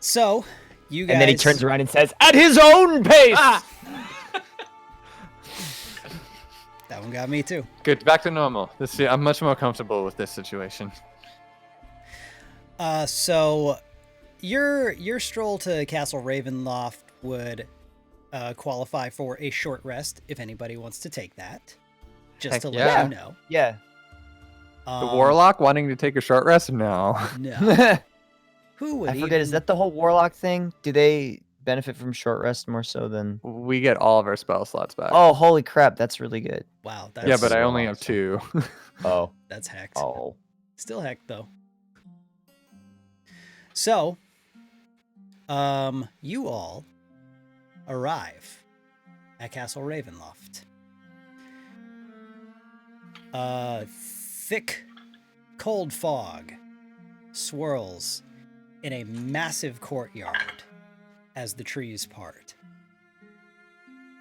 [SPEAKER 1] So, you guys.
[SPEAKER 7] And then he turns around and says,
[SPEAKER 2] At his own pace!
[SPEAKER 1] That Stone got me too.
[SPEAKER 3] Good, back to normal. I'm much more comfortable with this situation.
[SPEAKER 1] So your stroll to Castle Ravenloft would qualify for a short rest if anybody wants to take that. Just
[SPEAKER 3] Heck
[SPEAKER 1] to
[SPEAKER 3] yeah.
[SPEAKER 1] let you know.
[SPEAKER 7] Yeah.
[SPEAKER 3] The warlock wanting to take a short rest? No.
[SPEAKER 1] No. Who would
[SPEAKER 7] I forget, is
[SPEAKER 1] even-
[SPEAKER 7] that the whole warlock thing? Do they benefit from short rest more so than...
[SPEAKER 3] We get all of our spell slots back.
[SPEAKER 7] Oh, holy crap, that's really good.
[SPEAKER 1] Wow, that's,
[SPEAKER 3] yeah, but I
[SPEAKER 4] so
[SPEAKER 3] only have
[SPEAKER 4] awesome.
[SPEAKER 3] 2.
[SPEAKER 4] Oh.
[SPEAKER 1] that's hacked.
[SPEAKER 4] Oh.
[SPEAKER 1] Still hacked though. So, you all arrive at Castle Ravenloft. Thick, cold fog swirls in a massive courtyard as the trees part.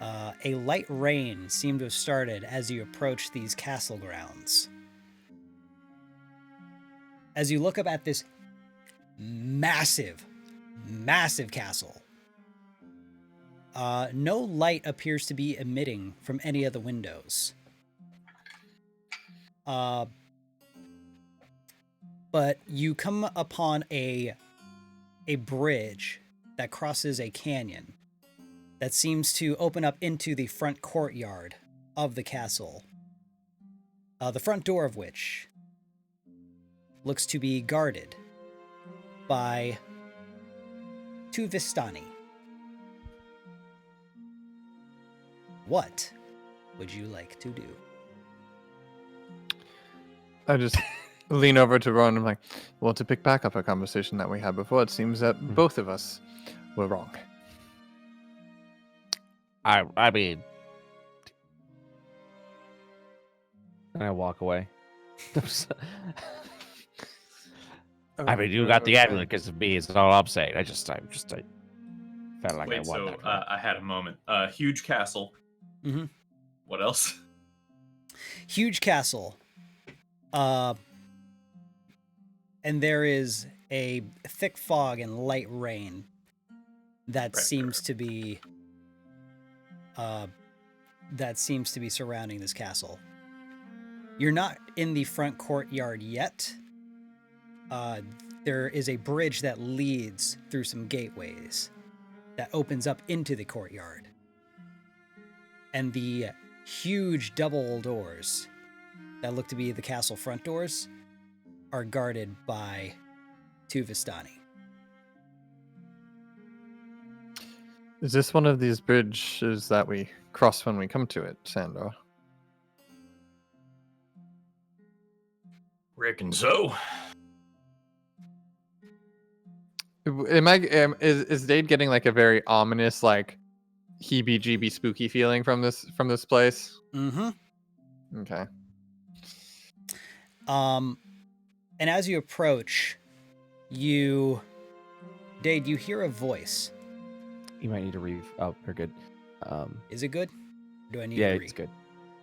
[SPEAKER 1] A light rain seemed to have started as you approach these castle grounds. As you look up at this massive, massive castle, no light appears to be emitting from any of the windows. But you come upon a bridge that crosses a canyon that seems to open up into the front courtyard of the castle. The front door of which looks to be guarded by 2 Vistani. What would you like to do?
[SPEAKER 3] I just lean over to Ron and I'm like, well, to pick back up a conversation that we had before, it seems that both of us were wrong.
[SPEAKER 6] I mean,
[SPEAKER 4] And I walk away.
[SPEAKER 6] I mean, you got the amulet because of me. Is all I'm saying. I felt like
[SPEAKER 5] Wait,
[SPEAKER 6] I won
[SPEAKER 5] so
[SPEAKER 6] that. One.
[SPEAKER 5] I had a moment. Huge castle.
[SPEAKER 1] Mhm.
[SPEAKER 5] What else?
[SPEAKER 1] Huge castle. And there is a thick fog and light rain that seems to be surrounding this castle. You're not in the front courtyard yet. There is a bridge that leads through some gateways that opens up into the courtyard. And the huge double doors that look to be the castle front doors are guarded by 2 Vistani.
[SPEAKER 3] Is this one of these bridges that we cross when we come to it, Sandor?
[SPEAKER 8] Reckon so.
[SPEAKER 3] Is Dade getting like a very ominous, like heebie-jeebie spooky feeling from this place?
[SPEAKER 1] Mm-hmm.
[SPEAKER 3] Okay.
[SPEAKER 1] And as you approach, Dade, you hear a voice.
[SPEAKER 4] You might need to read. Oh, you're good.
[SPEAKER 1] Is it good? Do I need
[SPEAKER 4] Yeah,
[SPEAKER 1] to read?
[SPEAKER 4] it's good.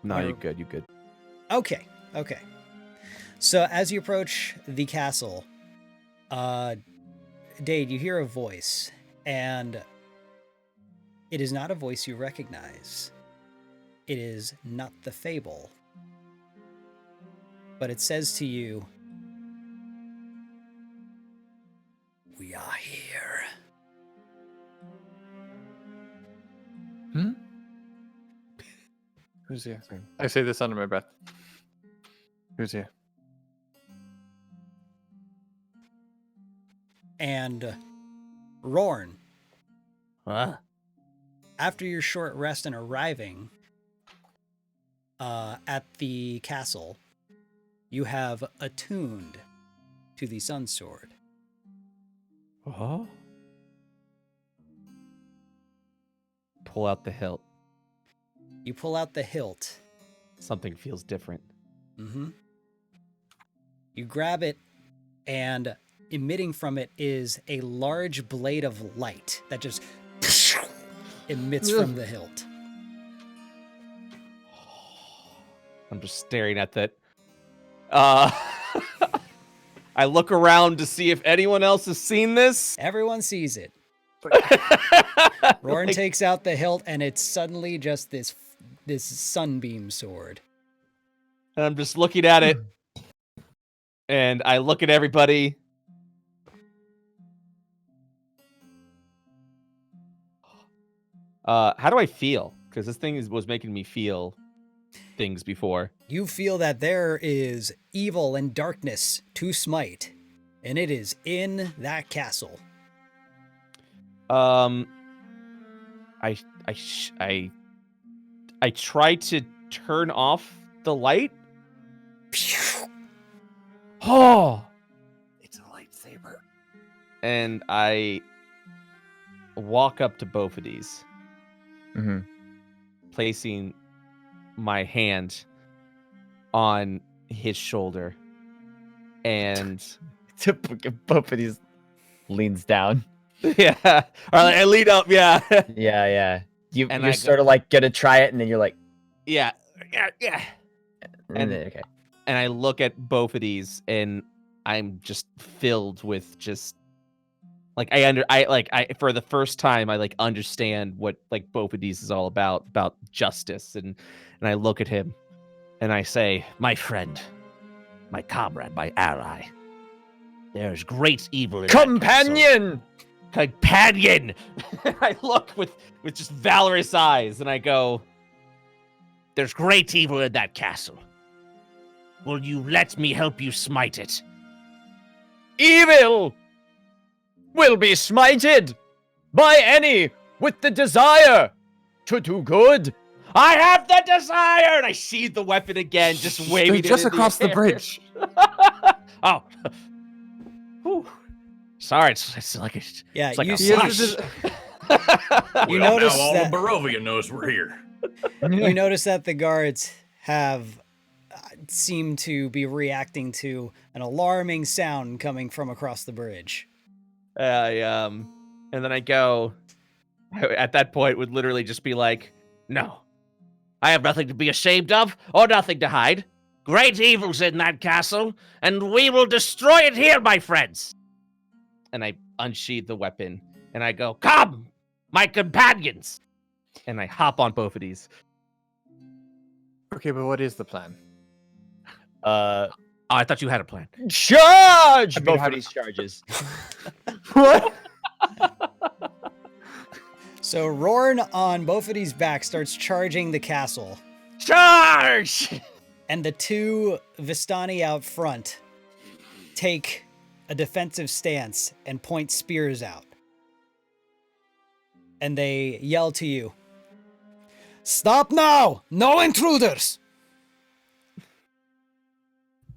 [SPEAKER 4] No,
[SPEAKER 1] Or-
[SPEAKER 4] you're good. You're good.
[SPEAKER 1] Okay. So as you approach the castle, Dade, you hear a voice, and it is not a voice you recognize. It is not the fable. But it says to you, "We are here."
[SPEAKER 3] Who's here? I say this under my breath. Who's here?
[SPEAKER 1] And RORN,
[SPEAKER 6] Huh?
[SPEAKER 1] after your short rest and arriving at the castle, you have attuned to the Sun Sword.
[SPEAKER 4] Oh. Pull out the hilt.
[SPEAKER 1] You pull out the hilt.
[SPEAKER 4] Something feels different.
[SPEAKER 1] Mm-hmm. You grab it, and emitting from it is a large blade of light that just emits from the hilt.
[SPEAKER 4] I'm just staring at that. I look around to see if anyone else has seen this.
[SPEAKER 1] Everyone sees it. RORN takes out the hilt, and it's suddenly just this sunbeam sword.
[SPEAKER 4] And I'm just looking at it. And I look at everybody. How do I feel? Because this thing was making me feel things before.
[SPEAKER 1] You feel that there is evil and darkness to smite, and it is in that castle.
[SPEAKER 4] I try to turn off the light. Oh,
[SPEAKER 7] It's a lightsaber.
[SPEAKER 4] and I walk up to both of these,
[SPEAKER 7] Mm-hmm.
[SPEAKER 4] placing my hand on his shoulder, and
[SPEAKER 7] Both of these leans down.
[SPEAKER 4] yeah, or I lean up, yeah,
[SPEAKER 7] Yeah. You're
[SPEAKER 4] And I go-
[SPEAKER 7] sort of like gonna try it, and then you're like,
[SPEAKER 4] yeah.
[SPEAKER 7] and then, okay.
[SPEAKER 4] And I look at both of these, and I'm just filled with just like I for the first time I like understand what like both of these is all about justice, and I look at him, and I say,
[SPEAKER 6] My friend, my comrade, my ally. There's great evil in that
[SPEAKER 2] Companion!
[SPEAKER 6] castle. Companion!
[SPEAKER 4] I look with just valorous eyes, and I go,
[SPEAKER 6] There's great evil in that castle. Will you let me help you smite it?
[SPEAKER 2] Evil will be smited by any with the desire to do good.
[SPEAKER 4] I have the desire, and I sheathe the weapon again, just waving it
[SPEAKER 3] just
[SPEAKER 4] in
[SPEAKER 3] across the
[SPEAKER 4] air.
[SPEAKER 3] bridge.
[SPEAKER 6] Oh. Whew. Sorry, it's like it's
[SPEAKER 1] Yeah,
[SPEAKER 6] like
[SPEAKER 1] you
[SPEAKER 6] a
[SPEAKER 1] see,
[SPEAKER 6] flush.
[SPEAKER 1] You
[SPEAKER 8] Well,
[SPEAKER 1] notice
[SPEAKER 8] now all
[SPEAKER 1] that-
[SPEAKER 8] of Barovia knows we're here.
[SPEAKER 1] you notice that the guards have seem to be reacting to an alarming sound coming from across the bridge.
[SPEAKER 4] And then I go. At that point, would literally just be like,
[SPEAKER 6] No. I have nothing to be ashamed of or nothing to hide. Great evil's in that castle, and we will destroy it here, my friends.
[SPEAKER 4] and I unsheathe the weapon, and I go,
[SPEAKER 6] Come, my companions.
[SPEAKER 4] and I hop on both of these.
[SPEAKER 3] Okay, but what is the plan?
[SPEAKER 6] Oh, I thought you had a plan.
[SPEAKER 2] Charge!
[SPEAKER 7] Both of these charges.
[SPEAKER 3] What?
[SPEAKER 1] So Rorn on both of these backs starts charging the castle,
[SPEAKER 6] Charge!
[SPEAKER 1] and the two Vistani out front take a defensive stance and point spears out. And they yell to you, "Stop now! No intruders!"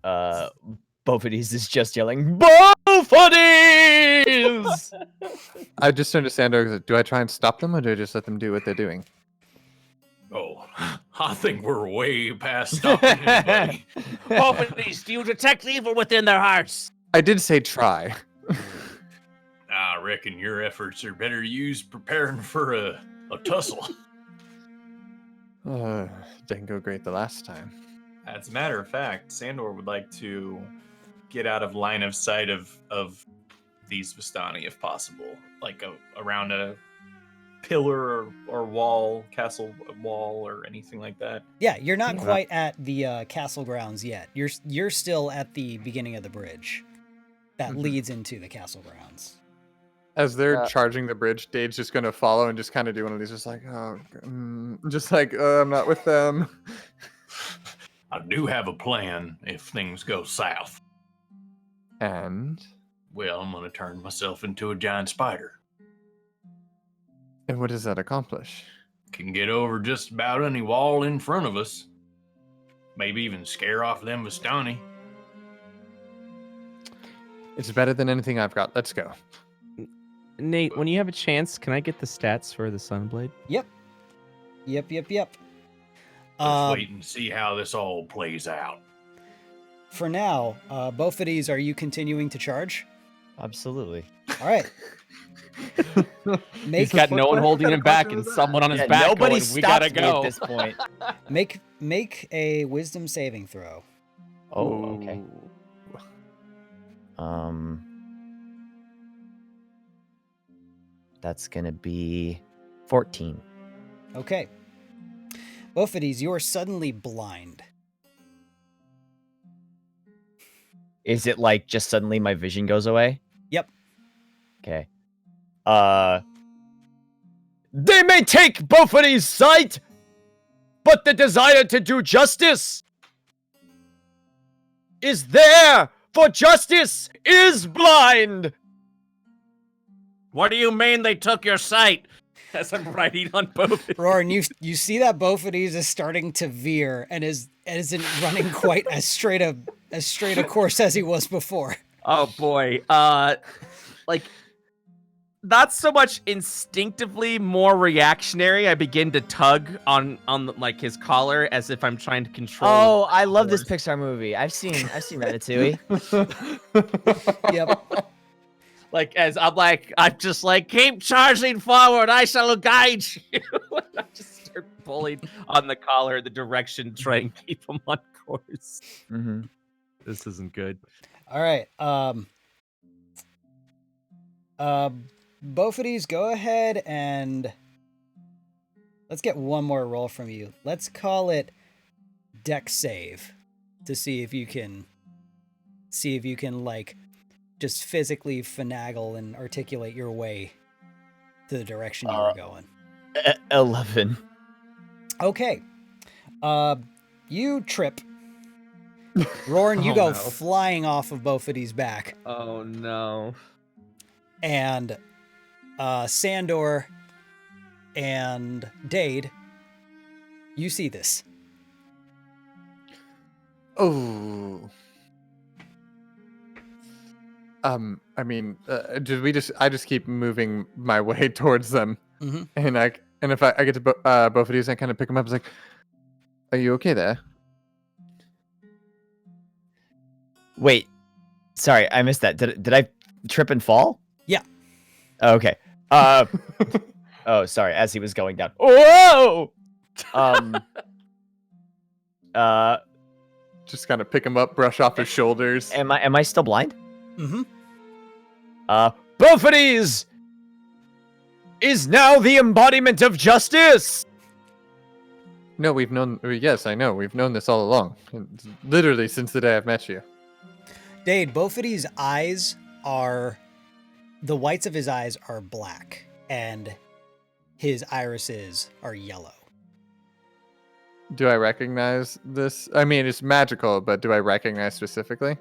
[SPEAKER 7] Both of these is just yelling, both of these!
[SPEAKER 3] I just turned to Sandor. and said, do I try and stop them, or do I just let them do what they're doing?
[SPEAKER 8] Oh, I think we're way past stopping anybody.
[SPEAKER 6] Openings, do you detect evil within their hearts?
[SPEAKER 3] I did say try.
[SPEAKER 8] I reckon your efforts are better used preparing for a tussle.
[SPEAKER 3] Didn't go great the last time.
[SPEAKER 5] As a matter of fact, Sandor would like to get out of line of sight of these Vistani if possible, like around a pillar or wall, castle wall, or anything like that.
[SPEAKER 1] Yeah, you're not quite at the castle grounds yet. You're still at the beginning of the bridge that leads into the castle grounds.
[SPEAKER 3] As they're charging the bridge, Dave's just gonna follow and just kind of do one of these, just like, just like, I'm not with them.
[SPEAKER 8] I do have a plan if things go south.
[SPEAKER 3] And
[SPEAKER 8] Well, I'm gonna turn myself into a giant spider.
[SPEAKER 3] what does that accomplish?
[SPEAKER 8] Can get over just about any wall in front of us. Maybe even scare off them Vistani.
[SPEAKER 3] It's better than anything I've got. Let's go.
[SPEAKER 4] Nate, when you have a chance, can I get the stats for the Sunblade?
[SPEAKER 1] Yep.
[SPEAKER 8] Let's wait and see how this all plays out.
[SPEAKER 1] For now, both of these, are you continuing to charge?
[SPEAKER 7] Absolutely.
[SPEAKER 1] All right.
[SPEAKER 4] He's got no one holding him back and someone on his back
[SPEAKER 7] Nobody
[SPEAKER 4] going, we gotta
[SPEAKER 7] stopped me
[SPEAKER 4] go.
[SPEAKER 7] at this point.
[SPEAKER 1] Make a wisdom saving throw.
[SPEAKER 7] Oh, okay. That's gonna be 14.
[SPEAKER 1] Okay. Both of these, you are suddenly blind.
[SPEAKER 7] Is it like just suddenly my vision goes away?
[SPEAKER 1] Yep.
[SPEAKER 7] Okay.
[SPEAKER 2] They may take Boffity's sight, but the desire to do justice is there, for justice is blind.
[SPEAKER 6] What do you mean they took your sight?
[SPEAKER 4] As I'm writing on both.
[SPEAKER 1] Roran, you see that Bophades is starting to veer and isn't running quite as straight a course as he was before.
[SPEAKER 4] Oh boy. Like not so much instinctively, more reactionary. I begin to tug on like his collar as if I'm trying to control.
[SPEAKER 7] Oh, I love this Pixar movie. I've seen Ratatouille.
[SPEAKER 1] Yep.
[SPEAKER 4] Like as I'm just like, keep charging forward. I shall guide you. I just start pulling on the collar in the direction, try and keep him on course.
[SPEAKER 7] Mm-hmm.
[SPEAKER 4] This isn't good.
[SPEAKER 1] All right. Bophades, go ahead and let's get one more roll from you. Let's call it Dex save to see if you can like just physically finagle and articulate your way to the direction you were going.
[SPEAKER 7] 11.
[SPEAKER 1] Okay. You trip. Roran, you go flying off of Bophades' back.
[SPEAKER 4] Oh no.
[SPEAKER 1] And Sandor and Dade, you see this.
[SPEAKER 3] Oh. I mean, I just keep moving my way towards them,
[SPEAKER 1] Mhm.
[SPEAKER 3] and if I get to both of these, I kind of pick them up. It's like, are you okay there?
[SPEAKER 7] Wait, sorry, I missed that. Did I trip and fall?
[SPEAKER 1] Yeah.
[SPEAKER 7] Okay. Oh, sorry. As he was going down. Whoa.
[SPEAKER 3] Just kind of pick him up, brush off his shoulders.
[SPEAKER 7] Am I still blind?
[SPEAKER 1] Mm-hmm.
[SPEAKER 2] Boffities is now the embodiment of justice.
[SPEAKER 3] No, we've known. Yes, I know. We've known this all along. Literally since the day I've met you.
[SPEAKER 1] Dade, Bophades' eyes are... The whites of his eyes are black, and his irises are yellow.
[SPEAKER 3] Do I recognize this? I mean, it's magical, but do I recognize specifically?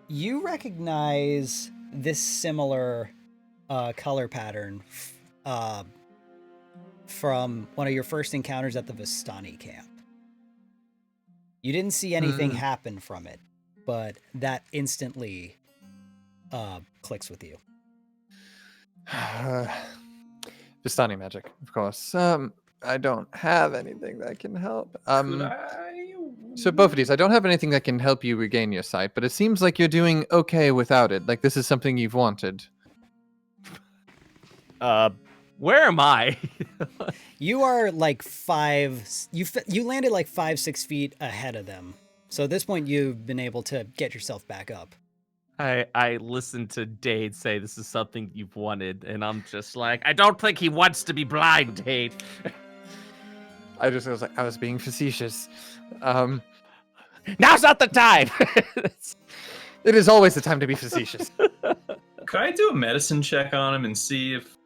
[SPEAKER 1] You recognize this similar color pattern from one of your first encounters at the Vistani camp. You didn't see anything happen from it, but that instantly clicks with you.
[SPEAKER 3] Vistani magic, of course. I don't have anything that can help. So both of these, I don't have anything that can help you regain your sight, but it seems like you're doing okay without it. Like this is something you've wanted.
[SPEAKER 4] Where am I?
[SPEAKER 1] You are like you landed like 5-6 feet ahead of them. So at this point, you've been able to get yourself back up.
[SPEAKER 4] I listened to Dade say this is something you've wanted, and I'm just like, I don't think he wants to be blind, Dade.
[SPEAKER 3] I was like, I was being facetious.
[SPEAKER 6] Now's not the time.
[SPEAKER 3] It is always the time to be facetious.
[SPEAKER 5] Could I do a medicine check on him and see if...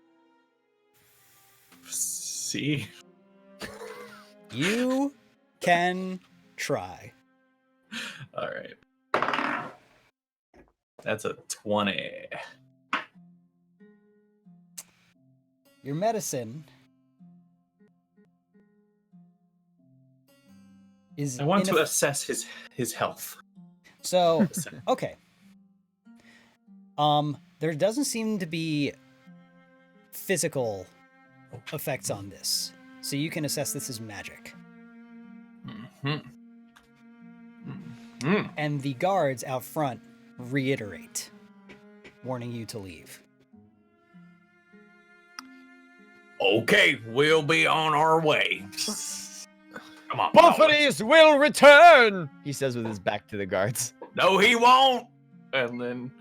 [SPEAKER 1] You can try.
[SPEAKER 5] All right. That's a 20.
[SPEAKER 1] Your medicine is...
[SPEAKER 5] I want to assess his health.
[SPEAKER 1] So, okay. There doesn't seem to be physical effects on this. So you can assess this as magic. And the guards out front reiterate, warning you to leave.
[SPEAKER 8] Okay, we'll be on our way. Come on,
[SPEAKER 2] Boffities will return.
[SPEAKER 7] He says with his back to the guards.
[SPEAKER 8] No, he won't.
[SPEAKER 5] And then...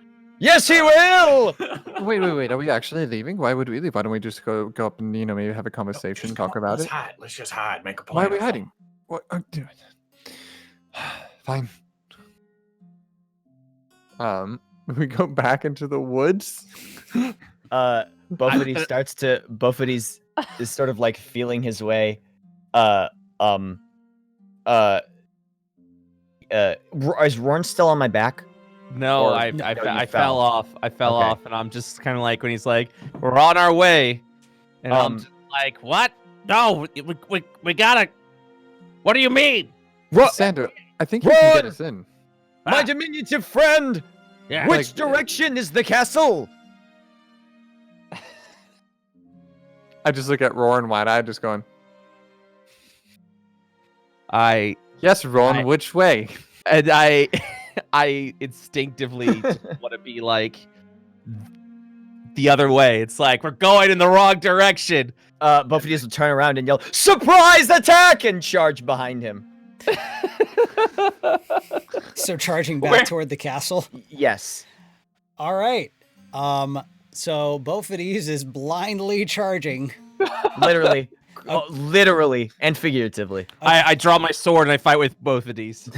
[SPEAKER 2] Yes, he will.
[SPEAKER 3] Wait. Are we actually leaving? Why would we leave? Why don't we just go up and maybe have a conversation, talk about it?
[SPEAKER 8] Let's just hide. Make a plan.
[SPEAKER 3] Why are we hiding? What? Do it. Fine. We go back into the woods.
[SPEAKER 7] Bophades is sort of like feeling his way. Is Rorn still on my back?
[SPEAKER 4] No,
[SPEAKER 7] Or-
[SPEAKER 4] I
[SPEAKER 7] No,
[SPEAKER 4] I,
[SPEAKER 7] you
[SPEAKER 4] I
[SPEAKER 7] fell.
[SPEAKER 4] fell off. I fell
[SPEAKER 7] Okay.
[SPEAKER 4] off, and I'm just kind of like when he's like, "We're on our way," and I'm just like, "What? No, we gotta. What do you mean?"
[SPEAKER 3] Sandor, I think you can get us in.
[SPEAKER 2] My
[SPEAKER 6] Ah.
[SPEAKER 2] diminutive friend!
[SPEAKER 6] Yeah.
[SPEAKER 2] Which direction is the castle?
[SPEAKER 3] I just look at Roran wide-eyed, just going, yes, Ron, which way?
[SPEAKER 4] I instinctively just want to be like the other way. It's like we're going in the wrong direction.
[SPEAKER 7] Bophades will turn around and yell, "Surprise attack!" and charge behind him.
[SPEAKER 1] So charging back
[SPEAKER 4] Where-
[SPEAKER 1] toward the castle.
[SPEAKER 7] Yes.
[SPEAKER 1] All right. So Bophades is blindly charging.
[SPEAKER 7] Literally. Literally and figuratively.
[SPEAKER 4] I draw my sword and I fight with both of these.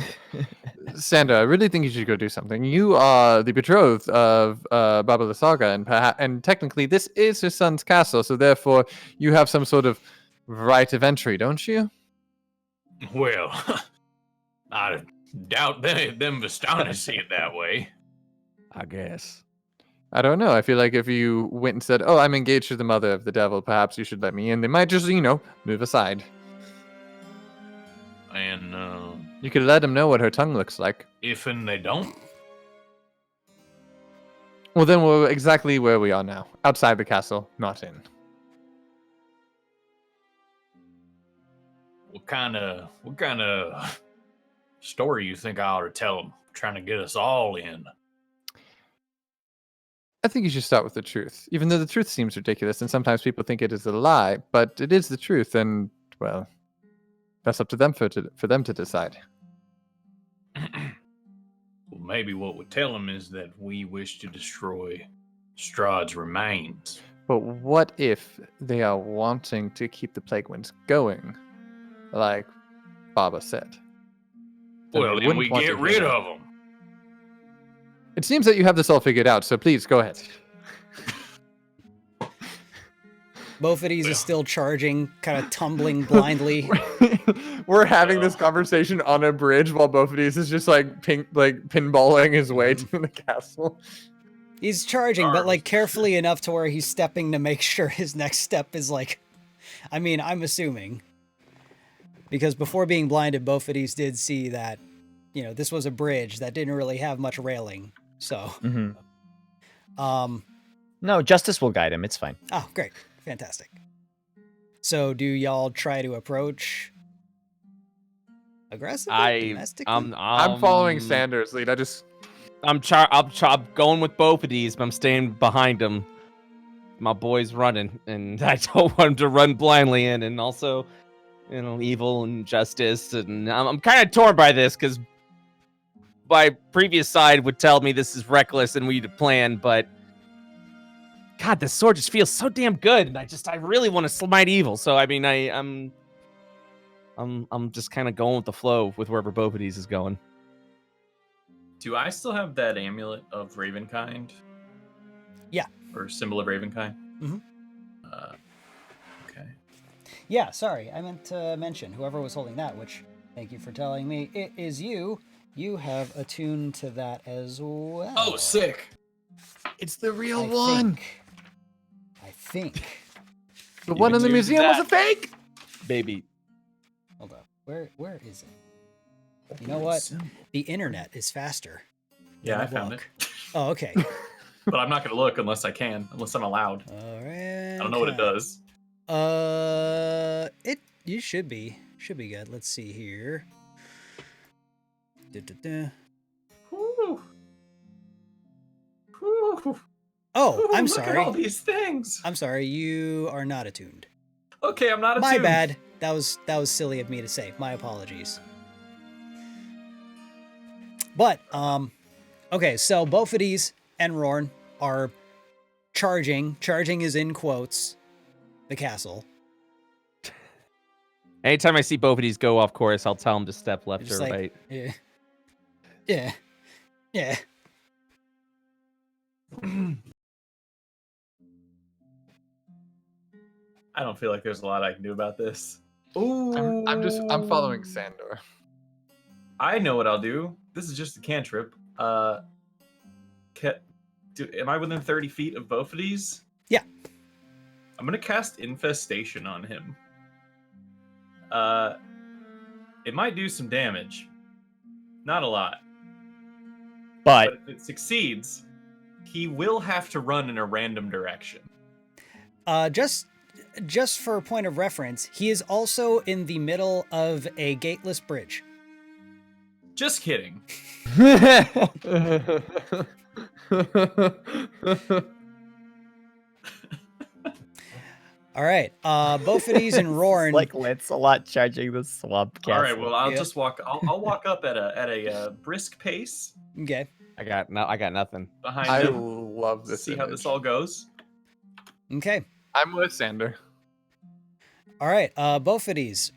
[SPEAKER 3] Sandor, I really think you should go do something. You are the betrothed of Baba Lysaga, and technically this is his son's castle, so therefore you have some sort of right of entry, don't you?
[SPEAKER 8] Well, I doubt them Vistani see it that way.
[SPEAKER 4] I guess.
[SPEAKER 3] I don't know. I feel like if you went and said, "Oh, I'm engaged to the mother of the devil, perhaps you should let me in," they might just, move aside.
[SPEAKER 8] And
[SPEAKER 3] You could let them know what her tongue looks like.
[SPEAKER 8] if and they don't,
[SPEAKER 3] Well, then we're exactly where we are now. Outside the castle, not in.
[SPEAKER 8] what kind of story you think I ought to tell them? Trying to get us all in.
[SPEAKER 3] I think you should start with the truth, even though the truth seems ridiculous, and sometimes people think it is a lie, but it is the truth, and, well, that's up to them for them to decide.
[SPEAKER 8] Well, maybe what we tell them is that we wish to destroy Strahd's remains.
[SPEAKER 3] But what if they are wanting to keep the plague winds going, like Baba said?
[SPEAKER 8] Well,
[SPEAKER 3] they
[SPEAKER 8] then we
[SPEAKER 3] wouldn't want
[SPEAKER 8] get
[SPEAKER 3] to hear
[SPEAKER 8] rid
[SPEAKER 3] that.
[SPEAKER 8] of them.
[SPEAKER 3] It seems that you have this all figured out, so please go ahead.
[SPEAKER 1] Bophades is still charging, kind of tumbling blindly.
[SPEAKER 3] We're having this conversation on a bridge while Bophades is just like pinballing his way to the castle.
[SPEAKER 1] He's charging, but like carefully enough to where he's stepping to make sure his next step is like, I mean, I'm assuming. Because before being blinded, Bophades did see that, this was a bridge that didn't really have much railing. So,
[SPEAKER 7] No, justice will guide him. It's fine.
[SPEAKER 1] oh, great. Fantastic. So do y'all try to approach aggressively? Domestically?
[SPEAKER 3] I'm following Sandor's lead.
[SPEAKER 4] I'm going with both of these, but I'm staying behind him. My boy's running, and I don't want him to run blindly in, and also, evil and justice, and I'm kind of torn by this because my previous side would tell me this is reckless and we need to plan, but God, this sword just feels so damn good, and I really want to smite evil. So I mean, I'm just kind of going with the flow with wherever Bophades is going.
[SPEAKER 5] Do I still have that amulet of Ravenkind?
[SPEAKER 1] Yeah.
[SPEAKER 5] Or symbol of Ravenkind?
[SPEAKER 1] Mhm.
[SPEAKER 5] Okay.
[SPEAKER 1] Yeah, sorry. I meant to mention whoever was holding that, which thank you for telling me. It is you. You have attuned to that as well.
[SPEAKER 5] Oh, sick.
[SPEAKER 3] It's the real
[SPEAKER 1] I think.
[SPEAKER 3] The one in the
[SPEAKER 4] use
[SPEAKER 3] museum was a
[SPEAKER 4] that.
[SPEAKER 3] fake.
[SPEAKER 4] Baby.
[SPEAKER 1] Hold up. Where is it? You know what? The internet is faster.
[SPEAKER 5] Yeah,
[SPEAKER 1] than
[SPEAKER 5] I
[SPEAKER 1] a
[SPEAKER 5] found
[SPEAKER 1] book.
[SPEAKER 5] it.
[SPEAKER 1] Oh, okay.
[SPEAKER 5] But I'm not going to look unless unless I'm allowed.
[SPEAKER 1] All right.
[SPEAKER 5] I don't know what it does.
[SPEAKER 1] You should be good. Let's see here.
[SPEAKER 5] Whew. Whew.
[SPEAKER 1] Oh, I'm
[SPEAKER 5] Look
[SPEAKER 1] sorry.
[SPEAKER 5] at all these things.
[SPEAKER 1] I'm sorry. You are not attuned.
[SPEAKER 5] Okay, I'm not attuned.
[SPEAKER 1] My bad. That was silly of me to say. My apologies. But okay, so Bophades and Rorn are charging. Charging is in quotes. The castle.
[SPEAKER 4] Anytime I see Bophades go off course, I'll tell him to step left
[SPEAKER 1] Just
[SPEAKER 4] or
[SPEAKER 1] like,
[SPEAKER 4] right.
[SPEAKER 1] yeah. Yeah. Yeah.
[SPEAKER 5] I don't feel like there's a lot I can do about this.
[SPEAKER 3] I'm following Sandor.
[SPEAKER 5] I know what I'll do. This is just a cantrip. Am I within 30 feet of both of these?
[SPEAKER 1] Yeah.
[SPEAKER 5] I'm gonna cast Infestation on him. It might do some damage. Not a lot.
[SPEAKER 7] But
[SPEAKER 5] But if it succeeds, he will have to run in a random direction.
[SPEAKER 1] Just for a point of reference, he is also in the middle of a gateless bridge.
[SPEAKER 5] Just kidding.
[SPEAKER 1] All right. Bophides and Rorn.
[SPEAKER 7] like Lancelot charging the swamp castle.
[SPEAKER 5] All right. Well, I'll
[SPEAKER 1] Yep.
[SPEAKER 5] just walk. I'll walk up at a brisk pace
[SPEAKER 1] Okay.
[SPEAKER 4] I got nothing.
[SPEAKER 5] behind
[SPEAKER 3] I
[SPEAKER 5] him.
[SPEAKER 3] love this.
[SPEAKER 5] See how
[SPEAKER 3] image.
[SPEAKER 5] this all goes.
[SPEAKER 1] Okay.
[SPEAKER 3] I'm with Sandor.
[SPEAKER 1] All right. Bophides,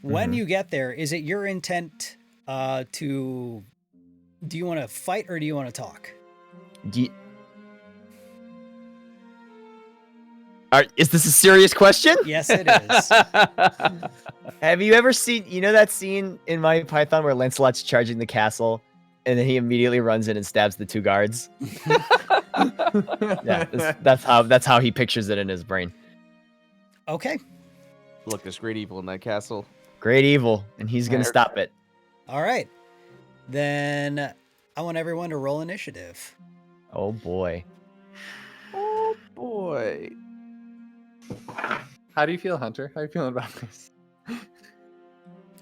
[SPEAKER 1] when
[SPEAKER 7] Mhm.
[SPEAKER 1] you get there, is it your intent do you want to fight or do you want to talk?
[SPEAKER 7] Is this a serious question?
[SPEAKER 1] Yes, it is.
[SPEAKER 7] Have you ever seen, that scene in Monty Python where Lancelot's charging the castle and then he immediately runs in and stabs the 2 guards? Yeah, that's how he pictures it in his brain.
[SPEAKER 1] Okay.
[SPEAKER 4] Look, there's great evil in that castle.
[SPEAKER 7] Great evil, and he's gonna stop it.
[SPEAKER 1] All right. Then I want everyone to roll initiative.
[SPEAKER 7] Oh boy.
[SPEAKER 4] Oh boy.
[SPEAKER 3] How do you feel, Hunter? How are you feeling about this?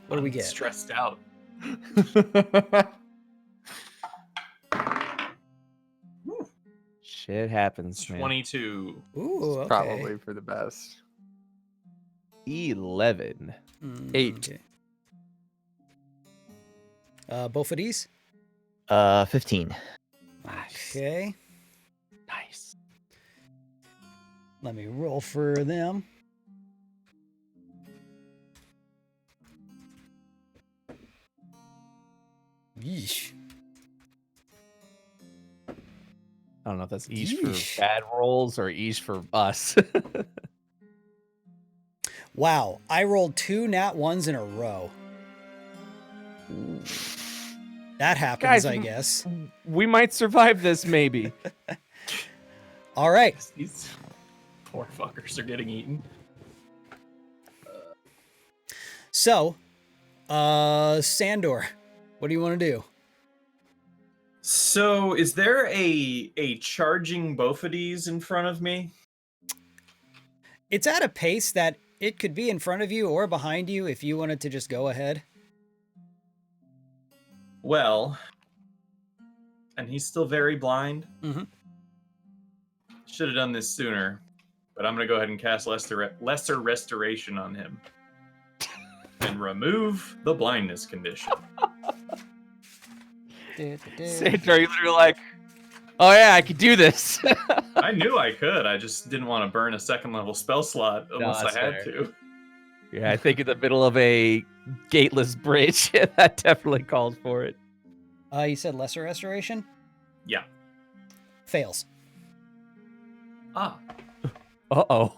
[SPEAKER 1] What do we
[SPEAKER 5] I'm
[SPEAKER 1] get?
[SPEAKER 5] Stressed out.
[SPEAKER 4] Shit happens, man.
[SPEAKER 5] 22.
[SPEAKER 1] Ooh, okay.
[SPEAKER 3] Probably for the best.
[SPEAKER 4] 11.
[SPEAKER 3] 8.
[SPEAKER 1] Okay. Bophides?
[SPEAKER 7] 15.
[SPEAKER 1] Okay.
[SPEAKER 4] Nice.
[SPEAKER 1] Let me roll for them. Yeesh.
[SPEAKER 4] I don't know if that's east
[SPEAKER 1] Yeesh.
[SPEAKER 4] for bad rolls or east for us.
[SPEAKER 1] Wow, I rolled 2 nat 1s in a row. That happens,
[SPEAKER 4] Guys,
[SPEAKER 1] I guess.
[SPEAKER 4] We might survive this, maybe.
[SPEAKER 1] All right.
[SPEAKER 5] These poor fuckers are getting eaten.
[SPEAKER 1] So, Sandor, what do you want to do?
[SPEAKER 5] So, is there a charging Bophides in front of me?
[SPEAKER 1] It's at a pace that it could be in front of you or behind you if you wanted to just go ahead.
[SPEAKER 5] Well, and he's still very blind.
[SPEAKER 1] Mhm.
[SPEAKER 5] Should have done this sooner, but I'm gonna go ahead and cast lesser restoration on him and remove the blindness condition.
[SPEAKER 4] Sandor, you literally like, oh yeah, I could do this.
[SPEAKER 5] I knew I could. I just didn't want to burn a 2nd level spell slot unless
[SPEAKER 4] that's
[SPEAKER 5] I had
[SPEAKER 4] fair.
[SPEAKER 5] to.
[SPEAKER 4] Yeah, I think in the middle of a gateless bridge, that definitely calls for it.
[SPEAKER 1] You said lesser restoration?
[SPEAKER 5] Yeah.
[SPEAKER 1] Fails.
[SPEAKER 5] Ah,
[SPEAKER 4] Uh-oh.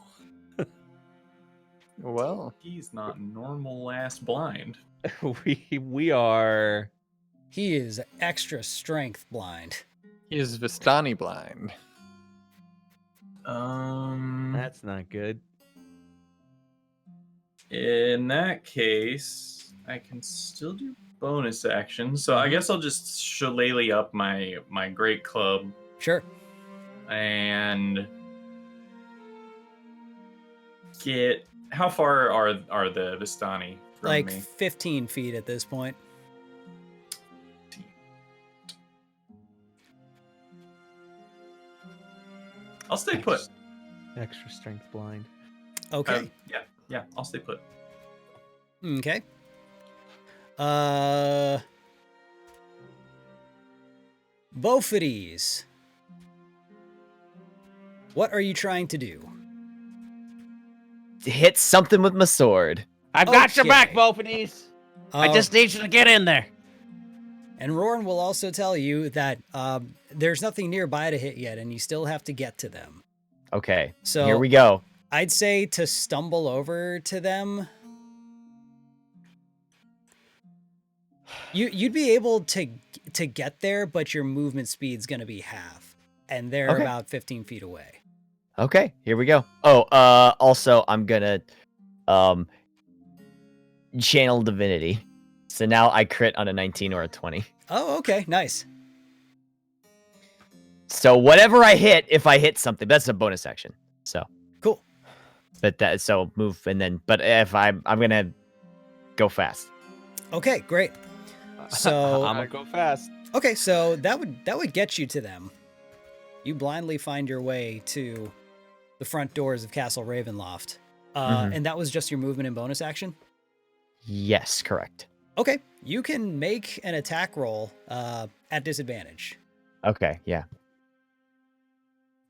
[SPEAKER 3] Well,
[SPEAKER 5] he's not normal ass blind.
[SPEAKER 4] We are...
[SPEAKER 1] He is extra strength blind.
[SPEAKER 3] he is Vistani blind.
[SPEAKER 4] That's not good.
[SPEAKER 5] In that case, I can still do bonus action. So I guess I'll just shillelagh up my great club
[SPEAKER 1] Sure.
[SPEAKER 5] and get. How far are the Vistani from
[SPEAKER 1] Like
[SPEAKER 5] me?
[SPEAKER 1] 15 feet at this point.
[SPEAKER 5] I'll stay put.
[SPEAKER 4] Extra strength blind.
[SPEAKER 1] Okay.
[SPEAKER 5] Yeah, I'll stay put.
[SPEAKER 1] Okay. Bophides. What are you trying to do?
[SPEAKER 7] Hit something with my sword.
[SPEAKER 6] I've got your back,
[SPEAKER 1] Okay.
[SPEAKER 6] Bophides. I just need you to get in there.
[SPEAKER 1] And Rorn will also tell you that there's nothing nearby to hit yet, and you still have to get to them.
[SPEAKER 7] Okay.
[SPEAKER 1] So
[SPEAKER 7] Here we go.
[SPEAKER 1] I'd say to stumble over to them, you'd be able to get there, but your movement speed's going to be half, and they're
[SPEAKER 7] Okay.
[SPEAKER 1] about 15 feet away.
[SPEAKER 7] Okay, here we go. Oh, also I'm gonna channel divinity. So now I crit on a 19 or a 20.
[SPEAKER 1] Oh, okay, nice.
[SPEAKER 7] So whatever I hit, if I hit something, that's a bonus action. So
[SPEAKER 1] Cool.
[SPEAKER 7] but that so move and then but if I'm gonna go fast.
[SPEAKER 1] Okay, great. So
[SPEAKER 4] I'm gonna go fast.
[SPEAKER 1] okay, so that would get you to them. You blindly find your way to the front doors of Castle Ravenloft. And that was just your movement and bonus action?
[SPEAKER 7] Yes, correct.
[SPEAKER 1] Okay, you can make an attack roll at disadvantage.
[SPEAKER 7] Okay, yeah.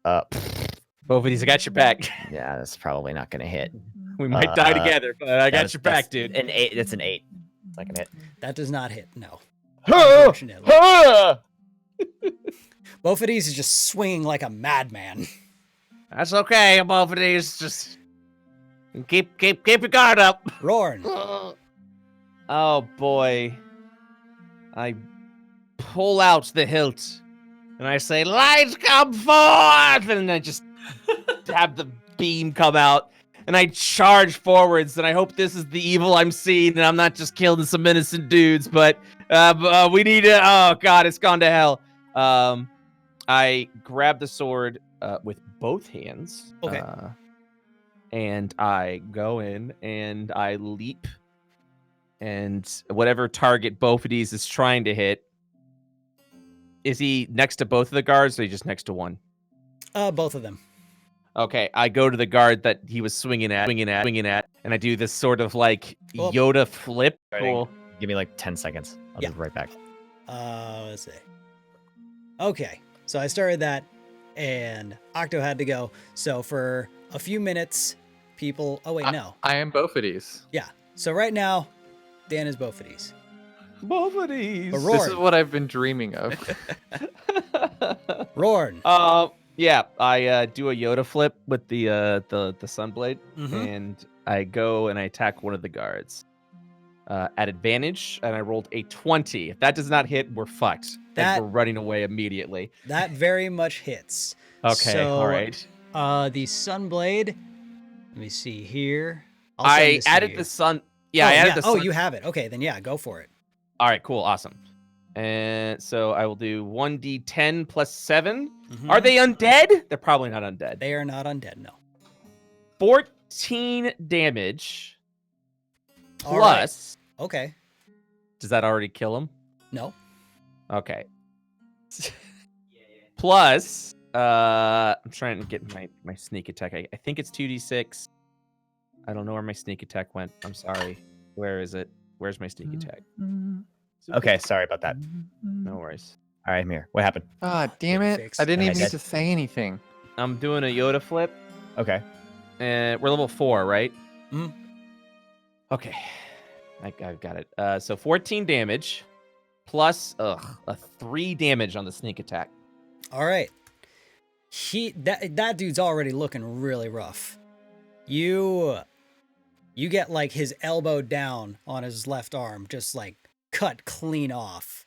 [SPEAKER 4] Both of these, I got your back.
[SPEAKER 7] Yeah, that's probably not gonna hit.
[SPEAKER 4] We might die together, but I got
[SPEAKER 7] That's-
[SPEAKER 4] your back,
[SPEAKER 7] that's
[SPEAKER 4] dude.
[SPEAKER 7] An 8. That's an 8. It's not gonna hit.
[SPEAKER 1] That does not hit, no.
[SPEAKER 2] Ha!
[SPEAKER 1] Unfortunately.
[SPEAKER 2] Ha!
[SPEAKER 1] Both of these is just swinging like a madman.
[SPEAKER 6] That's okay, both of these. Just keep your guard up.
[SPEAKER 1] Rorn.
[SPEAKER 4] Oh boy. I pull out the hilt and I say, "Light, come forth!" And I just have the beam come out and I charge forwards. And I hope this is the evil I'm seeing and I'm not just killing some innocent dudes. But we need to. Oh god, it's gone to hell. I grab the sword with both hands.
[SPEAKER 1] Okay.
[SPEAKER 4] And I go in and I leap. And whatever target Bophides is trying to hit, is he next to both of the guards or is he just next to one?
[SPEAKER 1] Both of them.
[SPEAKER 4] Okay, I go to the guard that he was swinging at, and I do this sort of like
[SPEAKER 1] Oh.
[SPEAKER 4] Yoda flip.
[SPEAKER 7] Cool. Give me like 10 seconds. I'll
[SPEAKER 1] Yeah.
[SPEAKER 7] be right back.
[SPEAKER 1] Let's see. Okay, so I started that, and Octo had to go. So for a few minutes, people. Oh wait, no.
[SPEAKER 3] I am both of these.
[SPEAKER 1] Yeah. So right now, Dan is Bophides.
[SPEAKER 4] Bophides.
[SPEAKER 1] But
[SPEAKER 3] This is
[SPEAKER 1] Rorn.
[SPEAKER 3] what I've been dreaming of.
[SPEAKER 1] Rorn.
[SPEAKER 4] Yeah, I do a Yoda flip with the Sunblade,
[SPEAKER 1] Mhm.
[SPEAKER 4] and I go and I attack one of the guards at advantage, and I rolled a 20. If that does not hit, we're fucked.
[SPEAKER 1] That-
[SPEAKER 4] And we're running away immediately.
[SPEAKER 1] That very much hits.
[SPEAKER 4] Okay,
[SPEAKER 1] So,
[SPEAKER 4] all right.
[SPEAKER 1] The Sunblade. Let me see here. I'll send
[SPEAKER 4] I
[SPEAKER 1] this to
[SPEAKER 4] added
[SPEAKER 1] you.
[SPEAKER 4] the sun. Yeah, I added the
[SPEAKER 1] Oh,
[SPEAKER 4] sun.
[SPEAKER 1] you have it. Okay, then yeah, go for it.
[SPEAKER 4] All right, cool, awesome. And so I will do 1d10 plus 7.
[SPEAKER 1] Mhm.
[SPEAKER 4] Are they undead? They're probably not undead.
[SPEAKER 1] They are not undead, no.
[SPEAKER 4] 14 damage
[SPEAKER 1] All right.
[SPEAKER 4] plus.
[SPEAKER 1] Okay.
[SPEAKER 4] Does that already kill him?
[SPEAKER 1] No.
[SPEAKER 4] Okay. Plus, I'm trying to get my sneak attack. I think it's 2d6. I don't know where my sneak attack went. I'm sorry. Where is it? Where's my sneak attack?
[SPEAKER 7] Okay, sorry about that.
[SPEAKER 4] No worries.
[SPEAKER 7] All right, I'm here. What happened?
[SPEAKER 3] Ah, damn it.
[SPEAKER 1] Fixed.
[SPEAKER 3] I didn't even
[SPEAKER 7] Okay.
[SPEAKER 3] need to say anything.
[SPEAKER 4] I'm doing a Yoda flip,
[SPEAKER 7] Okay.
[SPEAKER 4] and we're level 4, right?
[SPEAKER 1] Mhm.
[SPEAKER 4] Okay, I've got it. So 14 damage plus a 3 damage on the sneak attack.
[SPEAKER 1] All right. That dude's already looking really rough. You get like his elbow down on his left arm, just like cut clean off,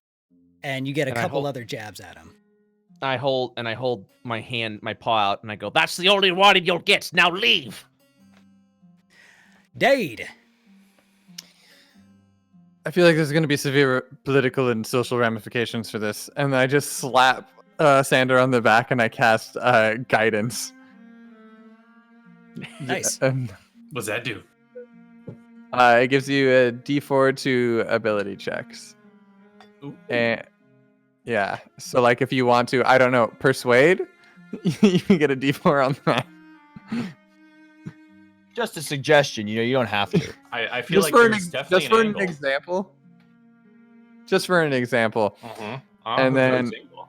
[SPEAKER 1] and you get a
[SPEAKER 4] And I
[SPEAKER 1] couple
[SPEAKER 4] hold-
[SPEAKER 1] other jabs at him.
[SPEAKER 4] I hold my paw out, and I go,
[SPEAKER 6] That's the only warning you'll get. Now leave.
[SPEAKER 1] Dade.
[SPEAKER 3] I feel like there's going to be severe political and social ramifications for this. And I just slap Sandor on the back and I cast guidance.
[SPEAKER 1] Nice.
[SPEAKER 3] And,
[SPEAKER 5] What's that do?
[SPEAKER 3] it gives you a D4 to ability checks.
[SPEAKER 5] Ooh.
[SPEAKER 3] And yeah, so like if you want to, I don't know, persuade, you can get a D4 on that.
[SPEAKER 2] Just a suggestion. You don't have to.
[SPEAKER 5] I feel like
[SPEAKER 3] for an
[SPEAKER 5] there's definitely
[SPEAKER 3] just for
[SPEAKER 5] an
[SPEAKER 3] an
[SPEAKER 5] angle.
[SPEAKER 3] example. Just for an example.
[SPEAKER 5] Uh-huh.
[SPEAKER 3] And then-
[SPEAKER 5] Angle.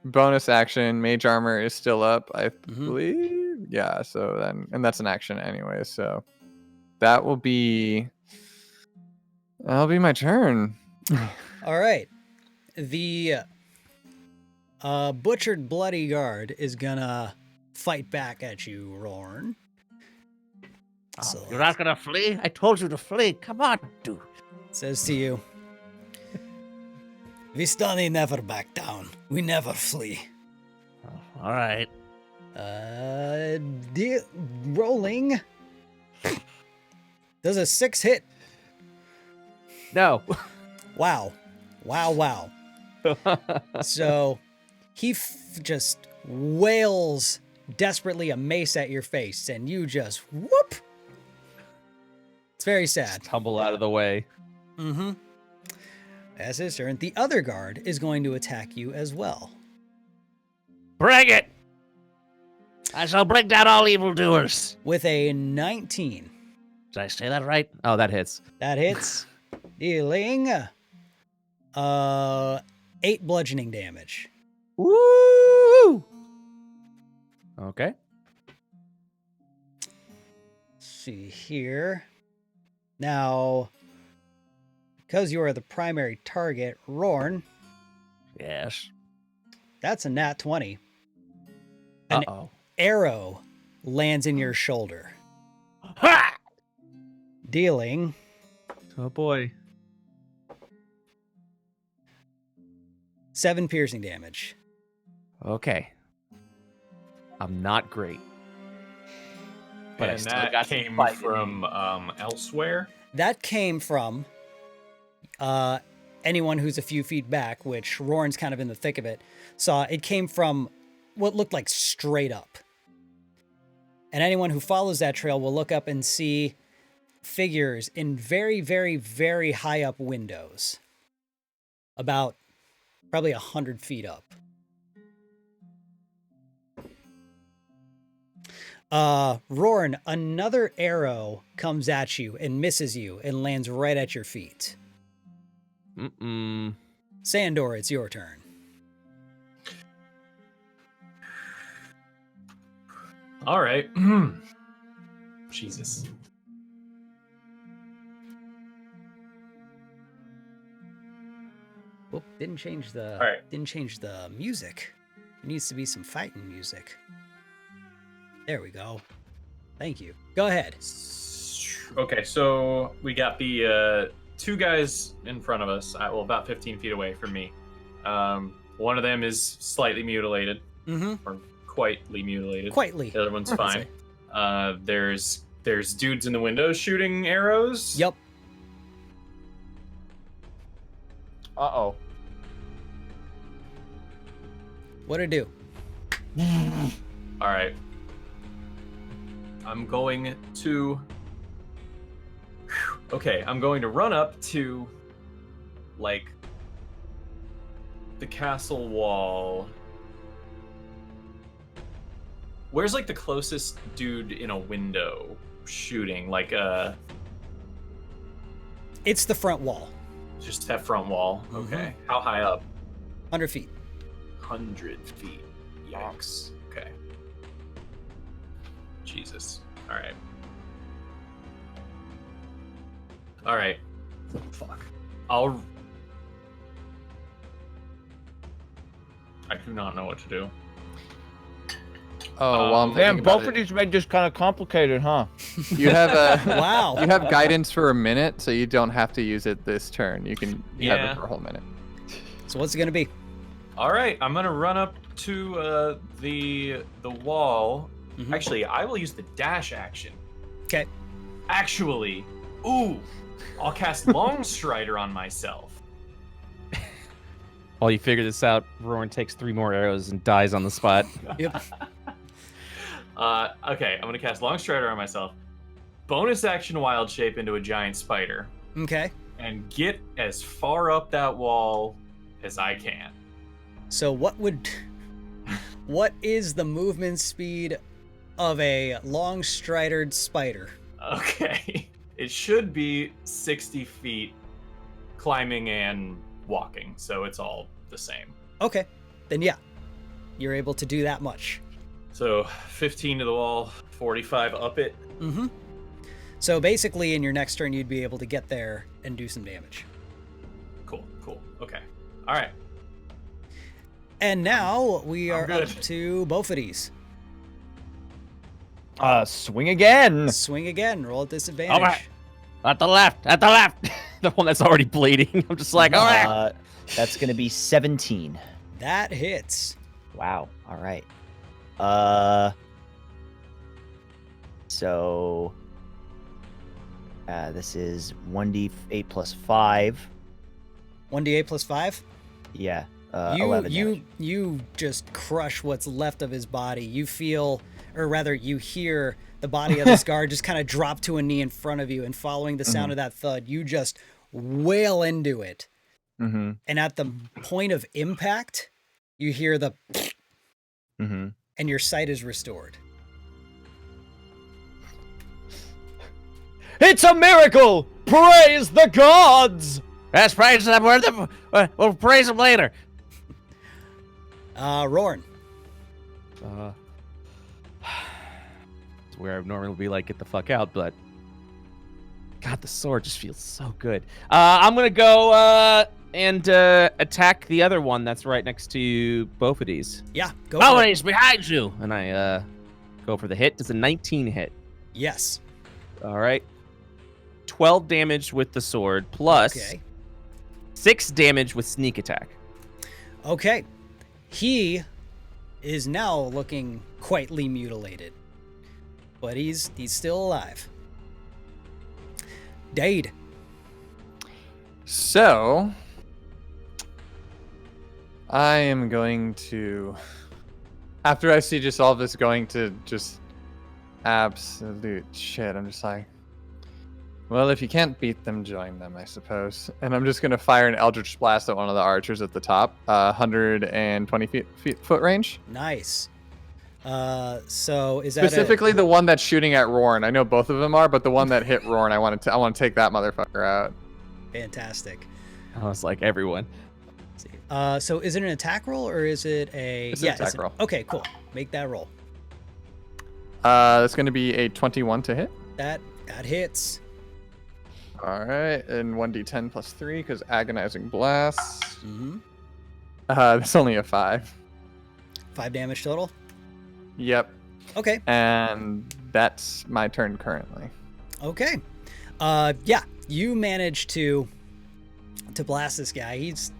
[SPEAKER 3] Bonus action, mage armor is still up, I
[SPEAKER 1] Mhm.
[SPEAKER 3] believe. Yeah, so then, and that's an action anyway, so that'll be my turn.
[SPEAKER 1] All right. the butchered bloody guard is gonna fight back at you, Rorn. So
[SPEAKER 6] You're not gonna flee? I told you to flee. Come on, dude.
[SPEAKER 1] says to you, Vistani never back down. We never flee.
[SPEAKER 6] All right.
[SPEAKER 1] Rolling. Does a 6 hit?
[SPEAKER 4] No.
[SPEAKER 1] Wow. So he just wails desperately a mace at your face, and you just whoop. It's very sad.
[SPEAKER 4] Tumble out of the way.
[SPEAKER 1] Mm-hmm. That's his turn. The other guard is going to attack you as well.
[SPEAKER 6] Bring it. I shall bring down all evildoers.
[SPEAKER 1] With a 19.
[SPEAKER 6] Did I say that right?
[SPEAKER 4] Oh, that hits.
[SPEAKER 1] That hits. Dealing 8 bludgeoning damage.
[SPEAKER 4] Woo! Okay.
[SPEAKER 1] Let's see here. Now, because you are the primary target, Rorn,
[SPEAKER 6] Yes.
[SPEAKER 1] that's a nat 20. An
[SPEAKER 4] Uh-oh.
[SPEAKER 1] arrow lands in your shoulder,
[SPEAKER 6] Ha!
[SPEAKER 1] dealing
[SPEAKER 4] Oh, boy.
[SPEAKER 1] 7 piercing damage.
[SPEAKER 4] Okay. I'm not great. But I
[SPEAKER 5] And
[SPEAKER 4] still
[SPEAKER 5] that
[SPEAKER 4] got some
[SPEAKER 5] came
[SPEAKER 4] fight in
[SPEAKER 5] from elsewhere.
[SPEAKER 1] That came from anyone who's a few feet back, which Rorn's kind of in the thick of it, saw it came from what looked like straight up. And anyone who follows that trail will look up and see figures in very, very, very high up windows. About probably 100 feet up. Rorn, another arrow comes at you and misses you and lands right at your feet.
[SPEAKER 4] Mm-mm.
[SPEAKER 1] Sandor, it's your turn.
[SPEAKER 5] All right. Jesus.
[SPEAKER 1] Oh, didn't change the music. There needs to be some fighting music. There we go. Thank you. Go ahead.
[SPEAKER 5] Okay, so we got the 2 guys in front of us, well, about 15 feet away from me. One of them is slightly mutilated, or quietly mutilated.
[SPEAKER 1] Quietly.
[SPEAKER 5] The other one's
[SPEAKER 1] I'd
[SPEAKER 5] fine.
[SPEAKER 1] say.
[SPEAKER 5] There's dudes in the windows shooting arrows.
[SPEAKER 1] Yep.
[SPEAKER 2] Uh-oh.
[SPEAKER 1] What'd it do?
[SPEAKER 5] All right. I'm going to run up to, like, the castle wall. Where's, like, the closest dude in a window shooting? Like,
[SPEAKER 1] It's the front wall.
[SPEAKER 5] just that front wall. Okay. How high up?
[SPEAKER 1] 100 feet.
[SPEAKER 5] 100 feet. Yikes. Okay. Jesus. All right. All right. Fuck. I do not know what to do.
[SPEAKER 3] Oh, well, I'm
[SPEAKER 2] Damn,
[SPEAKER 3] thinking about
[SPEAKER 2] both of these made this kind of complicated, huh?
[SPEAKER 3] You have a
[SPEAKER 1] Wow.
[SPEAKER 3] you have guidance for a minute, so you don't have to use it this turn. You can have
[SPEAKER 5] Yeah.
[SPEAKER 3] it for a whole minute.
[SPEAKER 1] So what's it gonna be?
[SPEAKER 5] All right. I'm gonna run up to the wall.
[SPEAKER 1] Mhm.
[SPEAKER 5] Actually, I will use the dash action.
[SPEAKER 1] Okay.
[SPEAKER 5] Actually, I'll cast Long Strider on myself.
[SPEAKER 4] While you figure this out, Rowan takes 3 more arrows and dies on the spot.
[SPEAKER 1] Yep.
[SPEAKER 5] Okay, I'm gonna cast Long Strider on myself. Bonus action Wild Shape into a giant spider.
[SPEAKER 1] Okay.
[SPEAKER 5] And get as far up that wall as I can.
[SPEAKER 1] So what is the movement speed of a long stridered spider?
[SPEAKER 5] Okay. It should be 60 feet climbing and walking, so it's all the same.
[SPEAKER 1] Okay. Then yeah. You're able to do that much.
[SPEAKER 5] So 15 to the wall, 45 up it.
[SPEAKER 1] Mm-hmm. So basically in your next turn you'd be able to get there and do some damage.
[SPEAKER 5] Cool. Okay. All right.
[SPEAKER 1] And now we
[SPEAKER 5] I'm
[SPEAKER 1] are
[SPEAKER 5] good.
[SPEAKER 1] up to both of these.
[SPEAKER 2] Swing again.
[SPEAKER 1] Swing again. Roll at disadvantage.
[SPEAKER 6] All right. At the left. At the left.
[SPEAKER 4] The one that's already bleeding. I'm just like, all right.
[SPEAKER 7] That's gonna be 17.
[SPEAKER 1] That hits.
[SPEAKER 7] Wow. All right. So this is 1d8 plus 5.
[SPEAKER 1] 1d8 plus 5.
[SPEAKER 7] Yeah. 11 damage.
[SPEAKER 1] You just crush what's left of his body. You feel, or rather, you hear the body of this guard just kind of drop to a knee in front of you, and following the sound of that thud, you just wail into it.
[SPEAKER 3] Mm-hmm.
[SPEAKER 1] And at the point of impact, you hear the
[SPEAKER 3] Mm-hmm.
[SPEAKER 1] and your sight is restored.
[SPEAKER 2] It's a miracle! Praise the gods!
[SPEAKER 6] Let's praise them. We'll praise them later.
[SPEAKER 1] Rorn.
[SPEAKER 4] It's where I normally would be like, get the fuck out, but God, the sword just feels so good. I'm gonna go and attack the other one that's right next to both of these.
[SPEAKER 1] Yeah, go
[SPEAKER 6] Oh,
[SPEAKER 1] for it.
[SPEAKER 6] he's behind you.
[SPEAKER 4] And I go for the hit. Does a 19 hit?
[SPEAKER 1] Yes.
[SPEAKER 4] All right. 12 damage with the sword plus
[SPEAKER 1] Okay.
[SPEAKER 4] 6 damage with sneak attack.
[SPEAKER 1] Okay. He is now looking quitely mutilated, but he's still alive. Dade.
[SPEAKER 3] So, I am going to, after I see just all this going to just absolute shit, I'm just like, well, if you can't beat them, join them, I suppose. And I'm just going to fire an Eldritch Blast at one of the archers at the top, 120 foot range.
[SPEAKER 1] Nice. So is that
[SPEAKER 3] Specifically the one that's shooting at Rorn. I know both of them are, but the one that hit Rorn, I want to take that motherfucker out.
[SPEAKER 1] fantastic?
[SPEAKER 4] I was like, everyone.
[SPEAKER 1] Let's see. So is it an attack roll or is it a?
[SPEAKER 3] It's an attack roll.
[SPEAKER 1] Okay, cool. Make that roll.
[SPEAKER 3] That's going to be a 21 to hit.
[SPEAKER 1] That hits.
[SPEAKER 3] All right, and 1d10 plus 3 because agonizing blast.
[SPEAKER 1] Mm-hmm.
[SPEAKER 3] That's only a 5.
[SPEAKER 1] 5 damage total.
[SPEAKER 3] Yep,
[SPEAKER 1] Okay.
[SPEAKER 3] and that's my turn currently.
[SPEAKER 1] Okay. Yeah, you managed to blast this guy. He's,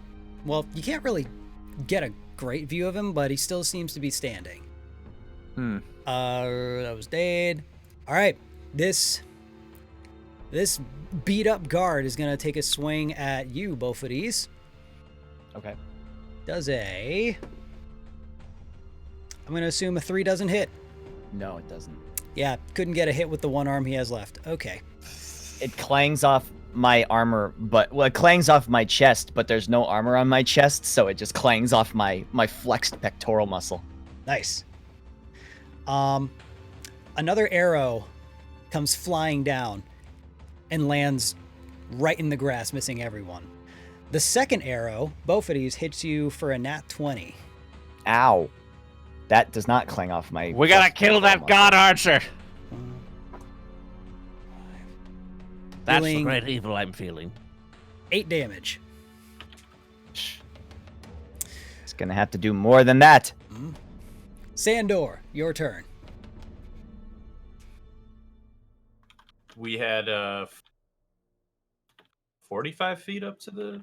[SPEAKER 1] well, you can't really get a great view of him, but he still seems to be standing. That was Dade. All right, this beat up guard is gonna take a swing at you, both of these.
[SPEAKER 7] Okay.
[SPEAKER 1] Does a, I'm gonna assume a 3 doesn't hit.
[SPEAKER 7] No, it doesn't.
[SPEAKER 1] Yeah, couldn't get a hit with the one arm he has left. Okay.
[SPEAKER 7] It clangs off my armor, it clangs off my chest, but there's no armor on my chest, so it just clangs off my flexed pectoral muscle.
[SPEAKER 1] Nice. Another arrow comes flying down and lands right in the grass, missing everyone. The second arrow, both of these, hits you for a nat 20.
[SPEAKER 7] Ow. That does not clang off my...
[SPEAKER 6] We gotta kill that god archer. That's the
[SPEAKER 1] Feeling-
[SPEAKER 6] great evil I'm feeling.
[SPEAKER 1] 8 damage.
[SPEAKER 7] It's gonna have to do more than that.
[SPEAKER 1] Sandor, your turn.
[SPEAKER 5] We had 45 feet up to the.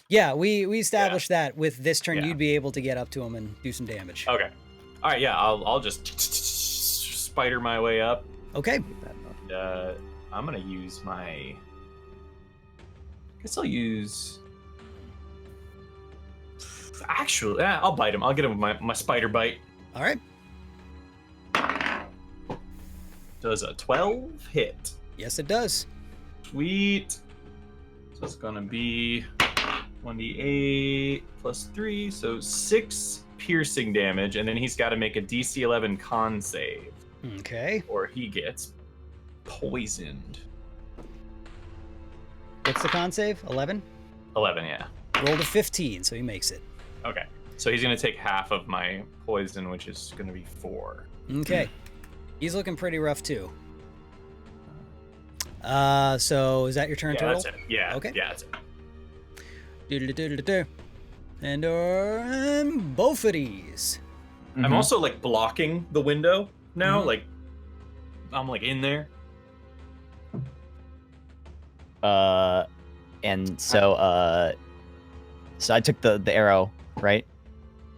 [SPEAKER 1] Yeah, we established that with this turn
[SPEAKER 5] Yeah.
[SPEAKER 1] you'd be able to get up to him and do some damage.
[SPEAKER 5] Okay. All right. Yeah. I'll just spider my way up.
[SPEAKER 1] Okay.
[SPEAKER 5] And, I'm gonna use my. I guess I'll use. Actually, I'll bite him. I'll get him with my spider bite.
[SPEAKER 1] All right.
[SPEAKER 5] Does a 12 hit?
[SPEAKER 1] Yes, it does.
[SPEAKER 5] Sweet. So it's gonna be 1d8 plus 3, so 6 piercing damage, and then he's got to make a DC 11 con save,
[SPEAKER 1] Okay.
[SPEAKER 5] or he gets poisoned.
[SPEAKER 1] What's the con save? 11?
[SPEAKER 5] 11, yeah.
[SPEAKER 1] Rolled a 15, so he makes it.
[SPEAKER 5] Okay. So he's gonna take half of my poison, which is gonna be 4.
[SPEAKER 1] Okay. He's looking pretty rough too. So is that your turn
[SPEAKER 5] Yeah,
[SPEAKER 1] total?
[SPEAKER 5] that's it. Yeah.
[SPEAKER 1] Okay.
[SPEAKER 5] Yeah, that's it.
[SPEAKER 1] Do-do-do-do-do-do. Sandor and Boffides.
[SPEAKER 5] I'm also like blocking the window now.
[SPEAKER 1] Mhm.
[SPEAKER 5] Like I'm like in there.
[SPEAKER 7] And so I took the arrow, right?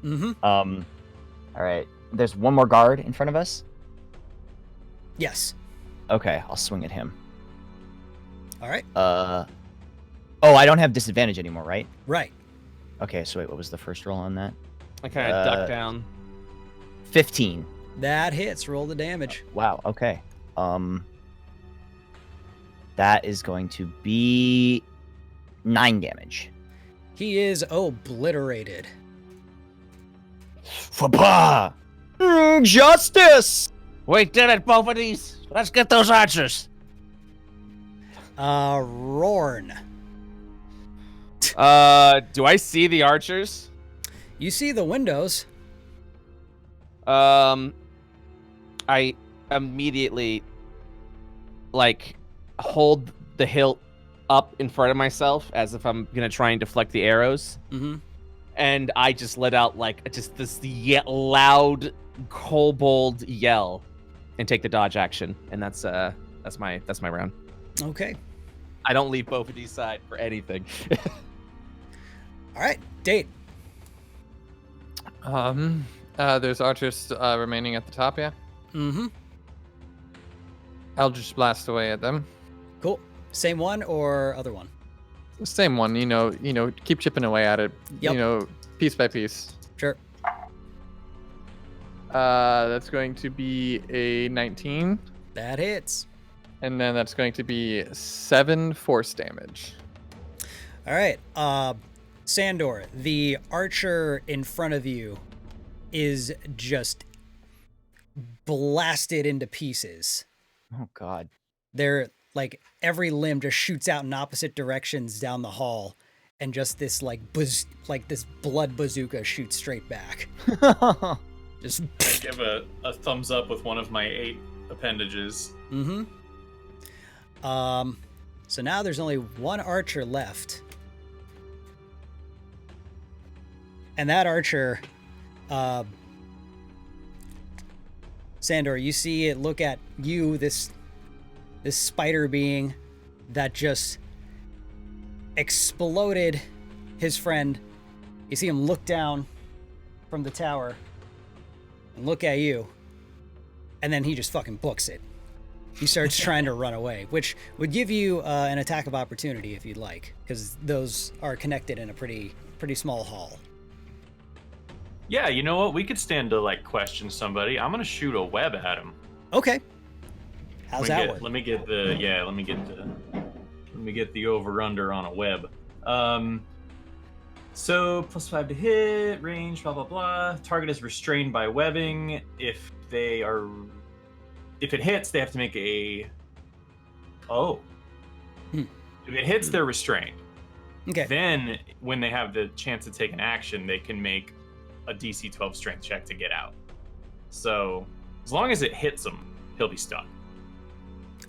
[SPEAKER 1] Mm-hmm.
[SPEAKER 7] All right. There's one more guard in front of us.
[SPEAKER 1] Yes.
[SPEAKER 7] Okay, I'll swing at him.
[SPEAKER 1] All right.
[SPEAKER 7] Oh, I don't have disadvantage anymore, right?
[SPEAKER 1] Right.
[SPEAKER 7] Okay, so wait, what was the first roll on that?
[SPEAKER 4] I kind of duck down.
[SPEAKER 7] 15.
[SPEAKER 1] That hits. Roll the damage.
[SPEAKER 7] Wow, okay. That is going to be 9 damage.
[SPEAKER 1] He is obliterated.
[SPEAKER 7] Fapa! Justice!
[SPEAKER 6] We did it, both of these. Let's get those archers.
[SPEAKER 1] Rorn.
[SPEAKER 4] Do I see the archers?
[SPEAKER 1] You see the windows.
[SPEAKER 4] I immediately like hold the hilt up in front of myself as if I'm gonna try and deflect the arrows,
[SPEAKER 1] Mm-hmm.
[SPEAKER 4] and I just let out like just this loud kobold yell, and take the dodge action, and that's my round.
[SPEAKER 1] Okay.
[SPEAKER 4] I don't leave both of these side for anything.
[SPEAKER 1] All right. Date.
[SPEAKER 3] There's archers remaining at the top, yeah?
[SPEAKER 1] Mm-hmm.
[SPEAKER 3] I'll just blast away at them.
[SPEAKER 1] Cool. Same one or other one?
[SPEAKER 3] Same one, keep chipping away at it,
[SPEAKER 1] Yep.
[SPEAKER 3] Piece by piece.
[SPEAKER 1] Sure.
[SPEAKER 3] That's going to be a 19,
[SPEAKER 1] That hits.
[SPEAKER 3] and then that's going to be 7 force damage.
[SPEAKER 1] All right. Sandor, the archer in front of you is just blasted into pieces.
[SPEAKER 7] Oh, God.
[SPEAKER 1] They're like every limb just shoots out in opposite directions down the hall, and just this this blood bazooka shoots straight back. Just
[SPEAKER 5] Give a thumbs up with one of my 8 appendages.
[SPEAKER 1] mm-hmm. So now there's only one archer left. And that archer, Sandor, you see it look at you, this spider being that just exploded his friend. You see him look down from the tower and look at you, and then he just fucking books it. He starts trying to run away, which would give you an attack of opportunity if you'd like, because those are connected in a pretty small hall.
[SPEAKER 5] Yeah, you know what? We could stand to like question somebody. I'm gonna shoot a web at him.
[SPEAKER 1] Okay. How's that work?
[SPEAKER 5] Let me get the over under on a web. So +5 to hit, range, blah blah blah. Target is restrained by webbing. If it hits, they have to make a. Oh. If it hits, they're restrained.
[SPEAKER 1] Okay.
[SPEAKER 5] Then, when they have the chance to take an action, they can make a DC 12 strength check to get out. So, as long as it hits him, he'll be stuck.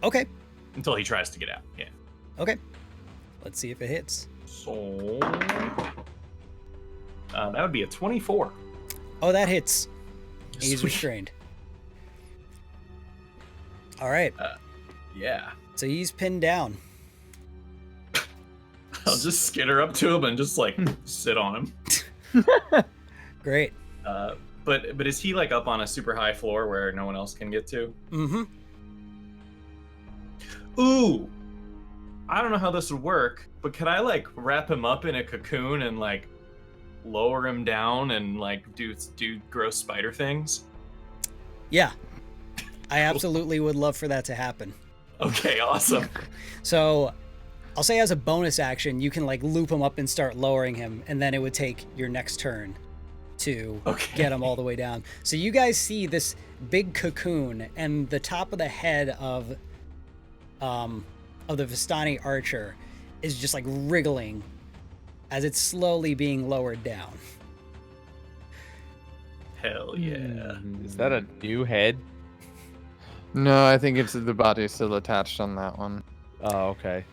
[SPEAKER 1] Okay.
[SPEAKER 5] Until he tries to get out. Yeah.
[SPEAKER 1] Okay. Let's see if it hits.
[SPEAKER 5] So, that would be a 24.
[SPEAKER 1] Oh, that hits. He's
[SPEAKER 5] Sweet.
[SPEAKER 1] restrained. All right.
[SPEAKER 5] Yeah.
[SPEAKER 1] So he's pinned down.
[SPEAKER 5] I'll just skitter up to him and just like sit on him.
[SPEAKER 1] Great.
[SPEAKER 5] But is he like up on a super high floor where no one else can get to?
[SPEAKER 1] Mm-hmm.
[SPEAKER 5] Ooh, I don't know how this would work, but could I like wrap him up in a cocoon and like lower him down and like do gross spider things?
[SPEAKER 1] Yeah. I absolutely would love for that to happen.
[SPEAKER 5] Okay, awesome.
[SPEAKER 1] So I'll say as a bonus action, you can like loop him up and start lowering him, and then it would take your next turn to get him all the way down. So you guys see this big cocoon, and the top of the head of the Vistani archer is just like wriggling as it's slowly being lowered down.
[SPEAKER 5] Hell yeah.
[SPEAKER 4] Is that a new head?
[SPEAKER 3] No, I think it's the body still attached on that one.
[SPEAKER 4] Oh, okay.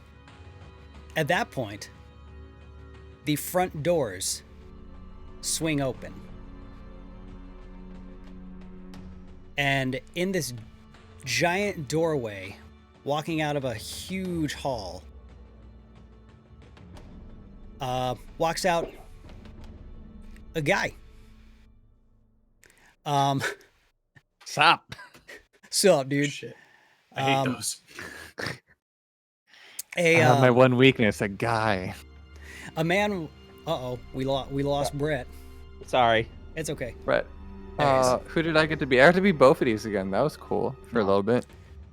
[SPEAKER 1] At that point, the front doors swing open. And in this giant doorway, walking out of a huge hall, walks out a guy.
[SPEAKER 6] Stop.
[SPEAKER 1] Sup, dude?
[SPEAKER 5] Shit. I hate
[SPEAKER 1] Um,
[SPEAKER 5] those.
[SPEAKER 3] I have my one weakness, a guy.
[SPEAKER 1] A man. We lost Brett.
[SPEAKER 4] Sorry.
[SPEAKER 1] It's okay.
[SPEAKER 3] Brett.
[SPEAKER 1] Anyways.
[SPEAKER 3] Who did I get to be? I got to be both of these again. That was cool for a little bit.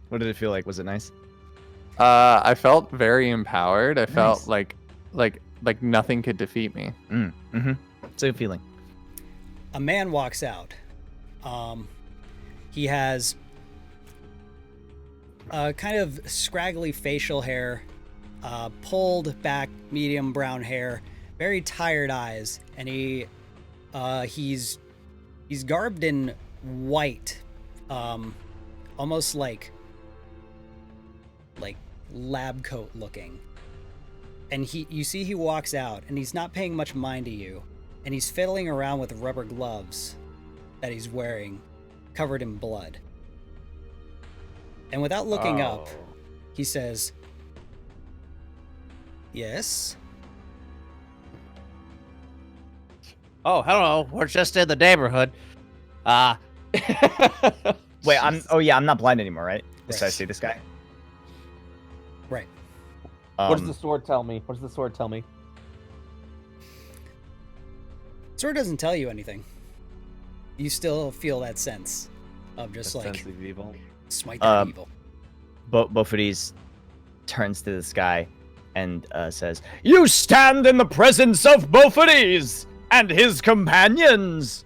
[SPEAKER 2] What did it feel like? Was it nice?
[SPEAKER 3] I felt very empowered. I felt
[SPEAKER 2] Nice.
[SPEAKER 3] like nothing could defeat me.
[SPEAKER 2] Mm-hmm. It's a good feeling.
[SPEAKER 1] A man walks out. He has kind of scraggly facial hair, pulled back medium brown hair, very tired eyes, and he's garbed in white, almost like lab coat looking. And you see he walks out, and he's not paying much mind to you, and he's fiddling around with rubber gloves that he's wearing, covered in blood. And without looking up, he says, "Yes."
[SPEAKER 6] Oh, hello. We're just in the neighborhood.
[SPEAKER 7] Wait, I'm not blind anymore, right? So I
[SPEAKER 1] Right.
[SPEAKER 7] see this guy.
[SPEAKER 1] Right.
[SPEAKER 4] What does the sword tell me?
[SPEAKER 1] Sword doesn't tell you anything. You still feel that sense of just
[SPEAKER 2] That
[SPEAKER 1] like
[SPEAKER 2] sense of evil.
[SPEAKER 1] smite that evil.
[SPEAKER 7] Bofidis turns to this guy and says,
[SPEAKER 2] You stand in the presence of Bofidis and his companions.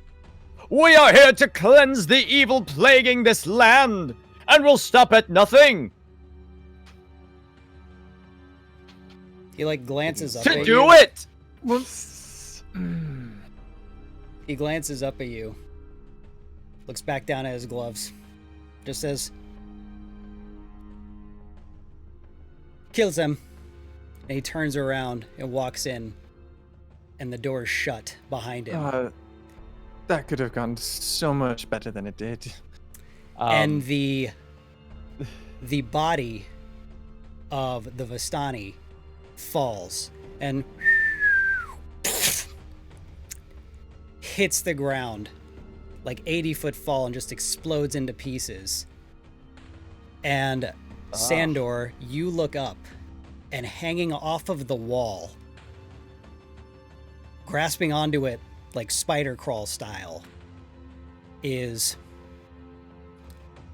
[SPEAKER 2] We are here to cleanse the evil plaguing this land, and will stop at nothing.
[SPEAKER 1] He glances up
[SPEAKER 2] To
[SPEAKER 1] at
[SPEAKER 2] do
[SPEAKER 1] you.
[SPEAKER 2] it!
[SPEAKER 1] He glances up at you, looks back down at his gloves, just says, kills him, and he turns around and walks in, and the door is shut behind him.
[SPEAKER 3] That could have gone so much better than it did.
[SPEAKER 1] And the body of the Vistani falls and hits the ground like 80-foot fall and just explodes into pieces. And Sandor, you look up, and hanging off of the wall, grasping onto it like spider crawl style, is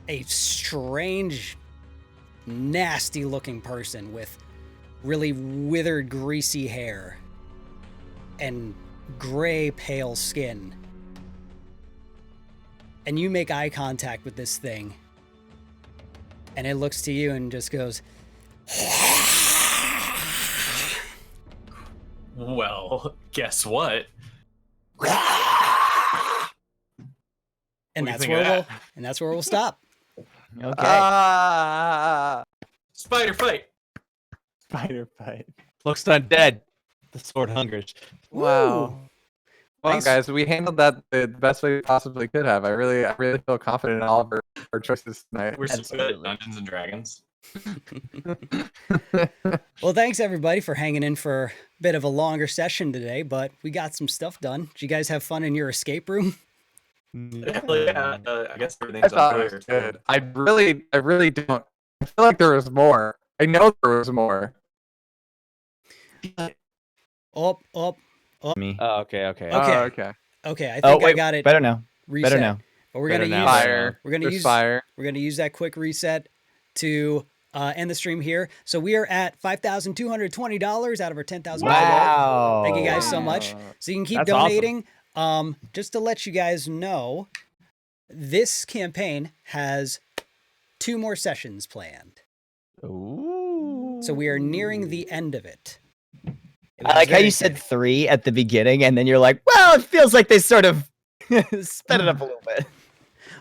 [SPEAKER 1] a strange, nasty looking person with really withered, greasy hair and gray, pale skin. And you make eye contact with this thing, and it looks to you and just goes,
[SPEAKER 5] Well, guess what?
[SPEAKER 1] and
[SPEAKER 5] What do you
[SPEAKER 1] that's
[SPEAKER 5] think
[SPEAKER 1] where
[SPEAKER 5] of
[SPEAKER 1] we'll
[SPEAKER 5] that?
[SPEAKER 1] and that's where we'll stop.
[SPEAKER 7] "Okay."
[SPEAKER 5] Spider fight.
[SPEAKER 3] Spider fight.
[SPEAKER 4] Looks undead. The sword hungers.
[SPEAKER 3] Wow. Well,
[SPEAKER 1] Thanks.
[SPEAKER 3] guys, we handled that the best way we possibly could have. I really feel confident in all of our choices tonight.
[SPEAKER 5] We're so good at
[SPEAKER 7] Absolutely.
[SPEAKER 5] Dungeons and Dragons.
[SPEAKER 1] Well, thanks everybody for hanging in for a bit of a longer session today, but we got some stuff done. Did you guys have fun in your escape room?
[SPEAKER 5] Hell yeah, I guess
[SPEAKER 3] I
[SPEAKER 5] everything's
[SPEAKER 3] thought
[SPEAKER 5] on
[SPEAKER 3] it
[SPEAKER 5] fire.
[SPEAKER 3] was good. I really don't. I feel like there was more. I know there was more.
[SPEAKER 2] Me.
[SPEAKER 4] Oh, okay.
[SPEAKER 1] Okay.
[SPEAKER 3] Oh, okay.
[SPEAKER 1] Okay, I
[SPEAKER 7] Oh,
[SPEAKER 1] think I
[SPEAKER 7] wait,
[SPEAKER 1] got it
[SPEAKER 7] better now.
[SPEAKER 1] reset.
[SPEAKER 7] Better now.
[SPEAKER 1] But we're gonna
[SPEAKER 4] Better now.
[SPEAKER 1] use
[SPEAKER 3] Fire.
[SPEAKER 1] we're gonna
[SPEAKER 3] There's
[SPEAKER 1] use
[SPEAKER 3] fire.
[SPEAKER 1] we're gonna use that quick reset to end the stream here. So we are at $5,220 out of our $10,000.
[SPEAKER 7] Wow.
[SPEAKER 1] Thank you guys so much. So you can keep
[SPEAKER 4] That's awesome.
[SPEAKER 1] donating. Just to let you guys know, this campaign has 2 more sessions planned.
[SPEAKER 4] Ooh.
[SPEAKER 1] So we are nearing the end of it.
[SPEAKER 7] I like how you said 3 at the beginning, and then you're like, well, it feels like they sort of sped it up a little bit.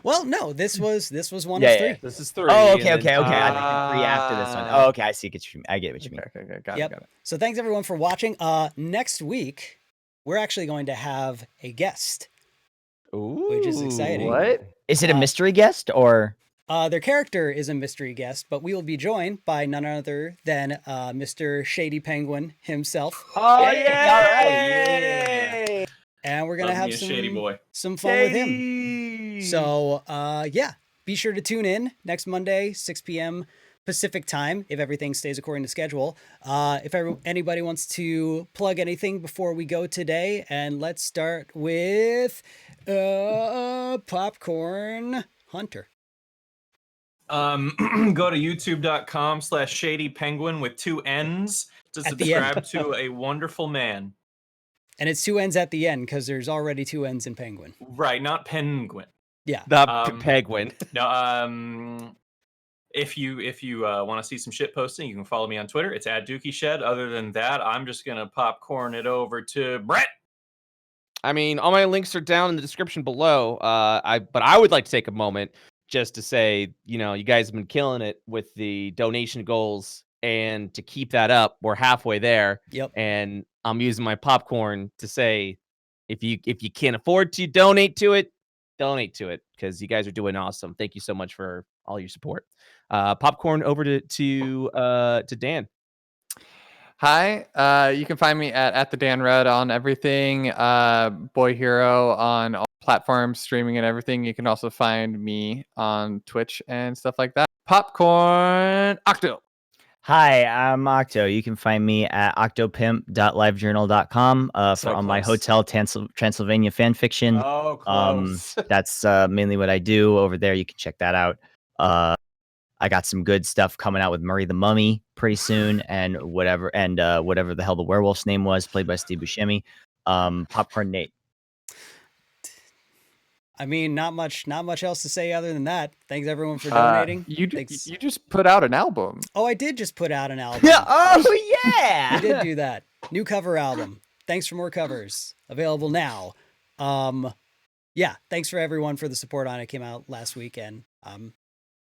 [SPEAKER 1] Well, no, this was one
[SPEAKER 7] Yeah,
[SPEAKER 1] of 3.
[SPEAKER 7] yeah.
[SPEAKER 4] This is 3.
[SPEAKER 7] Oh,
[SPEAKER 4] and
[SPEAKER 7] okay. I
[SPEAKER 4] then-
[SPEAKER 7] think 3 after this one. Oh, okay. I see. I get what you mean.
[SPEAKER 3] Okay. Got
[SPEAKER 1] Yep.
[SPEAKER 3] it.
[SPEAKER 1] So thanks everyone for watching. Next week we're actually going to have a guest.
[SPEAKER 4] Ooh,
[SPEAKER 1] Which is exciting.
[SPEAKER 7] What? Is it a mystery guest or?
[SPEAKER 1] Their character is a mystery guest, but we will be joined by none other than Mr. Shady Penguin himself.
[SPEAKER 4] Oh
[SPEAKER 7] Yay!
[SPEAKER 4] yeah!
[SPEAKER 1] And we're gonna
[SPEAKER 5] Love me
[SPEAKER 1] have
[SPEAKER 5] a shady boy.
[SPEAKER 1] some fun with him. So yeah, be sure to tune in next Monday, 6 p.m. Pacific time, if everything stays according to schedule. If anybody wants to plug anything before we go today, and let's start with Popcorn Hunter.
[SPEAKER 5] Go to youtube.com/shadypenguin with 2 N's to
[SPEAKER 1] At the end.
[SPEAKER 5] subscribe to a wonderful man.
[SPEAKER 1] And it's 2 N's at the end because there's already 2 N's in Penguin.
[SPEAKER 5] Right, not penguin.
[SPEAKER 1] Yeah.
[SPEAKER 4] The penguin.
[SPEAKER 5] No, if you want to see some shit posting, you can follow me on Twitter. It's @DookieShed. Other than that, I'm just gonna popcorn it over to Brett.
[SPEAKER 4] I mean, all my links are down in the description below. But I would like to take a moment just to say, you know, you guys have been killing it with the donation goals, and to keep that up, we're halfway there.
[SPEAKER 1] Yep.
[SPEAKER 4] And I'm using my popcorn to say, if you can't afford to donate to it because you guys are doing awesome. Thank you so much for all your support. Popcorn over to Dan.
[SPEAKER 3] Hi, you can find me at the Dan Rudd on everything. Boy Hero on all platforms, streaming and everything. You can also find me on Twitch and stuff like that. Popcorn Octo.
[SPEAKER 7] Hi, I'm Octo. You can find me at octopimp.livejournal.com for all my Hotel Transylvania fan fiction.
[SPEAKER 4] Oh, close.
[SPEAKER 7] That's mainly what I do over there. You can check that out. I got some good stuff coming out with Murray the Mummy pretty soon, and whatever the hell the werewolf's name was, played by Steve Buscemi. Popcorn Nate.
[SPEAKER 1] I mean, not much else to say other than that. Thanks everyone for donating.
[SPEAKER 3] You just put out an album.
[SPEAKER 1] Oh, I did just put out an album.
[SPEAKER 7] Yeah. Oh yeah.
[SPEAKER 1] I did do that. New cover album. Thanks for more covers. Available now. Yeah, thanks for everyone for the support on it. Came out last week, and I'm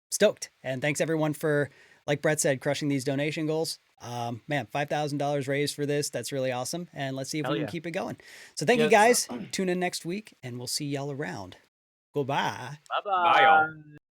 [SPEAKER 1] stoked. And thanks everyone for, like Brett said, crushing these donation goals. Man, $5,000 raised for this. That's really awesome. And let's see if we can keep it going. So thank you guys. Tune in next week, and we'll see y'all around. Goodbye.
[SPEAKER 5] Bye, y'all.